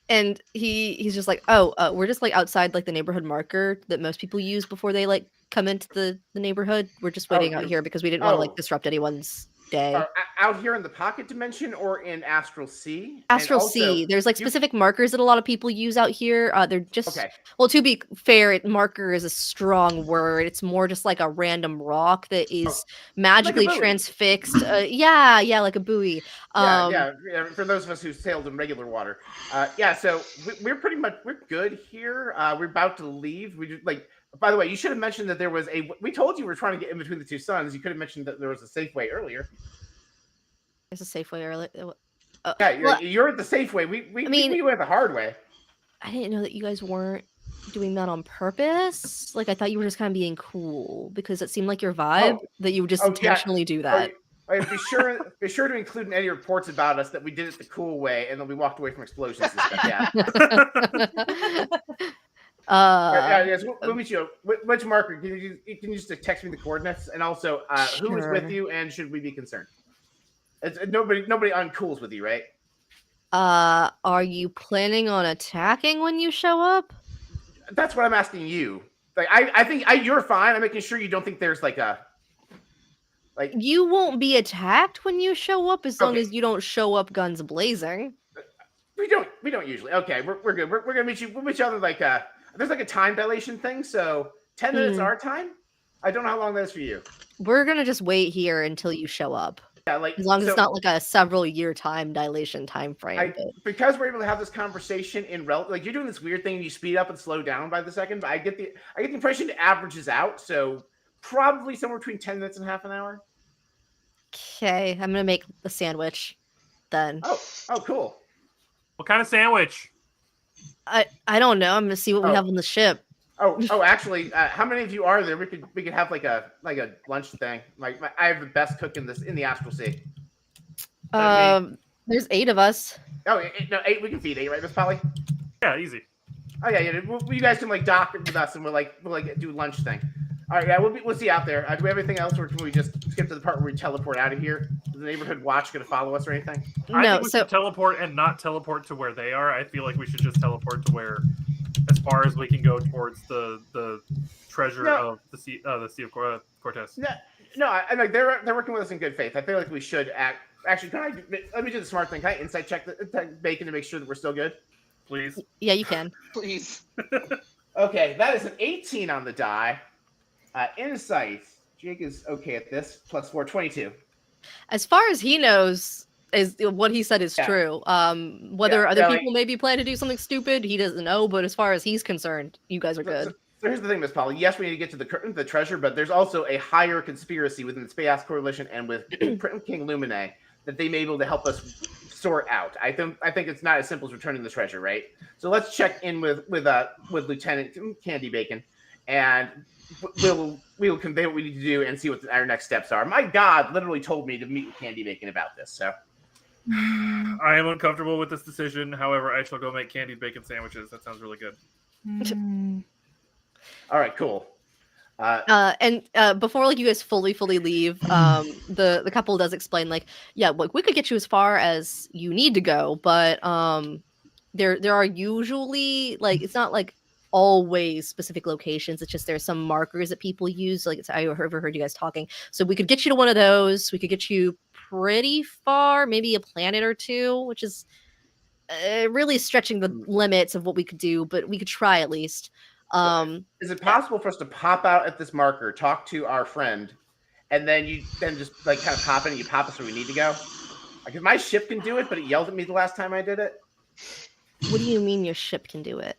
Speaker 3: And he's just like, oh, we're just like outside like the neighborhood marker that most people use before they like come into the neighborhood. We're just waiting out here because we didn't want to like disrupt anyone's day.
Speaker 7: Out here in the pocket dimension or in Astral C?
Speaker 3: Astral C. There's like specific markers that a lot of people use out here. They're just well, to be fair, marker is a strong word. It's more just like a random rock that is magically like transfixed. Yeah, like a buoy.
Speaker 7: Yeah. For those of us who sailed in regular water. So we're good here. We're about to leave. We just like. By the way, you should have mentioned that there was we told you we were trying to get in between the two suns. You could have mentioned that there was a Safeway earlier.
Speaker 3: There's a Safeway earlier.
Speaker 7: You're at the Safeway. We went the hard way.
Speaker 3: I didn't know that you guys weren't doing that on purpose. Like, I thought you were just kind of being cool because it seemed like your vibe that you would just intentionally do that.
Speaker 7: Be sure to include in any reports about us that we did it the cool way and then we walked away from explosions and stuff. Yeah. We'll meet you. Which marker? Can you just text me the coordinates? And also, who is with you and should we be concerned? It's nobody uncools with you, right?
Speaker 3: Are you planning on attacking when you show up?
Speaker 7: That's what I'm asking you. Like, I think you're fine. I'm making sure you don't think there's like
Speaker 3: you won't be attacked when you show up as long as you don't show up guns blazing.
Speaker 7: We don't usually. Okay, we're good. We're gonna meet you. We'll meet you on like there's like a time dilation thing. So 10 minutes our time. I don't know how long that is for you.
Speaker 3: We're gonna just wait here until you show up.
Speaker 7: Yeah, like
Speaker 3: as long as it's not like a several year time dilation time frame.
Speaker 7: Because we're able to have this conversation in like you're doing this weird thing. You speed up and slow down by the second. But I get the impression it averages out. So probably somewhere between 10 minutes and half an hour.
Speaker 3: Okay, I'm gonna make a sandwich then.
Speaker 7: Oh, cool.
Speaker 6: What kind of sandwich?
Speaker 3: I don't know. I'm gonna see what we have on the ship.
Speaker 7: Actually, how many of you are there? We could have like a lunch thing. Like I have the best cook in the Astral Sea.
Speaker 3: There's 8 of us.
Speaker 7: Oh no, 8. We can feed 8, right, Miss Polly?
Speaker 6: Yeah, easy.
Speaker 7: Oh yeah. You guys can like dock with us, and we'll do lunch thing. All right, yeah, we'll see out there. Do we have anything else, or can we just skip to the part where we teleport out of here? Is the neighborhood watch going to follow us or anything?
Speaker 6: I think we should teleport and not teleport to where they are. I feel like we should just teleport to where as far as we can go towards the treasure
Speaker 7: No.
Speaker 6: of the Sea of Cortez.
Speaker 7: No, I like they're working with us in good faith. I feel like we should act. Actually, let me do the smart thing. Can I insight check the bacon to make sure that we're still good?
Speaker 6: Please.
Speaker 3: Yeah, you can.
Speaker 5: Please.
Speaker 7: Okay, that is an 18 on the die. Insight. Jake is okay at this. Plus 4, 22.
Speaker 3: As far as he knows, is what he said is
Speaker 7: Yeah.
Speaker 3: true. Whether
Speaker 7: Yeah,
Speaker 3: other
Speaker 7: no,
Speaker 3: people maybe plan to do something stupid, he doesn't know. But as far as he's concerned, you guys are good.
Speaker 7: So here's the thing, Miss Polly. Yes, we need to get to the treasure, but there's also a higher conspiracy within the Space Coalition and with King Lumine that they may be able to help us sort out. I think it's not as simple as returning the treasure, right? So let's check in with Lieutenant Candy Bacon, and we'll convey what we need to do and see what our next steps are. My God literally told me to meet with Candy Bacon about this, so.
Speaker 6: I am uncomfortable with this decision. However, I shall go make candied bacon sandwiches. That sounds really good.
Speaker 7: All right, cool.
Speaker 3: And before like you guys fully leave, the couple does explain like, yeah, like we could get you as far as you need to go, but there are usually like it's not like always specific locations. It's just there's some markers that people use. Like I heard you guys talking, so we could get you to one of those. We could get you pretty far, maybe a planet or two, which is really stretching the limits of what we could do, but we could try at least.
Speaker 7: Is it possible for us to pop out at this marker, talk to our friend, and then just like kind of pop in and you pop us where we need to go? Because my ship can do it, but it yelled at me the last time I did it.
Speaker 3: What do you mean your ship can do it?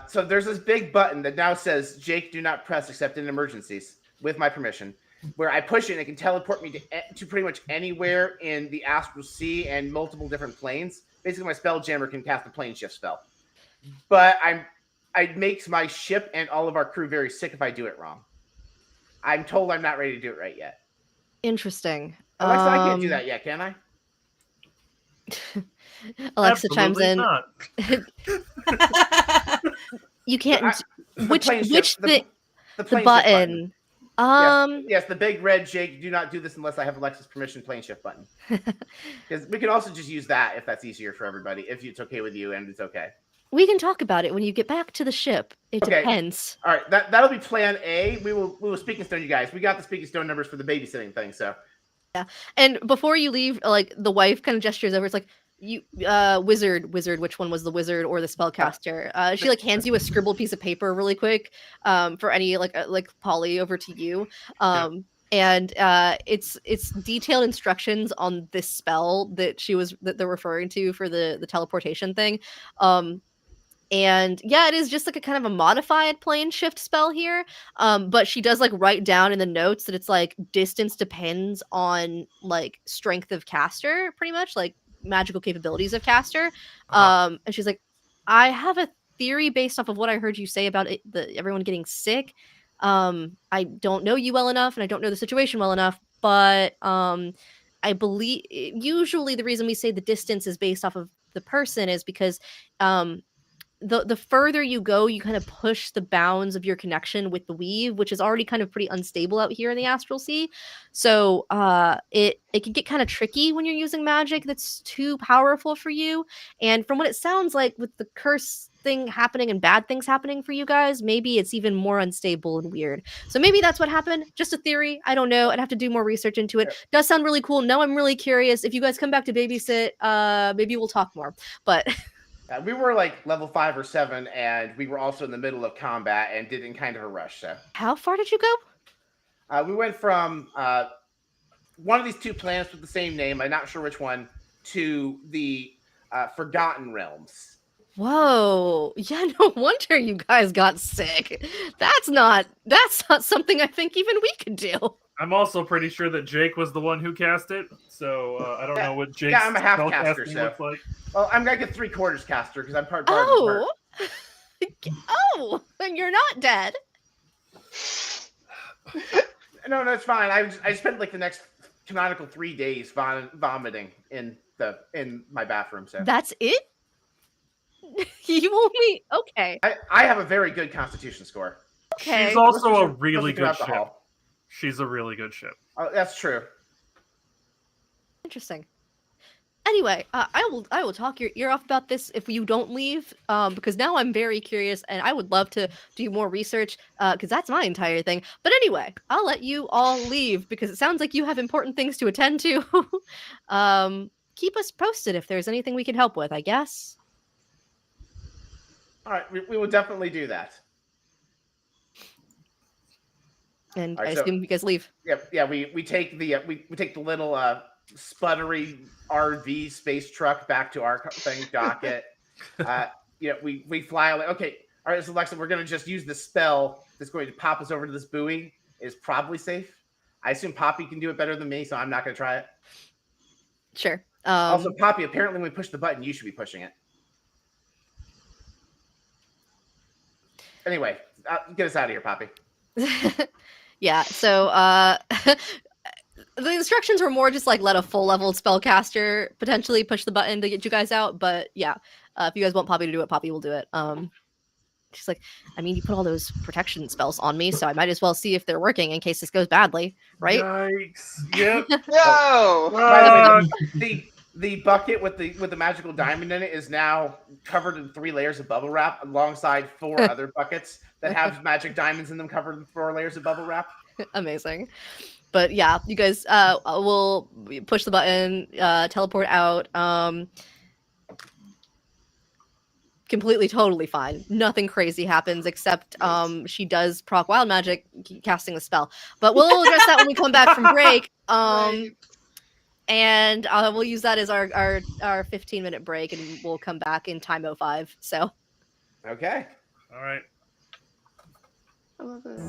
Speaker 7: So there's this big button that now says, Jake, do not press except in emergencies, with my permission. Where I push it and it can teleport me to pretty much anywhere in the Astral Sea and multiple different planes. Basically, my Spelljammer can cast a plane shift spell. But it makes my ship and all of our crew very sick if I do it wrong. I'm told I'm not ready to do it right yet.
Speaker 3: Interesting.
Speaker 7: Alexa, I can't do that yet, can I?
Speaker 3: Alexa chimes in.
Speaker 6: Not.
Speaker 3: You can't.
Speaker 7: The
Speaker 3: Which
Speaker 7: plane shift-
Speaker 3: the
Speaker 7: plane shift
Speaker 3: button?
Speaker 7: Yes, the big red Jake, do not do this unless I have Alexa's permission plane shift button. Because we can also just use that if that's easier for everybody, if it's okay with you and it's okay.
Speaker 3: We can talk about it when you get back to the ship. It depends.
Speaker 7: All right, that'll be plan A. We will speak and stone you guys. We got the speaking stone numbers for the babysitting thing, so.
Speaker 3: Yeah, and before you leave, like the wife kind of gestures over. It's like you, wizard. Which one was the wizard or the spellcaster? She like hands you a scribbled piece of paper really quick, for any like Polly over to you. And it's detailed instructions on this spell that they're referring to for the teleportation thing. And yeah, it is just like a kind of a modified plane shift spell here. But she does like write down in the notes that it's like distance depends on like strength of caster, pretty much like magical capabilities of caster. And she's like, I have a theory based off of what I heard you say about everyone getting sick. I don't know you well enough and I don't know the situation well enough, but I believe usually the reason we say the distance is based off of the person is because the further you go, you kind of push the bounds of your connection with the weave, which is already kind of pretty unstable out here in the Astral Sea. So it can get kind of tricky when you're using magic that's too powerful for you. And from what it sounds like with the curse thing happening and bad things happening for you guys, maybe it's even more unstable and weird. So maybe that's what happened. Just a theory. I don't know. I'd have to do more research into it.
Speaker 7: Sure.
Speaker 3: Does sound really cool. Now I'm really curious. If you guys come back to babysit, maybe we'll talk more. But
Speaker 7: we were like level 5 or 7, and we were also in the middle of combat and did it in kind of a rush. So
Speaker 3: how far did you go?
Speaker 7: We went from one of these two planets with the same name, I'm not sure which one, to the Forgotten Realms.
Speaker 3: Whoa. Yeah, no wonder you guys got sick. That's not something I think even we could do.
Speaker 6: I'm also pretty sure that Jake was the one who cast it, so I don't know what Jake's
Speaker 7: I'm a half caster,
Speaker 6: spellcasting
Speaker 7: so.
Speaker 6: looks like.
Speaker 7: Well, I'm like a 3/4 caster because I'm part.
Speaker 3: Oh, oh, and you're not dead.
Speaker 7: No, it's fine. I spent like the next canonical 3 days vomiting in my bathroom. So
Speaker 3: that's it. You only okay.
Speaker 7: I have a very good Constitution score.
Speaker 3: Okay.
Speaker 6: She's also a really good ship.
Speaker 7: Alcohol.
Speaker 6: She's a really good ship.
Speaker 7: Oh, that's true.
Speaker 3: Interesting. Anyway, I will talk your ear off about this if you don't leave, because now I'm very curious and I would love to do more research, because that's my entire thing. But anyway, I'll let you all leave because it sounds like you have important things to attend to. Keep us posted if there's anything we can help with, I guess.
Speaker 7: All right, we will definitely do that.
Speaker 3: And
Speaker 7: All right,
Speaker 3: I
Speaker 7: so-
Speaker 3: assume you guys leave.
Speaker 7: Yeah. We take the we take the little sputtery RV space truck back to our thing docket. We fly away. Okay, all right, so Alexa, we're gonna just use the spell that's going to pop us over to this buoy. Is probably safe. I assume Poppy can do it better than me, so I'm not gonna try it.
Speaker 3: Sure.
Speaker 7: Also, Poppy, apparently when we push the button, you should be pushing it. Anyway, get us out of here, Poppy.
Speaker 3: Yeah, so the instructions were more just like let a full level spellcaster potentially push the button to get you guys out, but yeah, if you guys want Poppy to do it, Poppy will do it. She's like, I mean, you put all those protection spells on me, so I might as well see if they're working in case this goes badly, right?
Speaker 6: Yikes! Yep.
Speaker 5: No.
Speaker 7: By the way, the bucket with the magical diamond in it is now covered in 3 layers of bubble wrap, alongside 4 other buckets that have magic diamonds in them, covered in 4 layers of bubble wrap.
Speaker 3: Amazing. But yeah, you guys will push the button, teleport out. Completely, totally fine. Nothing crazy happens except she does proc wild magic casting the spell. But we'll address that when we come back from break.
Speaker 5: Right.
Speaker 3: And we'll use that as our 15-minute break, and we'll come back in time 05. So
Speaker 7: Okay.
Speaker 6: All right.
Speaker 5: I love it.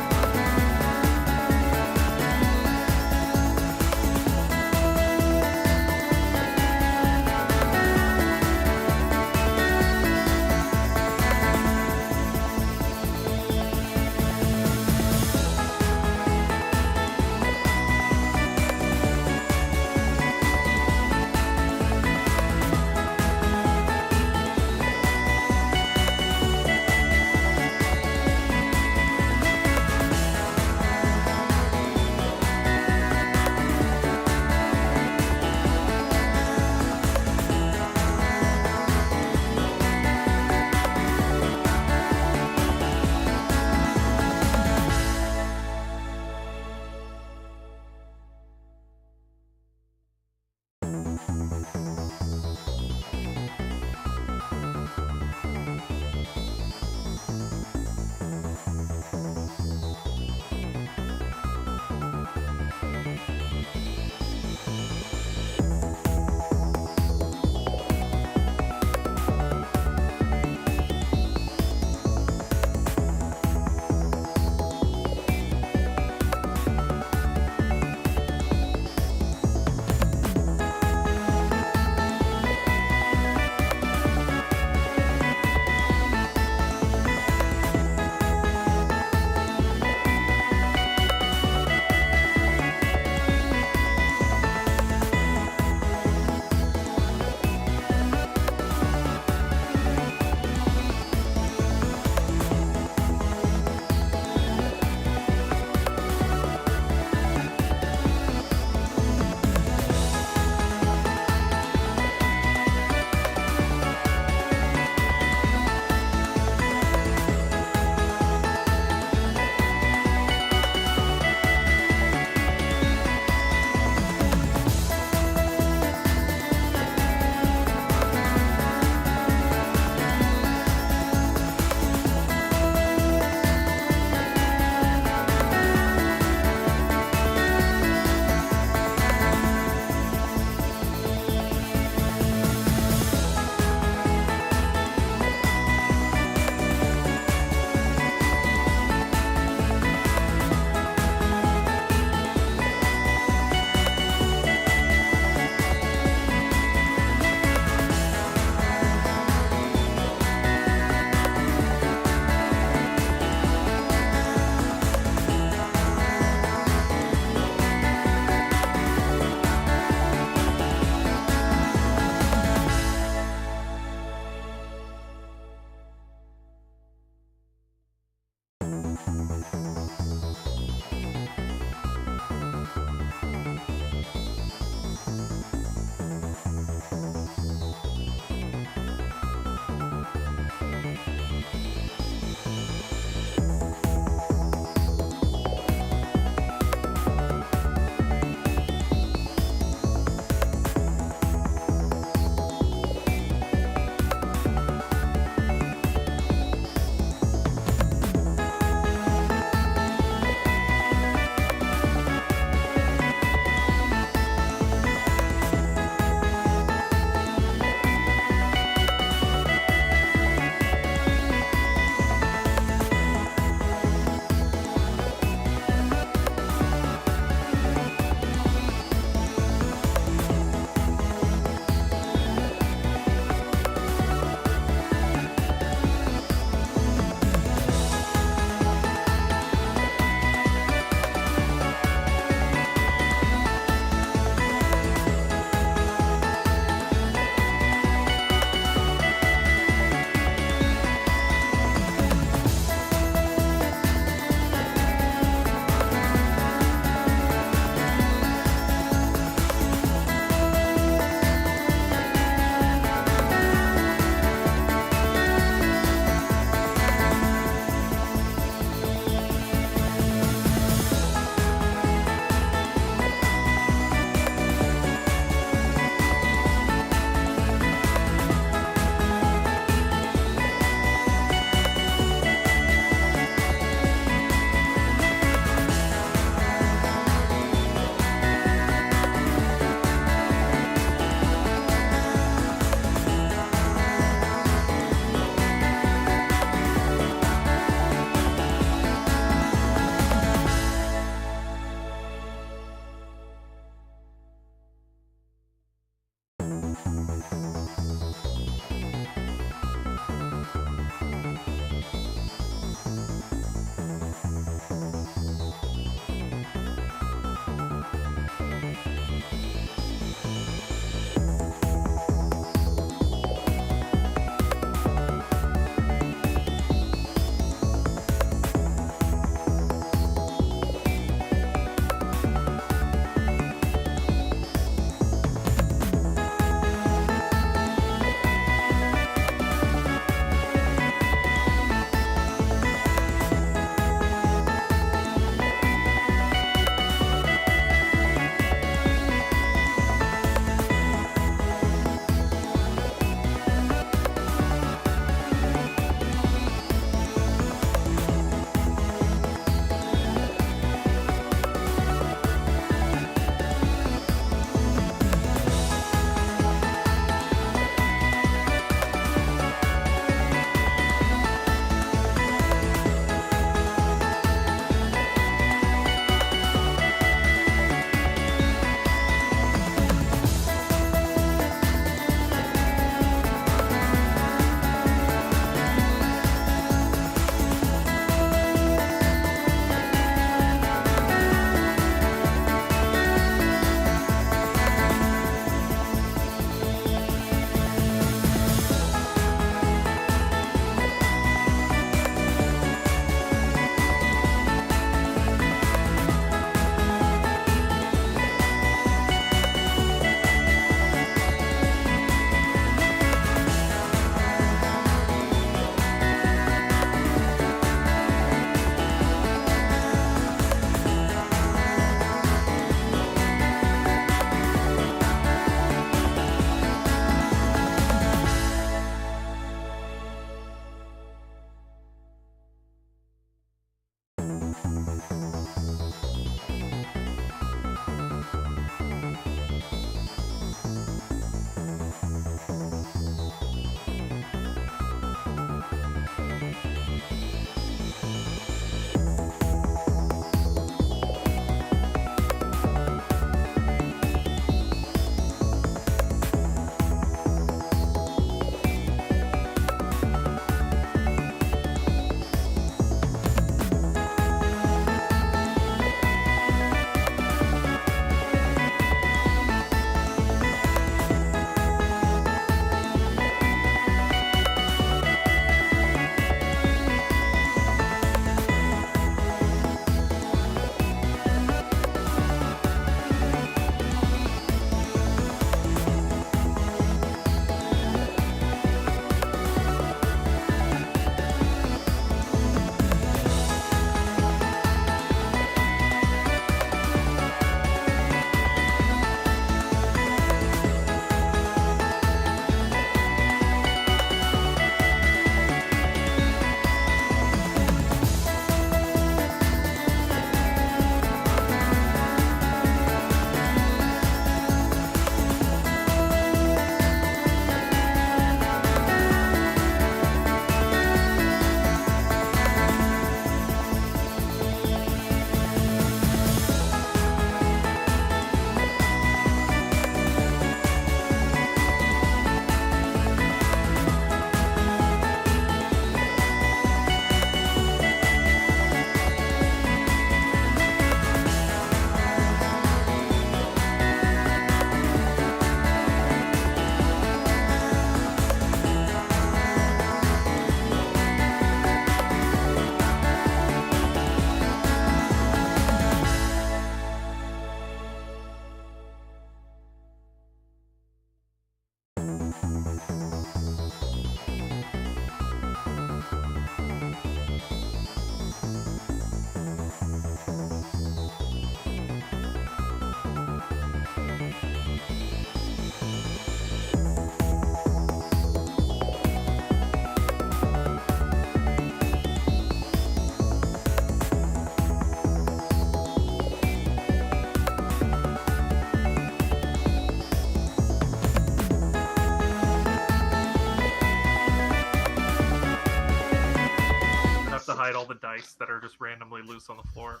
Speaker 6: hide all the dice that are just randomly loose on the floor.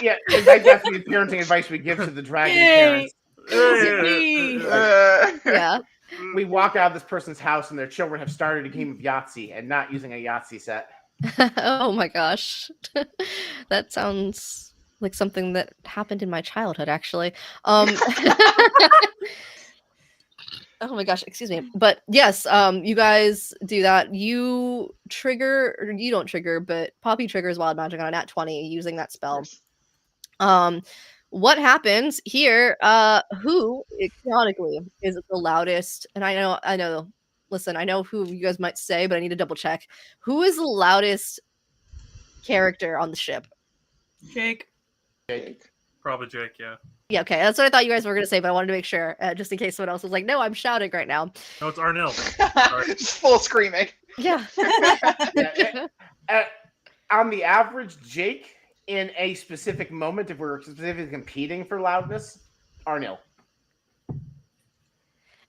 Speaker 7: Yeah, that's the parenting advice we give to the dragon
Speaker 2: Yay!
Speaker 7: parents.
Speaker 3: Yeah.
Speaker 7: We walk out of this person's house and their children have started a game of Yahtzee and not using a Yahtzee set.
Speaker 3: Oh my gosh. That sounds like something that happened in my childhood, actually. Oh my gosh, excuse me. But yes, you guys do that. You trigger, or you don't trigger, but Poppy triggers Wild Magic on a nat 20 using that spell. What happens here? Who chaotically is the loudest? And I know. Listen, I know who you guys might say, but I need to double check. Who is the loudest character on the ship?
Speaker 2: Jake.
Speaker 6: Probably Jake, yeah.
Speaker 3: Yeah, okay. That's what I thought you guys were going to say, but I wanted to make sure, just in case someone else was like, no, I'm shouting right now.
Speaker 6: No, it's Arnil.
Speaker 5: Just full screaming.
Speaker 3: Yeah.
Speaker 7: On the average, Jake, in a specific moment, if we're specifically competing for loudness, Arnil.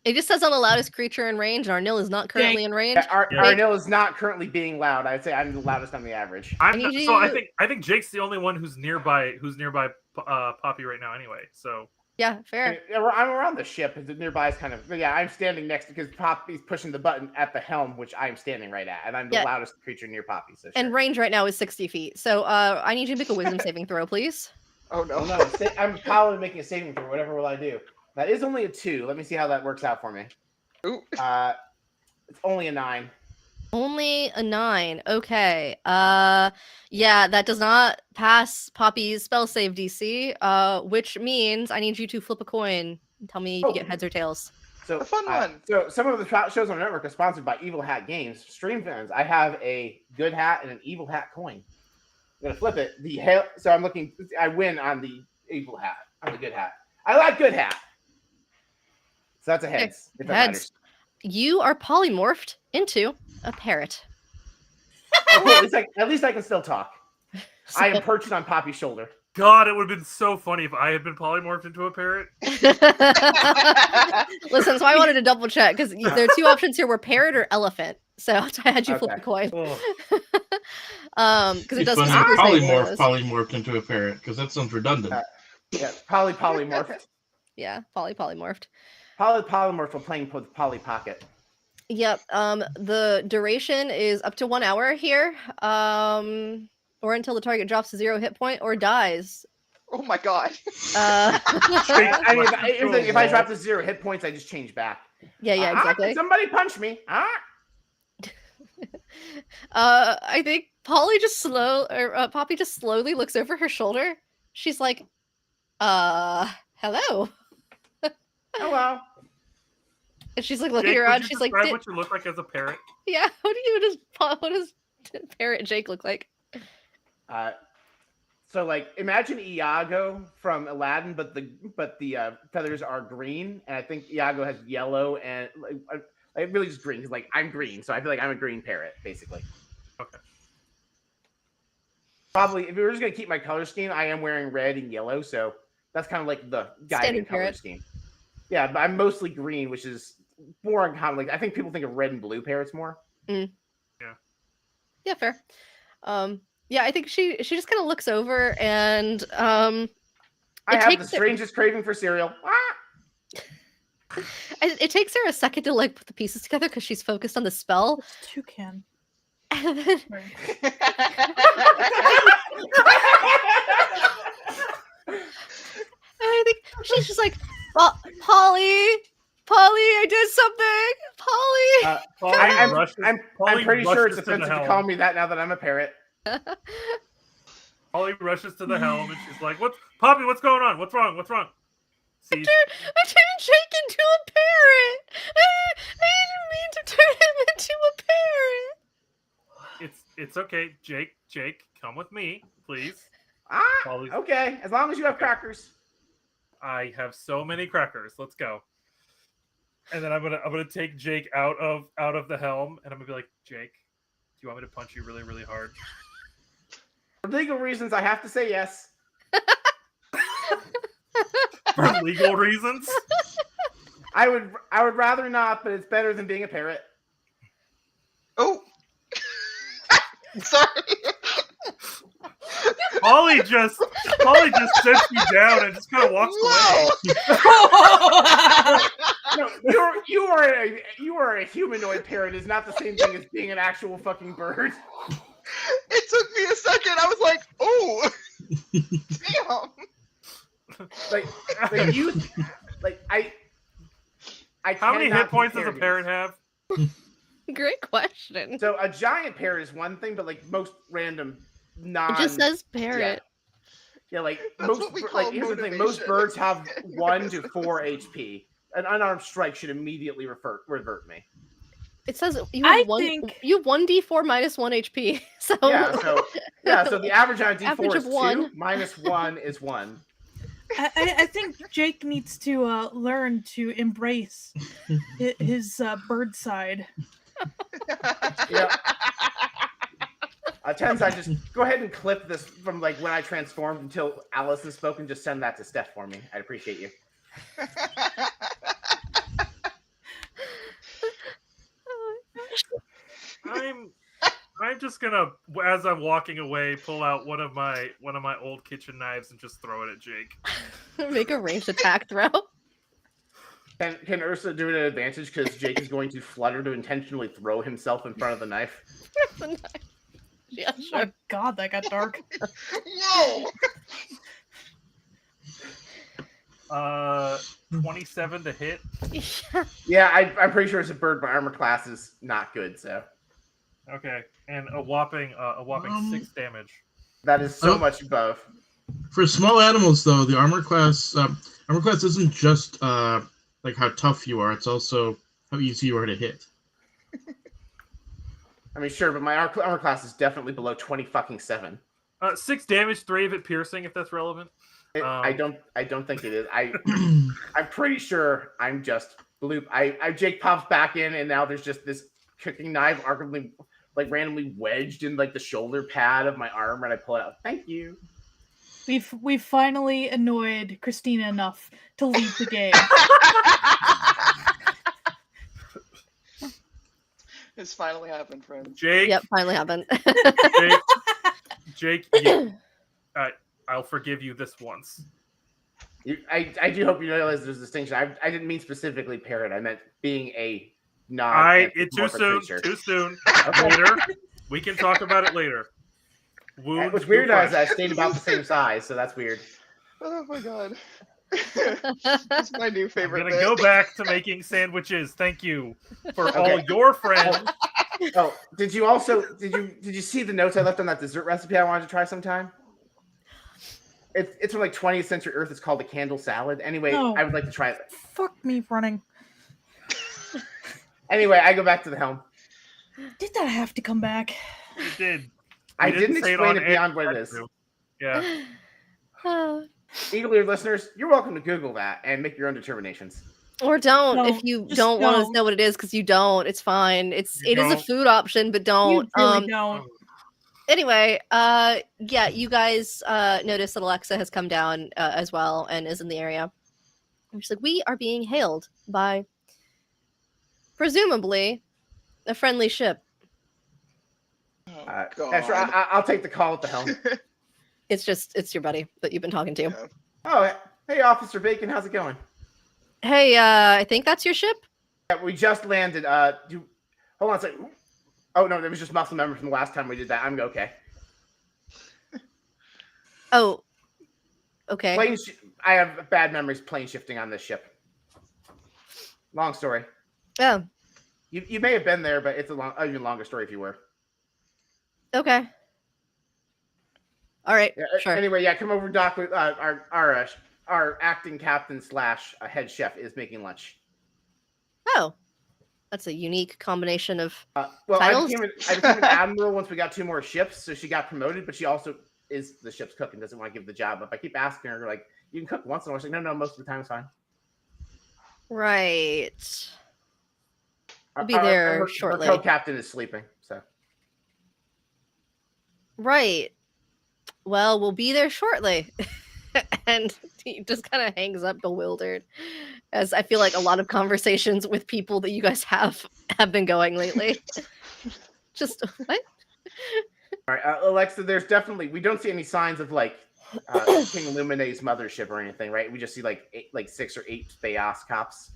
Speaker 3: It just says on the loudest creature in range, and Arnil is not currently in range.
Speaker 7: Arnil is not currently being loud. I'd say I'm the loudest on the average.
Speaker 6: I think Jake's the only one who's nearby Poppy right now anyway. So
Speaker 3: yeah, fair.
Speaker 7: I'm around the ship. Nearby is kind of I'm standing next because Poppy's pushing the button at the helm, which I'm standing right at, and I'm the loudest creature near Poppy. So
Speaker 3: and range right now is 60 feet. So I need you to make a wisdom saving throw, please.
Speaker 7: Oh no! I'm probably making a saving throw. Whatever will I do? That is only a 2. Let me see how that works out for me.
Speaker 5: Ooh.
Speaker 7: It's only a 9.
Speaker 3: Only a 9. Okay. Yeah, that does not pass Poppy's spell save DC, which means I need you to flip a coin and tell me if you get heads or tails.
Speaker 7: So
Speaker 5: a fun one.
Speaker 7: So some of the shows on the network are sponsored by Evil Hat Games. Stream fans, I have a good hat and an evil hat coin. I'm gonna flip it. So I'm looking. I win on the evil hat. On the good hat. I like good hat. So that's a heads. If that matters.
Speaker 3: You are polymorphed into a parrot.
Speaker 7: cool. At least I can still talk. I am perched on Poppy's shoulder.
Speaker 6: God, it would have been so funny if I had been polymorphed into a parrot.
Speaker 3: Listen, so I wanted to double check because there are two options here: were parrot or elephant. So I had you flip a coin.
Speaker 6: Oh.
Speaker 3: Because it does
Speaker 4: polymorphed into a parrot because that sounds redundant.
Speaker 7: Yeah, polymorphed.
Speaker 3: Yeah, polymorphed.
Speaker 7: Polymorphed while playing with Polly Pocket.
Speaker 3: Yep. The duration is up to 1 hour here. Or until the target drops to 0 hit point or dies.
Speaker 5: Oh my god.
Speaker 7: I mean, if I drop to 0 hit points, I just change back.
Speaker 3: Yeah, exactly.
Speaker 7: Somebody punch me.
Speaker 3: I think Poppy just slowly looks over her shoulder. She's like, hello.
Speaker 7: Hello.
Speaker 3: And she's like looking
Speaker 6: Jake,
Speaker 3: around.
Speaker 6: would you
Speaker 3: She's like,
Speaker 6: describe what you look like as a parrot?
Speaker 3: Yeah, what does parrot Jake look like?
Speaker 7: So like imagine Iago from Aladdin, but the feathers are green, and I think Iago has yellow and like really just green. Cause like I'm green, so I feel like I'm a green parrot basically.
Speaker 6: Okay.
Speaker 7: Probably if we were just gonna keep my color scheme, I am wearing red and yellow, so that's kind of like the guiding color scheme. Yeah, but I'm mostly green, which is more uncommon. Like I think people think of red and blue parrots more.
Speaker 3: Mm. Yeah, fair. Yeah, I think she just kind of looks over and
Speaker 7: I have the strangest craving for cereal.
Speaker 3: It takes her a second to like put the pieces together because she's focused on the spell.
Speaker 2: It's toucan.
Speaker 3: And then I think she's just like, Polly, I did something. Polly.
Speaker 7: I'm pretty sure it's offensive to call me that now that I'm a parrot.
Speaker 6: Polly rushes to the helm and she's like, Poppy, what's going on? What's wrong?
Speaker 3: I turned Jake into a parrot. I didn't mean to turn him into a parrot.
Speaker 6: It's okay. Jake, come with me, please.
Speaker 7: Okay. As long as you have crackers.
Speaker 6: I have so many crackers. Let's go. And then I'm gonna take Jake out of the helm, and I'm gonna be like, Jake, do you want me to punch you really, really hard?
Speaker 7: For legal reasons, I have to say yes.
Speaker 6: For legal reasons?
Speaker 7: I would rather not, but it's better than being a parrot.
Speaker 5: Oh. Sorry.
Speaker 6: Polly just sets you down and just kind of walks away.
Speaker 7: No, you are a humanoid parrot is not the same thing as being an actual fucking bird.
Speaker 5: It took me a second. I was like, oh, damn. I
Speaker 6: How many hit points does a parrot have?
Speaker 3: Great question.
Speaker 7: So a giant parrot is one thing, but like most random
Speaker 3: It just says parrot.
Speaker 7: Yeah, like
Speaker 5: That's
Speaker 7: here's the thing: most birds have 1 to 4 HP. An unarmed strike should immediately revert me.
Speaker 3: It says you have 1d4 minus 1 HP. So
Speaker 7: so the average on a d4 is 2 minus 1 is 1.
Speaker 2: I think Jake needs to learn to embrace his bird side.
Speaker 7: Yeah. Tenza, just go ahead and clip this from like when I transformed until Alice has spoken. Just send that to Steph for me. I'd appreciate you.
Speaker 6: I'm just gonna, as I'm walking away, pull out one of my old kitchen knives and just throw it at Jake.
Speaker 3: Make a ranged attack throw.
Speaker 7: Can Ursa do it at advantage because Jake is going to flutter to intentionally throw himself in front of the knife?
Speaker 3: Yeah,
Speaker 2: sure.
Speaker 3: sure.
Speaker 2: Oh God, that got dark.
Speaker 7: Whoa!
Speaker 6: 27 to hit.
Speaker 7: Yeah, I'm pretty sure it's a bird, but armor class is not good. So.
Speaker 6: Okay, and a whopping 6 damage.
Speaker 7: That is so much above.
Speaker 4: For small animals, though, the armor class isn't just like how tough you are; it's also how easy you are to hit.
Speaker 7: I mean, sure, but my armor class is definitely below 27.
Speaker 6: 6 damage, 3 of it piercing, if that's relevant.
Speaker 7: I don't think it is. I'm pretty sure I'm just bloop. Jake pops back in, and now there's just this cooking knife arguably like randomly wedged in like the shoulder pad of my arm, and I pull it out. Thank you.
Speaker 2: We've finally annoyed Xtina enough to leave the game.
Speaker 5: It's finally happened, friends.
Speaker 6: Jake.
Speaker 3: Yep, finally happened.
Speaker 6: Jake, I'll forgive you this once.
Speaker 7: I do hope you realize there's a distinction. I didn't mean specifically parrot. I meant being a non.
Speaker 6: Too soon.
Speaker 7: Creature.
Speaker 6: Too soon. Later. We can talk about it later.
Speaker 7: What's weird is I stayed about the same size, so that's weird.
Speaker 5: Oh my god. It's my new
Speaker 6: I'm
Speaker 5: favorite
Speaker 6: gonna
Speaker 5: bit.
Speaker 6: go back to making sandwiches. Thank you for all your friends.
Speaker 7: Oh, did you see the notes I left on that dessert recipe I wanted to try sometime? It's from like 20th century Earth. It's called a candle salad. Anyway,
Speaker 2: No.
Speaker 7: I would like to try it.
Speaker 2: Fuck me running.
Speaker 7: Anyway, I go back to the helm.
Speaker 2: Did that have to come back?
Speaker 6: You did.
Speaker 7: I
Speaker 6: You
Speaker 7: didn't
Speaker 6: say
Speaker 7: explain
Speaker 6: on
Speaker 7: it beyond
Speaker 6: air.
Speaker 7: what it is.
Speaker 6: Yeah.
Speaker 7: Eagle-eared listeners, you're welcome to Google that and make your own determinations.
Speaker 3: Or don't
Speaker 2: No,
Speaker 3: if you
Speaker 2: just
Speaker 3: don't want to
Speaker 2: don't.
Speaker 3: know what it is, because you don't. It's fine. It is a
Speaker 6: don't.
Speaker 3: food option, but don't.
Speaker 2: You really don't.
Speaker 3: Anyway, yeah, you guys notice that Alexa has come down as well and is in the area. And she's like, we are being hailed by presumably a friendly ship.
Speaker 5: Oh,
Speaker 7: Yeah, sure,
Speaker 5: God.
Speaker 7: I'll take the call at the helm.
Speaker 3: It's your buddy that you've been talking to.
Speaker 5: Yeah.
Speaker 7: Oh, hey, Officer Bacon, how's it going?
Speaker 3: Hey, I think that's your ship.
Speaker 7: Yeah, we just landed. Hold on a second. Oh no, there was just muscle memory from the last time we did that. I'm okay.
Speaker 3: Oh, okay.
Speaker 7: I have bad memories plane shifting on this ship. Long story.
Speaker 3: Oh,
Speaker 7: You may have been there, but it's even longer story if you were.
Speaker 3: okay. All right,
Speaker 7: Yeah,
Speaker 3: sure.
Speaker 7: Anyway, yeah, come over, Doc. With our acting captain / head chef is making lunch.
Speaker 3: Oh, that's a unique combination of
Speaker 7: Well, I
Speaker 3: titles?
Speaker 7: became an admiral once we got 2 more ships, so she got promoted, but she also is the ship's cook and doesn't want to give the job up. I keep asking her, like, you can cook once in a while. She's like, no, most of the time it's fine.
Speaker 3: right. I'll be
Speaker 7: Our-
Speaker 3: there
Speaker 7: her
Speaker 3: shortly.
Speaker 7: co-captain is sleeping, so.
Speaker 3: Right. Well, we'll be there shortly. And he just kind of hangs up bewildered, as I feel like a lot of conversations with people that you guys have been going lately. Just what?
Speaker 7: All right, Alexa, we don't see any signs of like King Lumine's mothership or anything, right? We just see like 6 or 8 Bayas cops.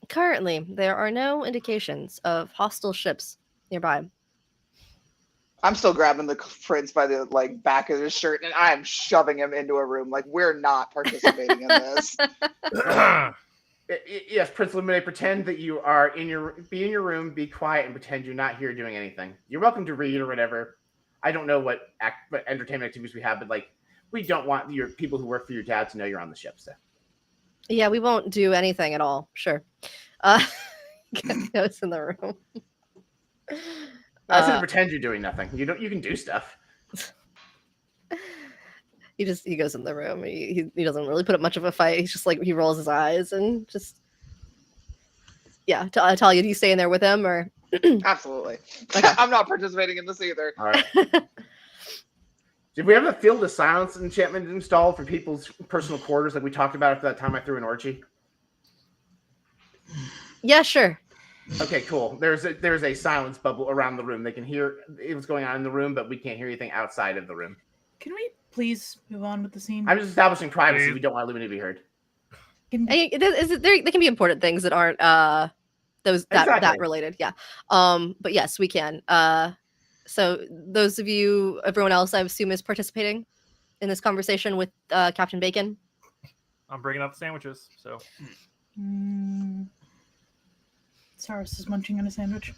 Speaker 3: Currently, there are no indications of hostile ships nearby.
Speaker 5: I'm still grabbing the prince by the back of his shirt, and I'm shoving him into a room. Like, we're not participating in this.
Speaker 7: Yes, Prince Lumine, pretend that you are in your room, be quiet, and pretend you're not here doing anything. You're welcome to read or whatever. I don't know what entertainment activities we have, but we don't want your people who work for your dad to know you're on the ship. So.
Speaker 3: Yeah, we won't do anything at all. Sure. Goes in the room.
Speaker 7: I said pretend you're doing nothing. You can do stuff.
Speaker 3: He goes in the room. He doesn't really put up much of a fight. He's just he rolls his eyes and just Talia, do you stay in there with him or?
Speaker 5: Absolutely.
Speaker 3: Okay.
Speaker 5: I'm not participating in this either.
Speaker 7: All right. Did we have a field of silence enchantment installed for people's personal quarters like we talked about after that time I threw an orgy?
Speaker 3: Yeah, sure.
Speaker 7: Okay, cool. There's a silence bubble around the room. They can hear what's going on in the room, but we can't hear anything outside of the room.
Speaker 2: Can we please move on with the scene?
Speaker 7: I'm just establishing privacy. We don't want Lumina to be heard.
Speaker 3: They can be important things that aren't those that
Speaker 7: Exactly.
Speaker 3: related. Yeah. But yes, we can. So those of you, everyone else, I assume, is participating in this conversation with Captain Bacon.
Speaker 6: I'm bringing out the sandwiches. So
Speaker 2: Sarros is munching on a sandwich.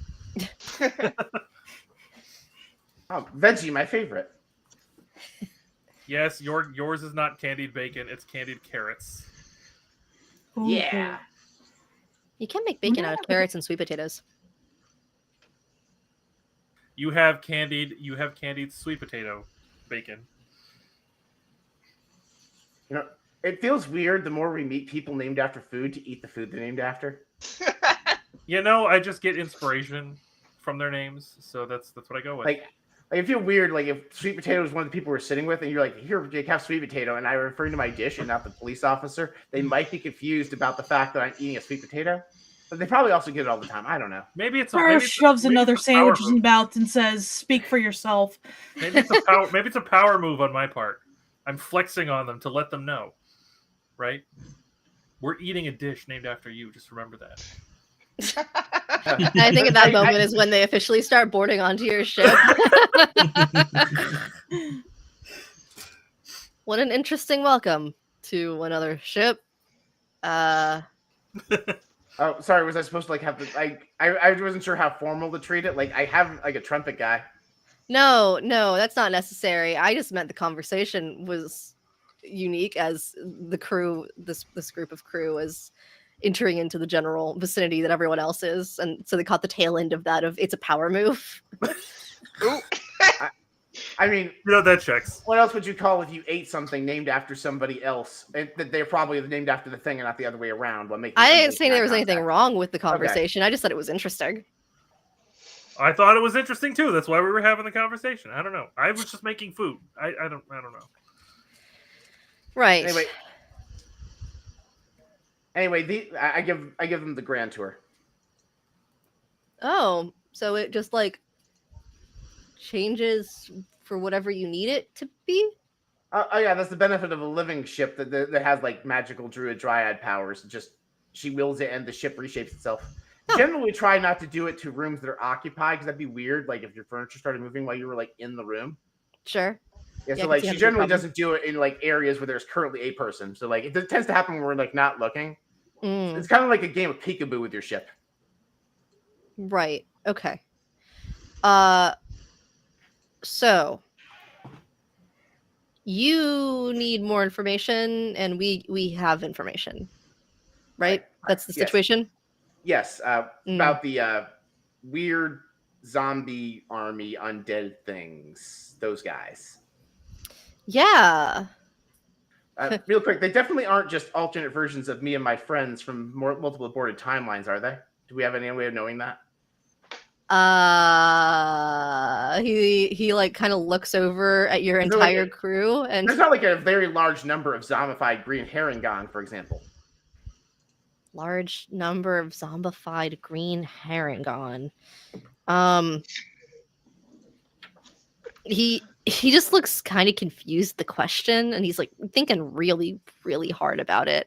Speaker 7: Oh, veggie, my favorite.
Speaker 6: yes, yours is not candied bacon. It's candied carrots.
Speaker 2: Ooh.
Speaker 7: Yeah.
Speaker 3: You can make bacon out of carrots and sweet potatoes.
Speaker 6: You have candied sweet potato bacon.
Speaker 7: You know, it feels weird the more we meet people named after food to eat the food they're named after.
Speaker 6: I just get inspiration from their names, so that's what I go with.
Speaker 7: Like I feel weird, like if Sweet Potato is one of the people we're sitting with, and you're like, "Here, Jake, have Sweet Potato," and I'm referring to my dish and not the police officer, they might be confused about the fact that I'm eating a sweet potato. But they probably also get it all the time. I don't know.
Speaker 6: Maybe it's
Speaker 2: Sarros shoves another sandwich in his mouth and says, "Speak for yourself."
Speaker 6: Maybe it's a power. Maybe it's a power move on my part. I'm flexing on them to let them know, right? We're eating a dish named after you. Just remember that.
Speaker 3: I think at that moment is when they officially start boarding onto your ship. What an interesting welcome to another ship.
Speaker 7: Oh, sorry. Was I supposed to like have the I wasn't sure how formal to treat it. Like I have like a trumpet guy.
Speaker 3: No, that's not necessary. I just meant the conversation was unique as the crew, this group of crew was entering into the general vicinity that everyone else is, and so they caught the tail end of that. Of it's a power move.
Speaker 7: I mean,
Speaker 6: that checks.
Speaker 7: What else would you call if you ate something named after somebody else? They're probably named after the thing and not the other way around. I
Speaker 3: didn't say there was anything wrong with the conversation. Okay. I just said it was interesting.
Speaker 6: I thought it was interesting too. That's why we were having the conversation. I don't know. I was just making food. I don't know.
Speaker 3: Right.
Speaker 7: Anyway, I give them the grand tour.
Speaker 3: Oh, so it just like changes for whatever you need it to be?
Speaker 7: Oh yeah, that's the benefit of a living ship that has like magical druid dryad powers. Just she wills it and the ship reshapes itself. Oh. Generally try not to do it to rooms that are occupied because that'd be weird. Like if your furniture started moving while you were like in the room.
Speaker 3: Sure.
Speaker 7: Yeah, so like she generally doesn't do it in like areas where there's currently a person. So like it tends to happen when we're like not looking. It's kind of like a game of peekaboo with your ship.
Speaker 3: Right. Okay. So you need more information, and we have information, right? That's the situation.
Speaker 7: Yes. About the weird zombie army undead things. Those guys.
Speaker 3: Yeah.
Speaker 7: Real quick, they definitely aren't just alternate versions of me and my friends from multiple aborted timelines, are they? Do we have any way of knowing that?
Speaker 3: He like kind of looks over at your entire crew, and
Speaker 7: there's not like a very large number of zombified green herring gone, for example.
Speaker 3: Large number of zombified green herring gone. He just looks kind of confused at the question, and he's like thinking really, really hard about it.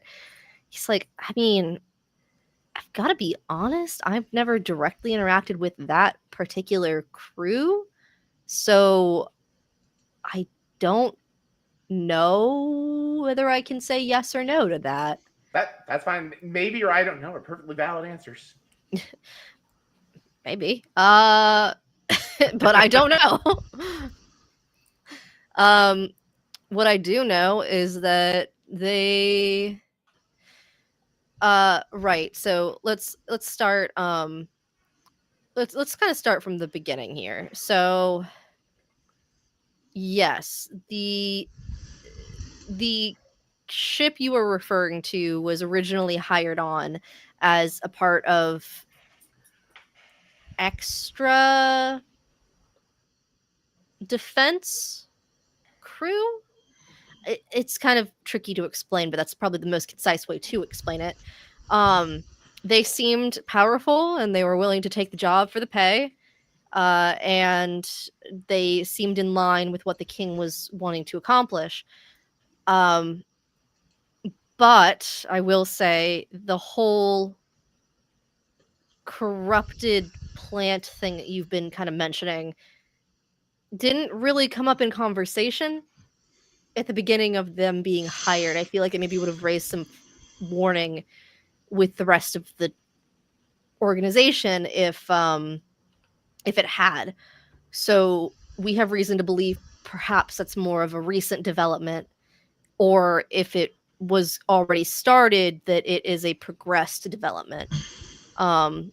Speaker 3: He's like, I mean, I've got to be honest, I've never directly interacted with that particular crew, so I don't know whether I can say yes or no to that.
Speaker 7: That's fine. Maybe or I don't know are perfectly valid answers.
Speaker 3: Maybe. But I don't know. What I do know is that they right, so let's start let's kind of start from the beginning here. So yes, the ship you were referring to was originally hired on as a part of extra defense crew. It's kind of tricky to explain, but that's probably the most concise way to explain it. They seemed powerful and they were willing to take the job for the pay, and they seemed in line with what the king was wanting to accomplish. But I will say the whole corrupted plant thing that you've been kind of mentioning didn't really come up in conversation at the beginning of them being hired. I feel like it maybe would have raised some warning with the rest of the organization if it had. So we have reason to believe perhaps that's more of a recent development, or if it was already started, that it is a progressed development.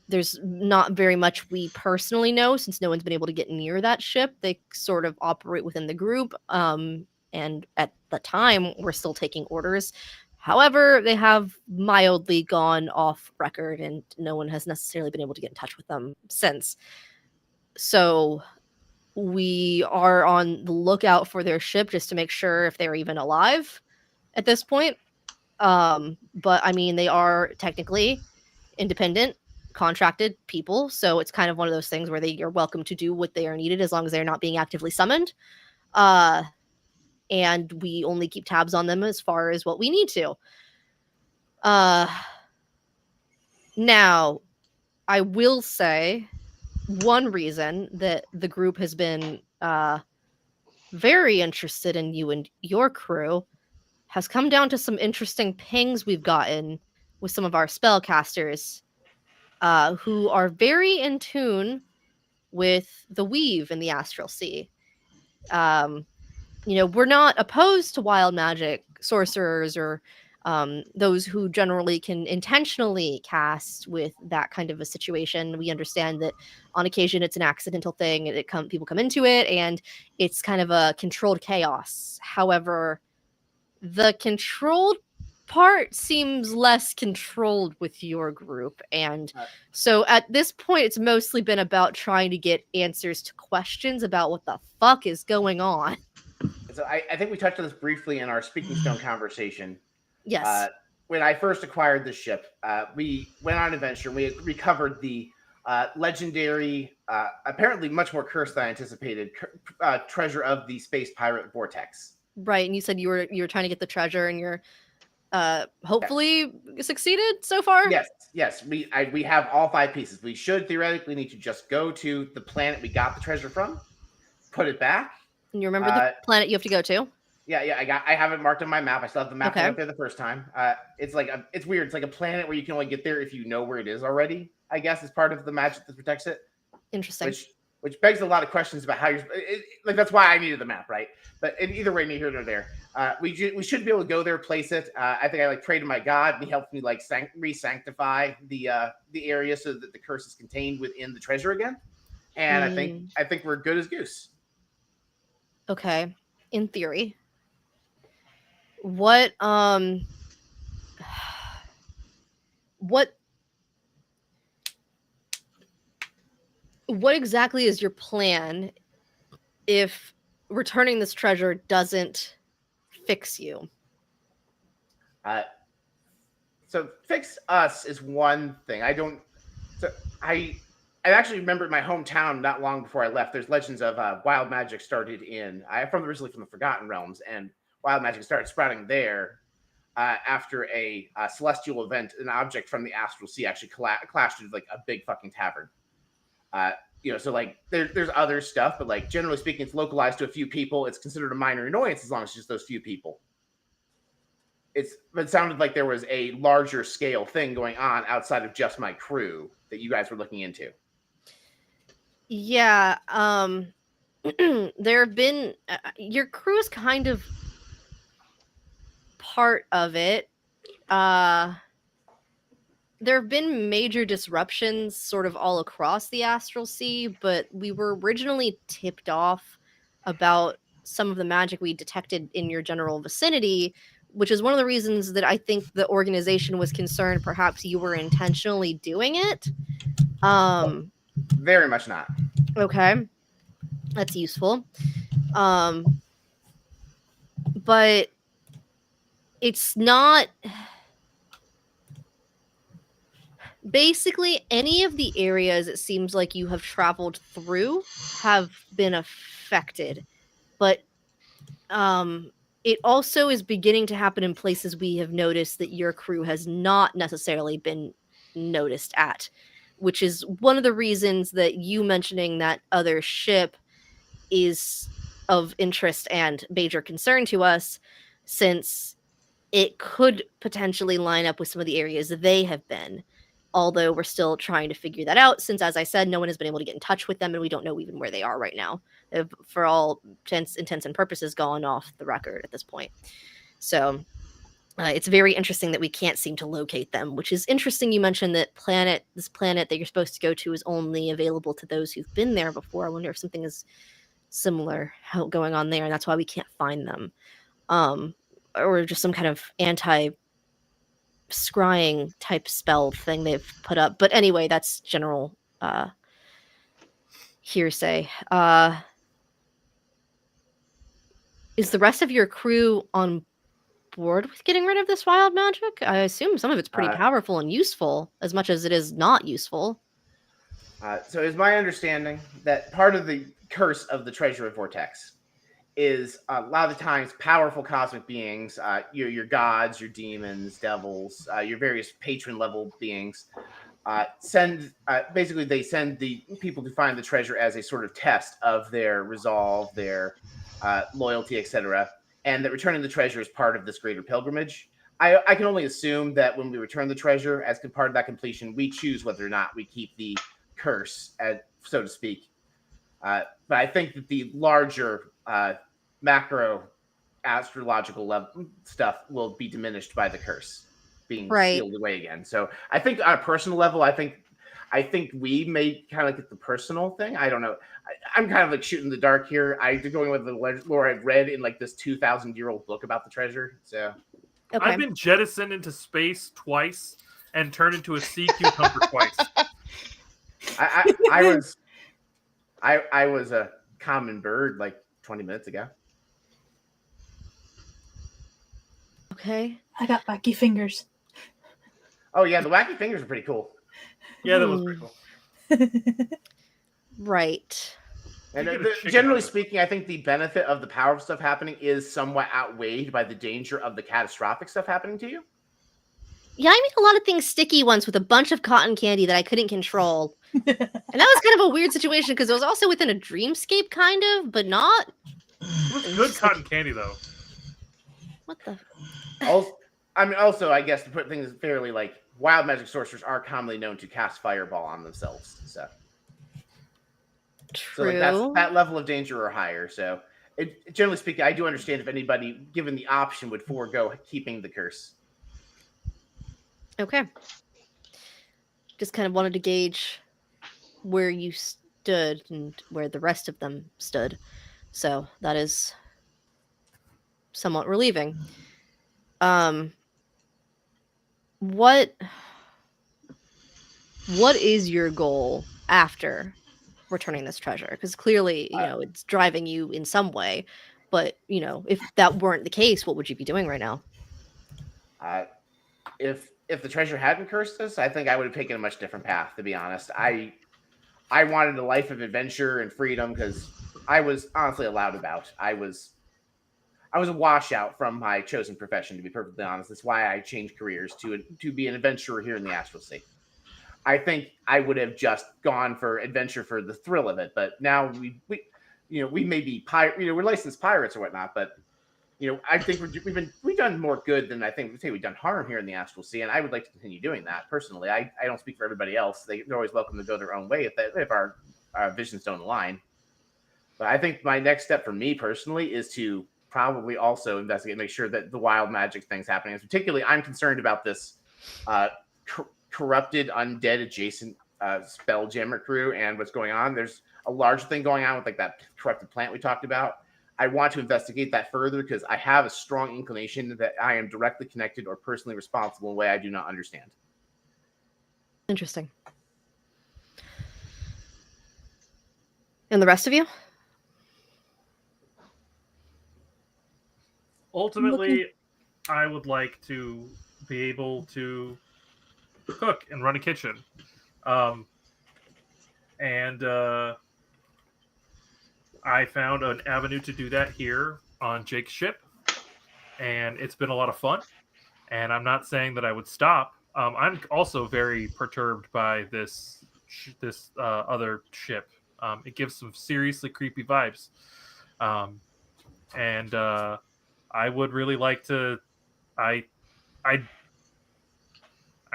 Speaker 3: There's not very much we personally know, since no one's been able to get near that ship. They sort of operate within the group, and at the time we're still taking orders. However, they have mildly gone off record, and no one has necessarily been able to get in touch with them since. So we are on the lookout for their ship just to make sure if they're even alive at this point. But I mean, they are technically independent, contracted people, so it's kind of one of those things where they are welcome to do what they are needed as long as they're not being actively summoned. And we only keep tabs on them as far as what we need to. Now, I will say one reason that the group has been very interested in you and your crew has come down to some interesting pings we've gotten with some of our spellcasters who are very in tune with the weave in the astral sea. We're not opposed to wild magic sorcerers or those who generally can intentionally cast with that kind of a situation. We understand that on occasion it's an accidental thing, people come into it, and it's kind of a controlled chaos. However, the controlled part seems less controlled with your group, and so at this point it's mostly been about trying to get answers to questions about what the fuck is going on.
Speaker 7: So I think we touched on this briefly in our Speaking Stone conversation.
Speaker 3: Yes.
Speaker 7: When I first acquired the ship, we went on an adventure. We recovered the legendary, apparently much more cursed than I anticipated, treasure of the space pirate vortex.
Speaker 3: Right, and you said you were trying to get the treasure, and you're hopefully succeeded so far?
Speaker 7: Yes. We have all 5 pieces. We should theoretically need to just go to the planet we got the treasure from, put it back.
Speaker 3: And you remember the planet you have to go to?
Speaker 7: Yeah. I have it marked on my map. I still have the map
Speaker 3: Okay.
Speaker 7: up there the first time. It's weird. It's like a planet where you can only get there if you know where it is already. I guess is part of the magic that protects it.
Speaker 3: Interesting.
Speaker 7: Which begs a lot of questions about how that's why I needed the map, right? But in either way, neither here nor there. We should be able to go there, place it. I think I prayed to my god, and he helped me re-sanctify the area so that the curse is contained within the treasure again. And I think we're good as goose.
Speaker 3: Okay, in theory. What exactly is your plan if returning this treasure doesn't fix you?
Speaker 7: So fix us is one thing. I actually remember in my hometown not long before I left, there's legends of wild magic started I'm originally from the Forgotten Realms, and wild magic started sprouting there after a celestial event. An object from the astral sea actually clashed into a big fucking tavern. So there's other stuff, but generally speaking, it's localized to a few people. It's considered a minor annoyance as long as it's just those few people. It sounded like there was a larger scale thing going on outside of just my crew that you guys were looking into.
Speaker 3: Yeah, there have been your crew is kind of part of it. There have been major disruptions sort of all across the astral sea, but we were originally tipped off about some of the magic we detected in your general vicinity, which is one of the reasons that I think the organization was concerned perhaps you were intentionally doing it.
Speaker 7: Very much not.
Speaker 3: Okay. That's useful. But it's not... Basically, any of the areas it seems like you have traveled through have been affected. But it also is beginning to happen in places we have noticed that your crew has not necessarily been noticed at, which is one of the reasons that you mentioning that other ship is of interest and major concern to us, since it could potentially line up with some of the areas that they have been. Although we're still trying to figure that out, since, as I said, no one has been able to get in touch with them, and we don't know even where they are right now. They've, for all intents and purposes, gone off the record at this point. So it's very interesting that we can't seem to locate them, which is interesting. You mentioned that this planet that you're supposed to go to is only available to those who've been there before. I wonder if something is similar going on there, and that's why we can't find them. Or just some kind of scrying type spell thing they've put up. But anyway, that's general hearsay. Is the rest of your crew on board with getting rid of this wild magic? I assume some of it's pretty powerful and useful, as much as it is not useful.
Speaker 7: So it's my understanding that part of the curse of the Treasure Vortex is a lot of the times powerful cosmic beings, your gods, your demons, devils, your various patron level beings, basically they send the people to find the treasure as a sort of test of their resolve, their loyalty, etc. And that returning the treasure is part of this greater pilgrimage. I can only assume that when we return the treasure as part of that completion, we choose whether or not we keep the curse, so to speak. But I think that the larger macro astrological level stuff will be diminished by the curse being sealed away again. So I think on a personal level, I think we may kind of get the personal thing. I don't know. I'm kind of like shooting the dark here. I'm going with the lore I've read in like this 2,000-year-old book about the treasure. So
Speaker 6: I've been jettisoned into space twice and turned into a sea cucumber twice.
Speaker 7: I was a common bird like 20 minutes ago.
Speaker 3: Okay.
Speaker 2: I got wacky fingers.
Speaker 7: Oh yeah, the wacky fingers are pretty cool.
Speaker 6: Yeah, that was pretty cool.
Speaker 3: Right.
Speaker 7: And generally speaking, I think the benefit of the powerful stuff happening is somewhat outweighed by the danger of the catastrophic stuff happening to you.
Speaker 3: Yeah, I made a lot of things sticky once with a bunch of cotton candy that I couldn't control. And that was kind of a weird situation because it was also within a dreamscape, kind of, but not.
Speaker 6: It was good cotton candy, though.
Speaker 3: What the?
Speaker 7: Also, I guess to put things fairly, like, wild magic sorcerers are commonly known to cast fireball on themselves. So
Speaker 3: True.
Speaker 7: So like that level of danger or higher. So generally speaking, I do understand if anybody, given the option, would forego keeping the curse.
Speaker 3: Okay. Just kind of wanted to gauge where you stood and where the rest of them stood. So that is somewhat relieving. What is your goal after returning this treasure? Because clearly, it's driving you in some way. But, if that weren't the case, what would you be doing right now?
Speaker 7: If the treasure hadn't cursed us, I think I would have taken a much different path, to be honest. I wanted a life of adventure and freedom because I was honestly allowed about. I was a washout from my chosen profession, to be perfectly honest. That's why I changed careers to be an adventurer here in the Astral State. I think I would have just gone for adventure for the thrill of it, but now we may be we're licensed pirates or whatnot, but I think we've done more good than I think we've done harm here in the Astral Sea, and I would like to continue doing that personally. I don't speak for everybody else. They're always welcome to go their own way if our visions don't align. But I think my next step for me personally is to probably also investigate, make sure that the wild magic thing's happening. And particularly, I'm concerned about this corrupted undead adjacent spelljammer crew and what's going on. There's a large thing going on with like that corrupted plant we talked about. I want to investigate that further because I have a strong inclination that I am directly connected or personally responsible in a way I do not understand.
Speaker 3: Interesting. And the rest of you?
Speaker 6: Ultimately, I would like to be able to cook and run a kitchen. I found an avenue to do that here on Jake's ship, and it's been a lot of fun. And I'm not saying that I would stop. I'm also very perturbed by this other ship. It gives some seriously creepy vibes, and I would really like to. I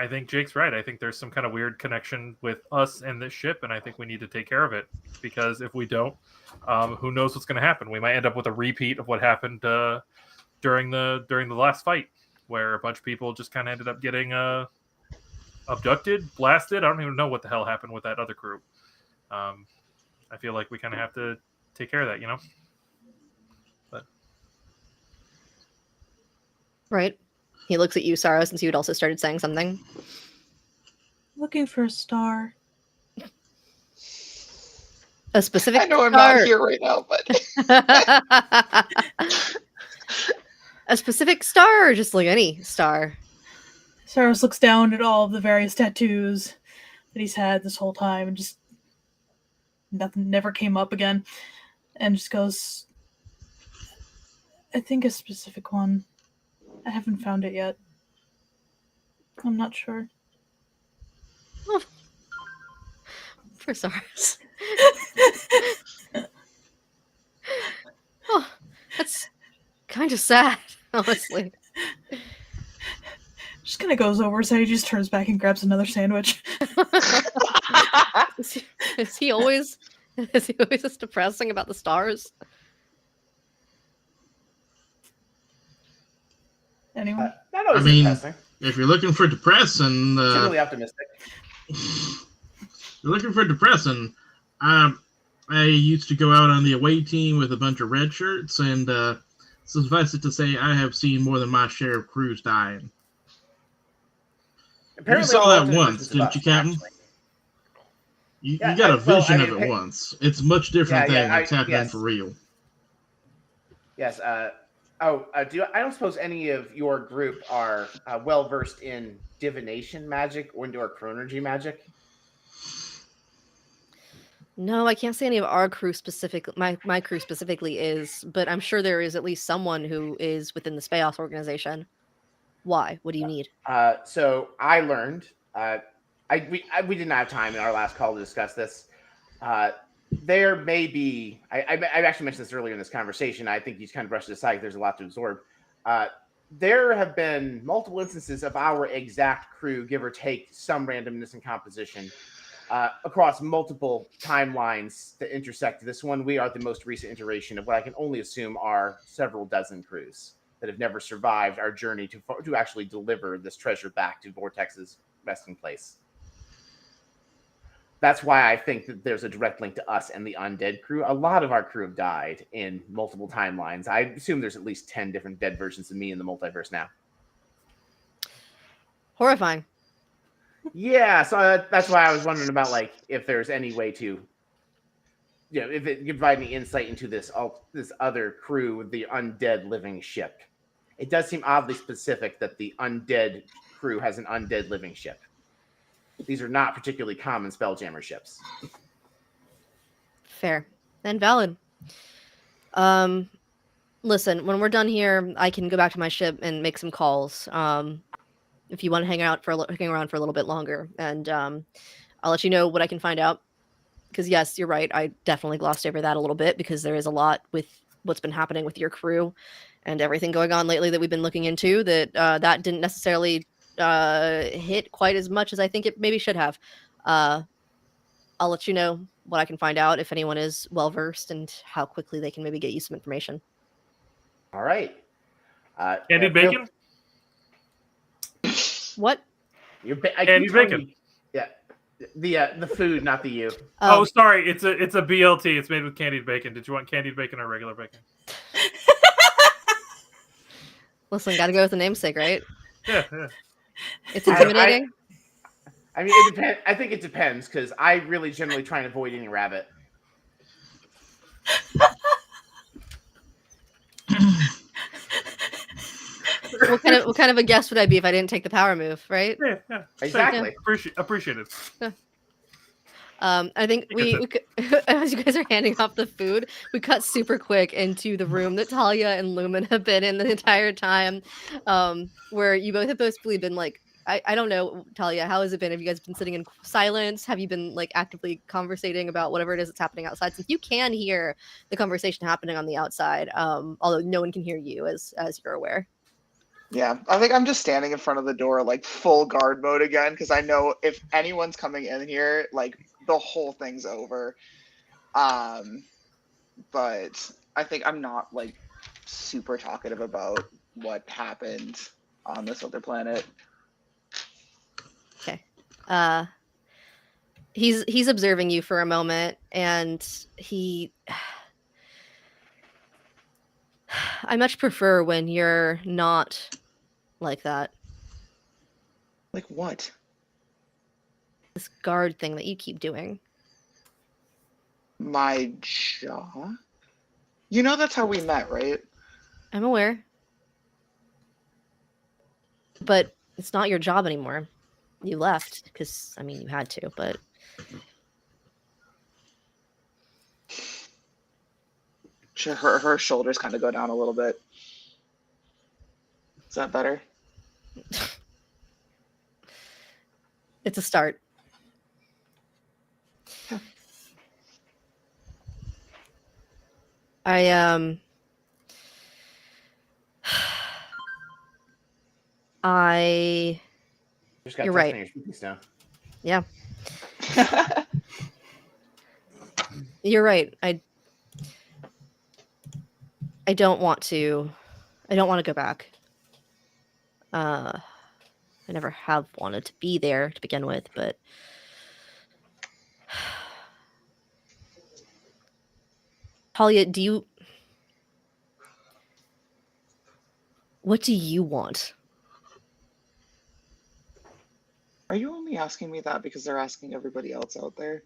Speaker 6: think Jake's right. I think there's some kind of weird connection with us and this ship, and I think we need to take care of it. Because if we don't, who knows what's going to happen? We might end up with a repeat of what happened during the last fight, where a bunch of people just kind of ended up getting abducted, blasted. I don't even know what the hell happened with that other crew. I feel like we kind of have to take care of that, But
Speaker 3: right. He looks at you, Sarros, since you had also started saying something.
Speaker 2: Looking for a star.
Speaker 3: A specific
Speaker 5: I know I'm
Speaker 3: star.
Speaker 5: not here right now, but
Speaker 3: A specific star, or just like any star?
Speaker 2: Sarros looks down at all of the various tattoos that he's had this whole time and just nothing never came up again. And just goes, I think a specific one. I haven't found it yet. I'm not sure.
Speaker 3: Oh, for Sarros. Oh, that's kind of sad, honestly.
Speaker 2: Just kind of goes over, so he just turns back and grabs another sandwich.
Speaker 3: Is he always as depressing about the stars?
Speaker 2: Anyone?
Speaker 7: Not always
Speaker 4: I mean,
Speaker 7: depressing.
Speaker 4: If you're looking for depressing,
Speaker 7: Generally optimistic.
Speaker 4: you're looking for depressing. I used to go out on the away team with a bunch of red shirts, and suffice it to say, I have seen more than my share of crews dying.
Speaker 7: Apparently
Speaker 4: you saw
Speaker 7: all
Speaker 4: that
Speaker 7: optimism
Speaker 4: once,
Speaker 7: is
Speaker 4: didn't
Speaker 7: about
Speaker 4: you, Captain?
Speaker 7: actually.
Speaker 4: You
Speaker 7: Yeah,
Speaker 4: got a vision
Speaker 7: well, I
Speaker 4: of
Speaker 7: mean,
Speaker 4: it once. It's a much different
Speaker 7: Yeah,
Speaker 4: thing
Speaker 7: yeah,
Speaker 4: that's happening
Speaker 7: yes.
Speaker 4: for real.
Speaker 7: Yes. I don't suppose any of your group are well versed in divination magic or into chronergy magic.
Speaker 3: No, I can't say any of our crew my crew specifically is, but I'm sure there is at least someone who is within the Spaos organization. Why? What do you need?
Speaker 7: So I learned. We didn't have time in our last call to discuss this. There may be. I actually mentioned this earlier in this conversation. I think you kind of brushed it aside. There's a lot to absorb. There have been multiple instances of our exact crew, give or take some randomness in composition, across multiple timelines that intersect this one. We are the most recent iteration of what I can only assume are several dozen crews that have never survived our journey to actually deliver this treasure back to Vortex's resting place. That's why I think that there's a direct link to us and the undead crew. A lot of our crew have died in multiple timelines. I assume there's at least 10 different dead versions of me in the multiverse now.
Speaker 3: Horrifying.
Speaker 7: Yeah, so that's why I was wondering about like if there's any way to, if it could provide any insight into this other crew with the undead living ship. It does seem oddly specific that the undead crew has an undead living ship. These are not particularly common Spelljammer ships.
Speaker 3: Fair and valid. Listen, when we're done here, I can go back to my ship and make some calls. If you want to hang around for a little bit longer, and I'll let you know what I can find out. Because yes, you're right. I definitely glossed over that a little bit because there is a lot with what's been happening with your crew and everything going on lately that we've been looking into. That didn't necessarily hit quite as much as I think it maybe should have. I'll let you know what I can find out if anyone is well versed and how quickly they can maybe get you some information.
Speaker 7: All right.
Speaker 6: Candied bacon?
Speaker 3: What?
Speaker 7: Candied bacon. Yeah. The food, not the you.
Speaker 6: Oh, sorry. It's a BLT. It's made with candied bacon. Did you want candied bacon or regular bacon?
Speaker 3: Listen, gotta go with the namesake, right?
Speaker 6: Yeah.
Speaker 3: It's intimidating.
Speaker 7: I mean, it depends. I think it depends because I really generally try and avoid eating rabbit.
Speaker 3: What kind of a guest would I be if I didn't take the power move, right?
Speaker 6: Yeah.
Speaker 7: Exactly.
Speaker 6: Appreciate it.
Speaker 3: I think we as you guys are handing off the food, we cut super quick into the room that Talia and Lumen have been in the entire time, where you both have basically been like, I don't know, Talia, how has it been? Have you guys been sitting in silence? Have you been like actively conversating about whatever it is that's happening outside? Since you can hear the conversation happening on the outside, although no one can hear you, as you're aware.
Speaker 5: Yeah, I think I'm just standing in front of the door, like full guard mode again, because I know if anyone's coming in here, like the whole thing's over. But I think I'm not like super talkative about what happened on this other planet.
Speaker 3: Okay. He's observing you for a moment, and I much prefer when you're not like that.
Speaker 5: Like what?
Speaker 3: This guard thing that you keep doing.
Speaker 5: My jaw? You know that's how we met, right?
Speaker 3: I'm aware. But it's not your job anymore. You left because, I mean, you had to, but...
Speaker 5: Her shoulders kind of go down a little bit. Is that better?
Speaker 3: It's a start. I
Speaker 7: Just got
Speaker 3: You're
Speaker 7: text
Speaker 3: right.
Speaker 7: on your speakies now.
Speaker 3: Yeah, you're right. I don't want to go back. I never have wanted to be there to begin with, but Talia, what do you want?
Speaker 5: Are you only asking me that because they're asking everybody else out there?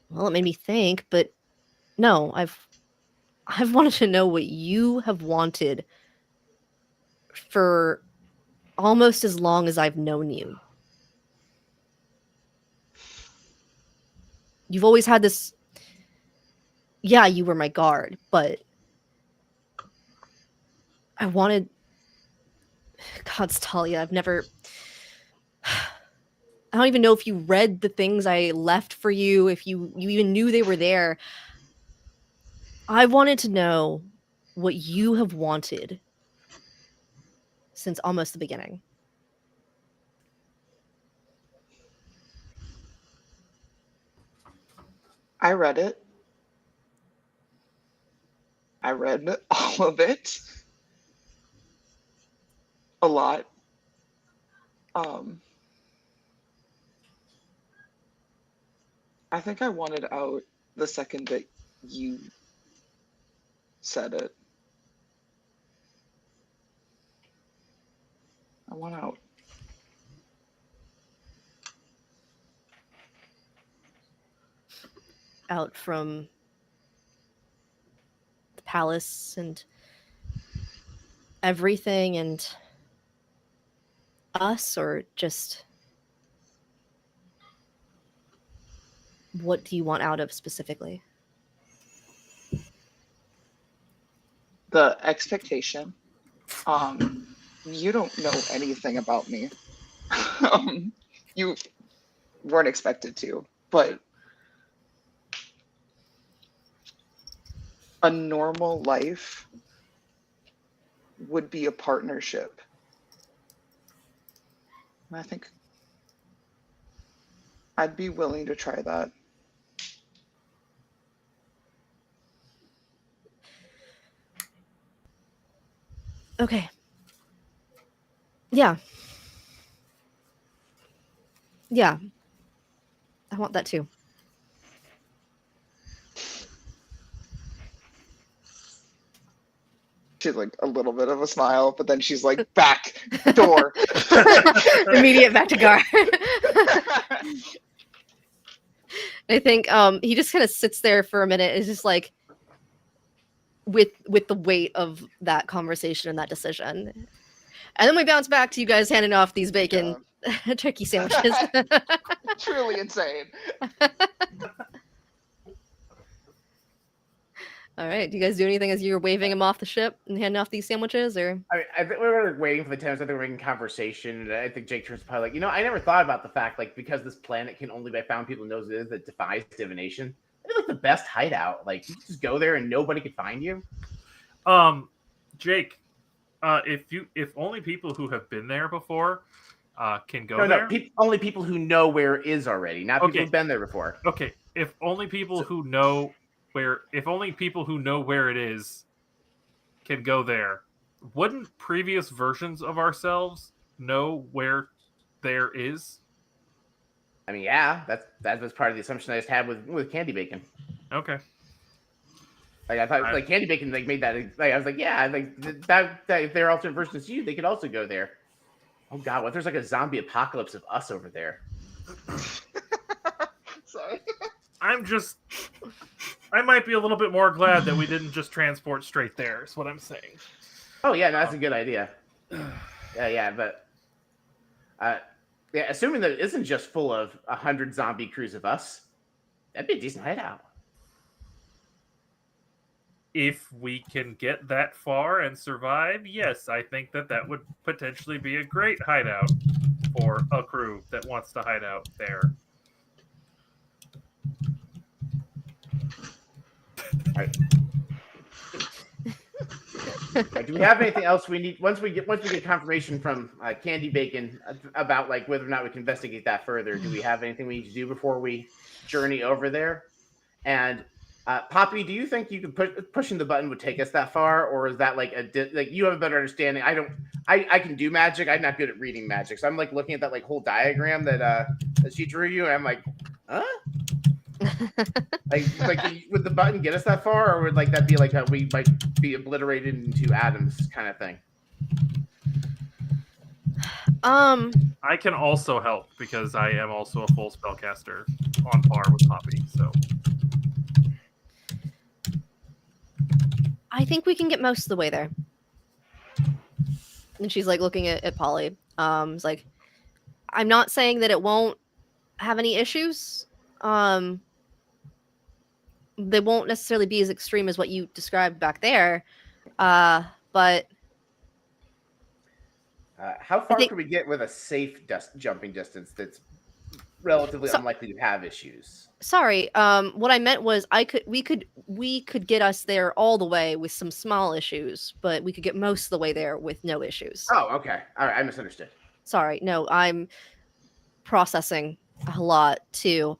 Speaker 3: Well, it made me think, but no, I've wanted to know what you have wanted for almost as long as I've known you. You've always had this... Yeah, you were my guard, but I wanted... God's Talia, I've never... I don't even know if you read the things I left for you, if you even knew they were there. I wanted to know what you have wanted since almost the beginning.
Speaker 5: I read it. I read all of it. A lot. I think I wanted out the second that you said it. I want out.
Speaker 3: Out from the palace and everything and us, or just what do you want out of specifically?
Speaker 5: The expectation. You don't know anything about me. You weren't expected to, but a normal life would be a partnership. And I think I'd be willing to try that.
Speaker 3: Okay. Yeah. Yeah. I want that too.
Speaker 5: She's like a little bit of a smile, but then she's like, back door.
Speaker 3: Immediate back to guard. I think he just kind of sits there for a minute. It's just like with the weight of that conversation and that decision. And then we bounce back to you guys handing off these bacon turkey sandwiches.
Speaker 5: Truly insane.
Speaker 3: All right. Do you guys do anything as you're waving him off the ship and handing off these sandwiches, or?
Speaker 7: I think we were waiting for the tenants. I think we were making conversation. And I think Jake turns probably like, I never thought about the fact, like, because this planet can only be found people knows it is that defies divination. It'd be like the best hideout. Like, you just go there and nobody could find you.
Speaker 6: Jake, if only people who have been there before can go there.
Speaker 7: No, only people who know where it is already, not people who've been there before.
Speaker 6: Okay, if only people who know where it is can go there, wouldn't previous versions of ourselves know where there is?
Speaker 7: I mean, yeah, that was part of the assumption I just had with Candy Bacon.
Speaker 6: Okay.
Speaker 7: Like I thought, like Candy Bacon, like made that. Like I was like, yeah, like that if they're alternate versions of you, they could also go there. Oh God, what if there's like a zombie apocalypse of us over there?
Speaker 5: Sorry.
Speaker 6: I might be a little bit more glad that we didn't just transport straight there, is what I'm saying.
Speaker 7: Oh yeah, no, that's a good idea. Yeah, but yeah, assuming that it isn't just full of 100 zombie crews of us, that'd be a decent hideout.
Speaker 6: If we can get that far and survive, yes, I think that would potentially be a great hideout for a crew that wants to hide out there.
Speaker 7: Do we have anything else we need once we get confirmation from Candy Bacon about like whether or not we can investigate that further? Do we have anything we need to do before we journey over there? And Poppy, do you think you could pushing the button would take us that far, or is that like like you have a better understanding? I can do magic. I'm not good at reading magic, so I'm like looking at that like whole diagram that she drew you, and I'm like, huh? like would the button get us that far, or would like that be like we might be obliterated into atoms kind of thing?
Speaker 6: I can also help because I am also a full spellcaster on par with Poppy. So
Speaker 3: I think we can get most of the way there. And she's like looking at Polly. It's like, I'm not saying that it won't have any issues. They won't necessarily be as extreme as what you described back there. But
Speaker 7: how far could we get with a safe jumping distance that's relatively unlikely to have issues?
Speaker 3: Sorry, what I meant was we could get us there all the way with some small issues, but we could get most of the way there with no issues.
Speaker 7: Oh, okay. All right, I misunderstood.
Speaker 3: Sorry, no, I'm processing a lot too.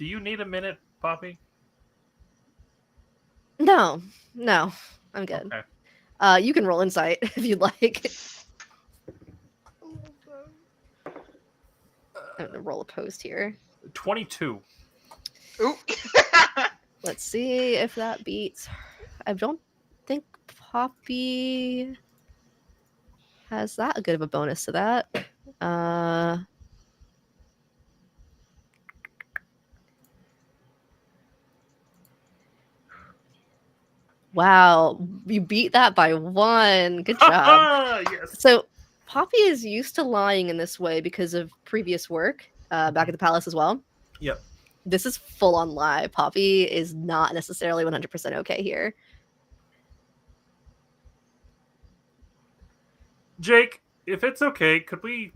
Speaker 6: do you need a minute, Poppy?
Speaker 3: No, I'm good.
Speaker 6: Okay.
Speaker 3: You can roll insight if you'd like. I'm gonna roll opposed here.
Speaker 6: 22.
Speaker 5: Ooh.
Speaker 3: Let's see if that beats. I don't think Poppy has that good of a bonus to that. Wow, you beat that by 1. Good job.
Speaker 6: Yes.
Speaker 3: So Poppy is used to lying in this way because of previous work back at the palace as well.
Speaker 6: Yep.
Speaker 3: This is full on lie. Poppy is not necessarily 100% okay here.
Speaker 6: Jake, if it's okay, could we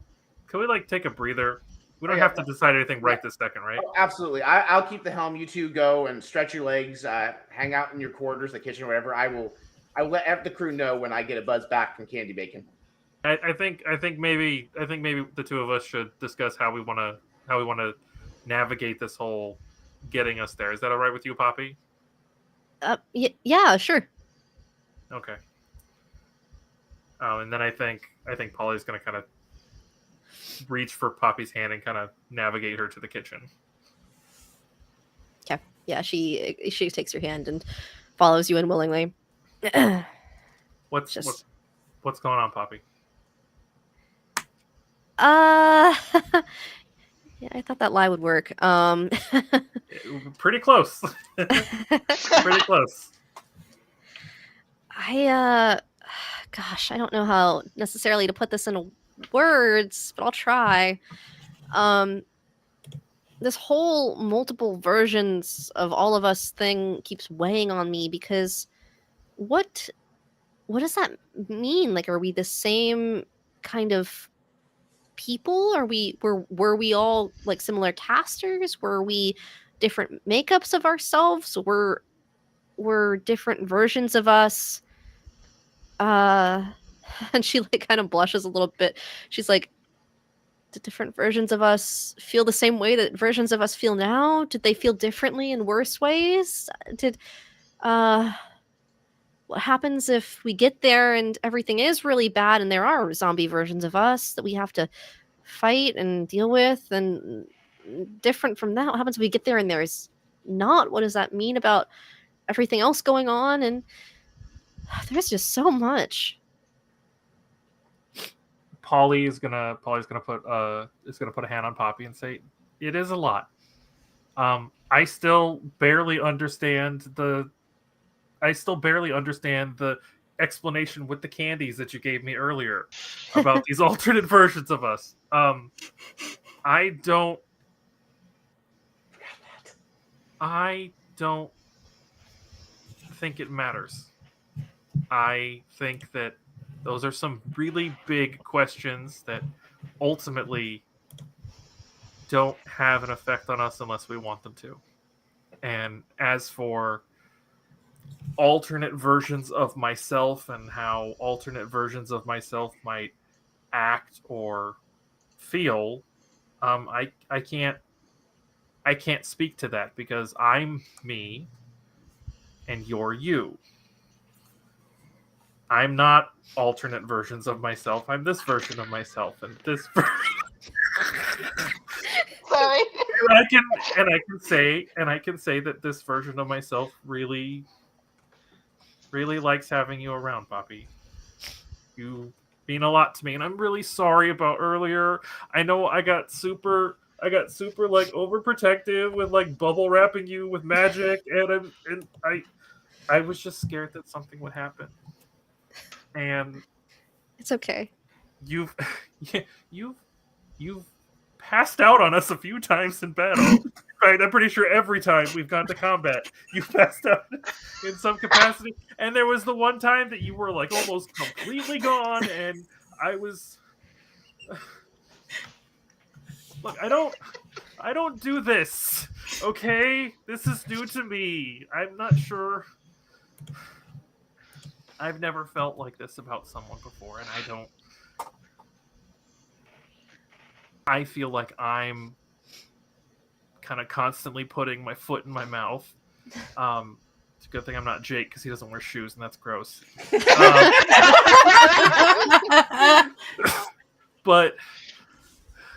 Speaker 6: like take a breather? We don't have to decide anything right this second, right?
Speaker 7: Oh, absolutely. I'll keep the helm. You two go and stretch your legs. Hang out in your quarters, the kitchen, or whatever. I will let the crew know when I get a buzz back from Candy Bacon.
Speaker 6: I think maybe the two of us should discuss how we want to navigate this whole getting us there. Is that all right with you, Poppy?
Speaker 3: Yeah, sure.
Speaker 6: Okay. And then I think Polly's gonna kind of reach for Poppy's hand and kind of navigate her to the kitchen.
Speaker 3: Okay. Yeah, she takes your hand and follows you in willingly.
Speaker 6: What's going on, Poppy?
Speaker 3: Yeah, I thought that lie would work.
Speaker 6: Pretty close. Pretty close.
Speaker 3: Gosh, I don't know how necessarily to put this into words, but I'll try. This whole multiple versions of all of us thing keeps weighing on me because what does that mean? Like, are we the same kind of people? Were we all like similar casters? Were we different makeups of ourselves? Were different versions of us? And she like kind of blushes a little bit. She's like, did different versions of us feel the same way that versions of us feel now? Did they feel differently in worse ways? What happens if we get there and everything is really bad and there are zombie versions of us that we have to fight and deal with? And different from that, what happens if we get there and there's not? What does that mean about everything else going on? And there's just so much.
Speaker 6: Polly's gonna put a hand on Poppy and say, It is a lot. I still barely understand the explanation with the candies that you gave me earlier about these alternate versions of us. I don't think it matters. I think that those are some really big questions that ultimately don't have an effect on us unless we want them to. And as for alternate versions of myself and how alternate versions of myself might act or feel, I can't speak to that because I'm me and you're you. I'm not alternate versions of myself. I'm this version of myself and this version.
Speaker 5: Sorry.
Speaker 6: and I can say that this version of myself really likes having you around, Poppy. You mean a lot to me, and I'm really sorry about earlier. I know I got super like overprotective with like bubble wrapping you with magic, and I was just scared that something would happen. And
Speaker 3: It's okay.
Speaker 6: you've passed out on us a few times in battle. Right, I'm pretty sure every time we've gone to combat, you've passed out in some capacity. And there was the one time that you were like almost completely gone, and I was. Look, I don't do this. Okay, this is new to me. I'm not sure. I've never felt like this about someone before, and I feel like I'm kind of constantly putting my foot in my mouth. It's a good thing I'm not Jake because he doesn't wear shoes, and that's gross. But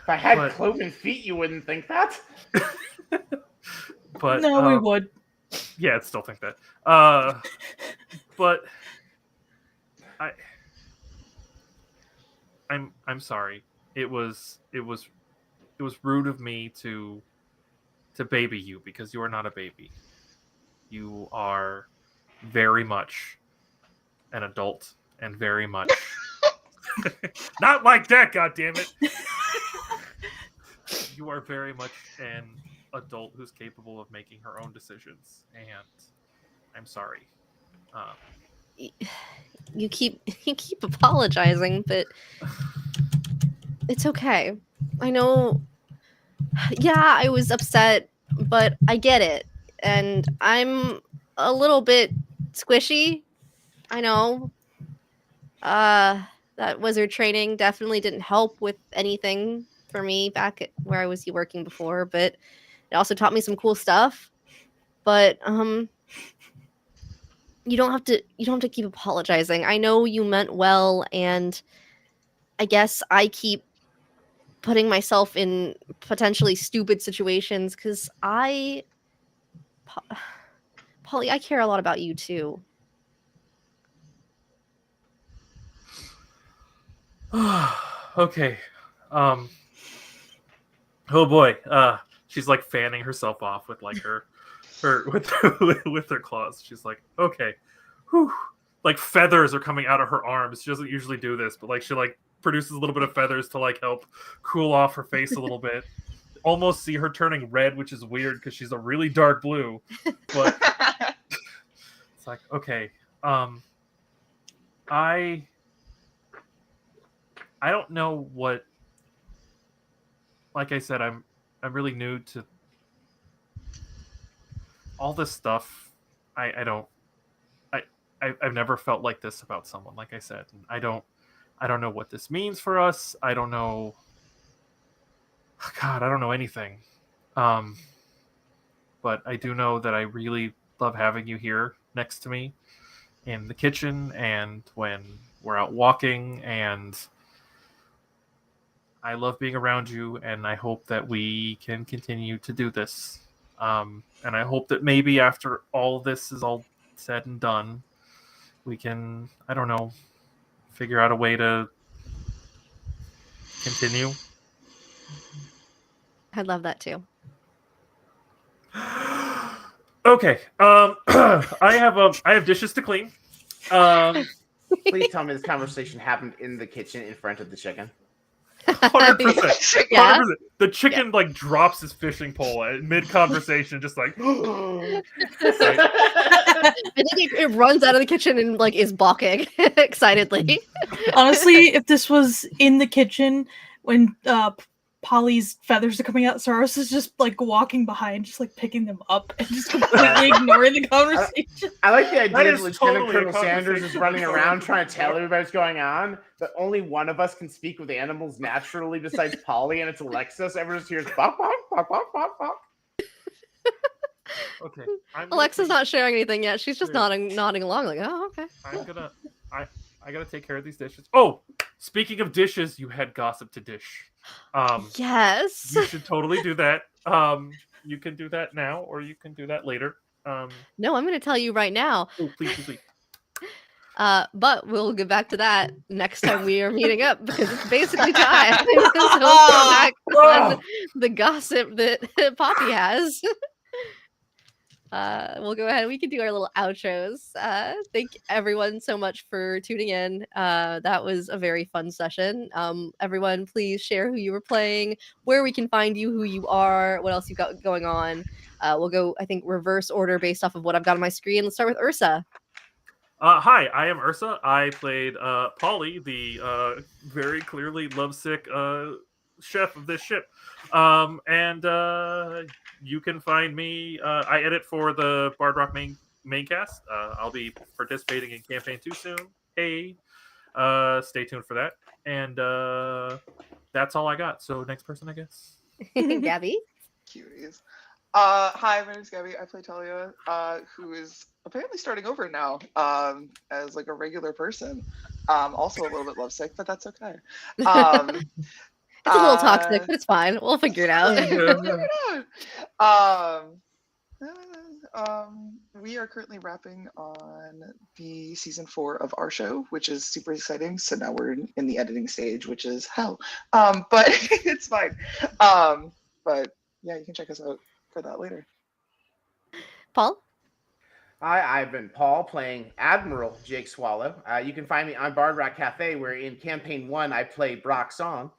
Speaker 7: if I had cloven feet, you wouldn't think that.
Speaker 6: But
Speaker 2: no, we would.
Speaker 6: Yeah, I'd still think that. But I'm sorry. It was rude of me to baby you because you are not a baby. You are very much an adult and very much not like that, goddammit. You are very much an adult who's capable of making her own decisions, and I'm sorry.
Speaker 3: You keep apologizing, but it's okay. I know. Yeah, I was upset, but I get it, and I'm a little bit squishy. I know. That wizard training definitely didn't help with anything for me back at where I was working before, but it also taught me some cool stuff. But you don't have to keep apologizing. I know you meant well, and I guess I keep putting myself in potentially stupid situations because Polly, I care a lot about you too.
Speaker 6: Okay. Oh boy. She's like fanning herself off with like her with her claws. She's like, okay. Whew. Like feathers are coming out of her arms. She doesn't usually do this, but like she like produces a little bit of feathers to like help cool off her face a little bit. Almost see her turning red, which is weird because she's a really dark blue. But it's like, okay. I don't know what. Like I said, I'm really new to all this stuff. I've never felt like this about someone. Like I said, I don't know what this means for us. I don't know. God, I don't know anything. But I do know that I really love having you here next to me in the kitchen and when we're out walking, and I love being around you, and I hope that we can continue to do this. And I hope that maybe after all this is all said and done, we can, I don't know, figure out a way to continue.
Speaker 3: I'd love that too.
Speaker 6: Okay. I have dishes to clean.
Speaker 7: Please tell me this conversation happened in the kitchen in front of the chicken.
Speaker 6: 100%.
Speaker 3: Yeah.
Speaker 6: 100%. The chicken like drops his fishing pole at mid conversation, just like.
Speaker 3: I think it runs out of the kitchen and like is balking excitedly.
Speaker 2: Honestly, if this was in the kitchen when Polly's feathers are coming out, Sarros is just like walking behind, just like picking them up and just completely ignoring the conversation.
Speaker 7: I like the idea
Speaker 6: That
Speaker 7: that
Speaker 6: is
Speaker 7: Lieutenant
Speaker 6: totally a
Speaker 7: Colonel Sanders is
Speaker 6: conversation.
Speaker 7: running around trying to tell everybody what's going on, but only one of us can speak with animals naturally besides Polly, and it's Alexa, so everyone just hears bop, bop, bop, bop, bop, bop.
Speaker 6: Okay.
Speaker 3: Alexa's not sharing anything yet. She's just
Speaker 6: Yeah.
Speaker 3: nodding along, like, oh, okay.
Speaker 6: I gotta take care of these dishes. Oh, speaking of dishes, you had gossip to dish.
Speaker 3: Yes.
Speaker 6: You should totally do that. You can do that now, or you can do that later.
Speaker 3: No, I'm going to tell you right now.
Speaker 6: Oh, please.
Speaker 3: But we'll get back to that next time we are meeting up because it's basically time. So we'll go back on the gossip that Poppy has. We'll go ahead. We can do our little outros. Thank everyone so much for tuning in. That was a very fun session. Everyone, please share who you were playing, where we can find you, who you are, what else you've got going on. We'll go, I think, reverse order based off of what I've got on my screen. Let's start with Ursa.
Speaker 6: Hi, I am Ursa. I played Polly, the very clearly lovesick chef of this ship. And you can find me. I edit for the Bard Rock main cast. I'll be participating in campaign 2 soon. Hey, stay tuned for that. And that's all I got. So next person, I guess.
Speaker 3: Gabi.
Speaker 5: Cuties. Hi, my name's Gabi. I play Talia, who is apparently starting over now as like a regular person. Also a little bit lovesick, but that's okay.
Speaker 3: It's a little toxic, but it's fine. We'll figure it out.
Speaker 5: We are currently wrapping on the season 4 of our show, which is super exciting. So now we're in the editing stage, which is hell. But it's fine. But yeah, you can check us out for that later.
Speaker 3: Paul?
Speaker 7: Hi, I've been Paul playing Admiral Jake Swallow. You can find me on Bard Rock Cafe, where in campaign 1 I play Brock Song.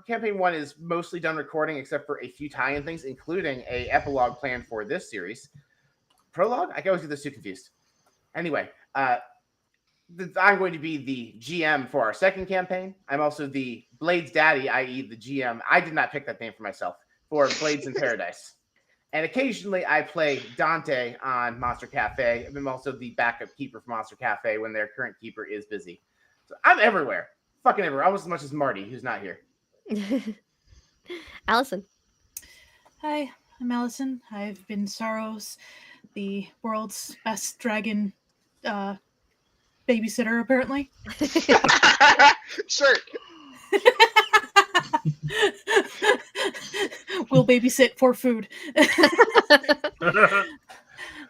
Speaker 7: Campaign 1 is mostly done recording, except for a few tie-in things, including a epilogue planned for this series. Prologue? I always get this too confused. Anyway, I'm going to be the GM for our second campaign. I'm also the Blades Daddy, i.e. the GM. I did not pick that name for myself, for Blades in Paradise. And occasionally I play Dante on Monster Cafe. I'm also the backup keeper for Monster Cafe when their current keeper is busy. So I'm everywhere. Fucking everywhere. Almost as much as Marty, who's not here.
Speaker 3: Allison.
Speaker 2: Hi, I'm Allison. I've been Sarros, the world's best dragon babysitter, apparently.
Speaker 5: Sure.
Speaker 2: We'll babysit for food.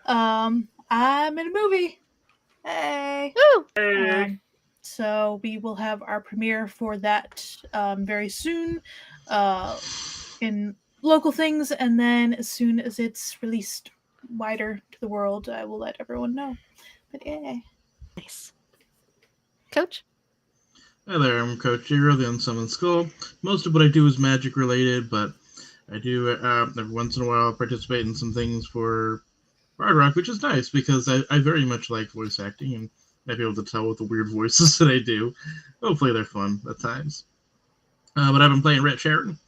Speaker 2: I'm in a movie. Hey.
Speaker 3: Woo!
Speaker 6: Hey.
Speaker 2: So we will have our premiere for that very soon in local things, and then as soon as it's released wider to the world, I will let everyone know. But yeah.
Speaker 3: Nice. Coach?
Speaker 4: Hi there, I'm Coach Hero, the Unsummoned Skull. Most of what I do is magic related, but I do every once in a while participate in some things for Bard Rock, which is nice because I very much like voice acting and I'd be able to tell with the weird voices that I do. Hopefully they're fun at times. But I've been playing Rhett Sheraton.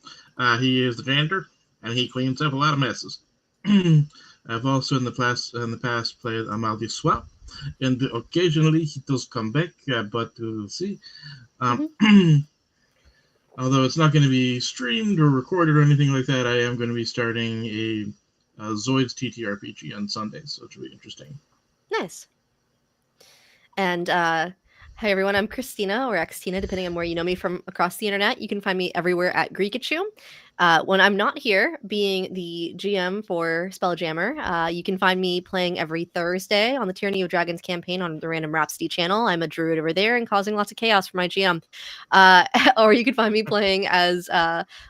Speaker 4: He is the janitor, and he cleans up a lot of messes. I've also in the past played Amaldi Swap, and occasionally he does come back, but we'll see. Although it's not going to be streamed or recorded or anything like that, I am going to be starting a Zoids TTRPG on Sundays, so it should be interesting.
Speaker 3: Nice. And Hi everyone, I'm Xtina or Xtina, depending on where you know me from across the internet. You can find me everywhere at Greekachu. When I'm not here, being the GM for Spelljammer, you can find me playing every Thursday on the Tyranny of Dragons campaign on the Random Rhapsody channel. I'm a druid over there and causing lots of chaos for my GM. Or you can find me playing as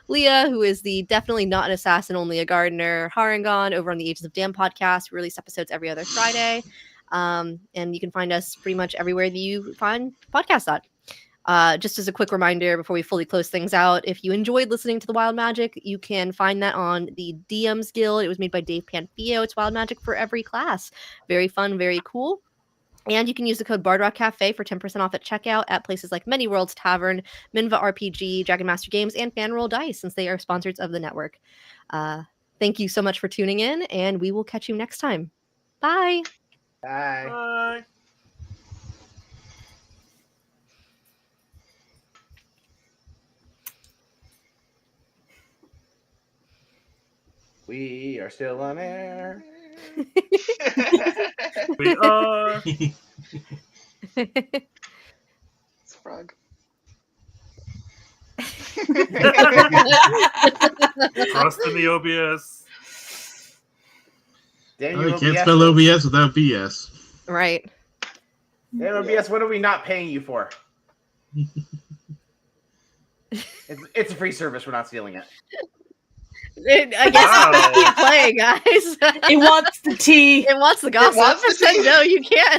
Speaker 3: Leah, who is the definitely not an assassin, only a gardener, Harangon, over on the Ages of Damn podcast. We release episodes every other Friday. And you can find us pretty much everywhere that you find podcasts at. Just as a quick reminder before we fully close things out, if you enjoyed listening to the Wild Magic, you can find that on the DM's Guild. It was made by Dave Panfio. It's Wild Magic for every class. Very fun, very cool. And you can use the code Bardrock Cafe for 10% off at checkout at places like Many Worlds Tavern, Minva RPG, Dragon Master Games, and Fanroll Dice, since they are sponsors of the network. Thank you so much for tuning in, and we will catch you next time. Bye.
Speaker 7: Bye.
Speaker 6: Bye.
Speaker 7: We are still on air.
Speaker 6: We are.
Speaker 5: It's a frog.
Speaker 6: Trust in the OBS.
Speaker 7: Daniel
Speaker 4: You can't spell OBS without BS.
Speaker 3: Right.
Speaker 7: Daniel OBS, what are we not paying you for? It's a free service. We're not stealing it.
Speaker 3: I guess
Speaker 6: Wow.
Speaker 3: keep playing, guys.
Speaker 2: It wants the tea.
Speaker 3: It wants the gossip.
Speaker 5: wants the tea.
Speaker 3: No, you can't.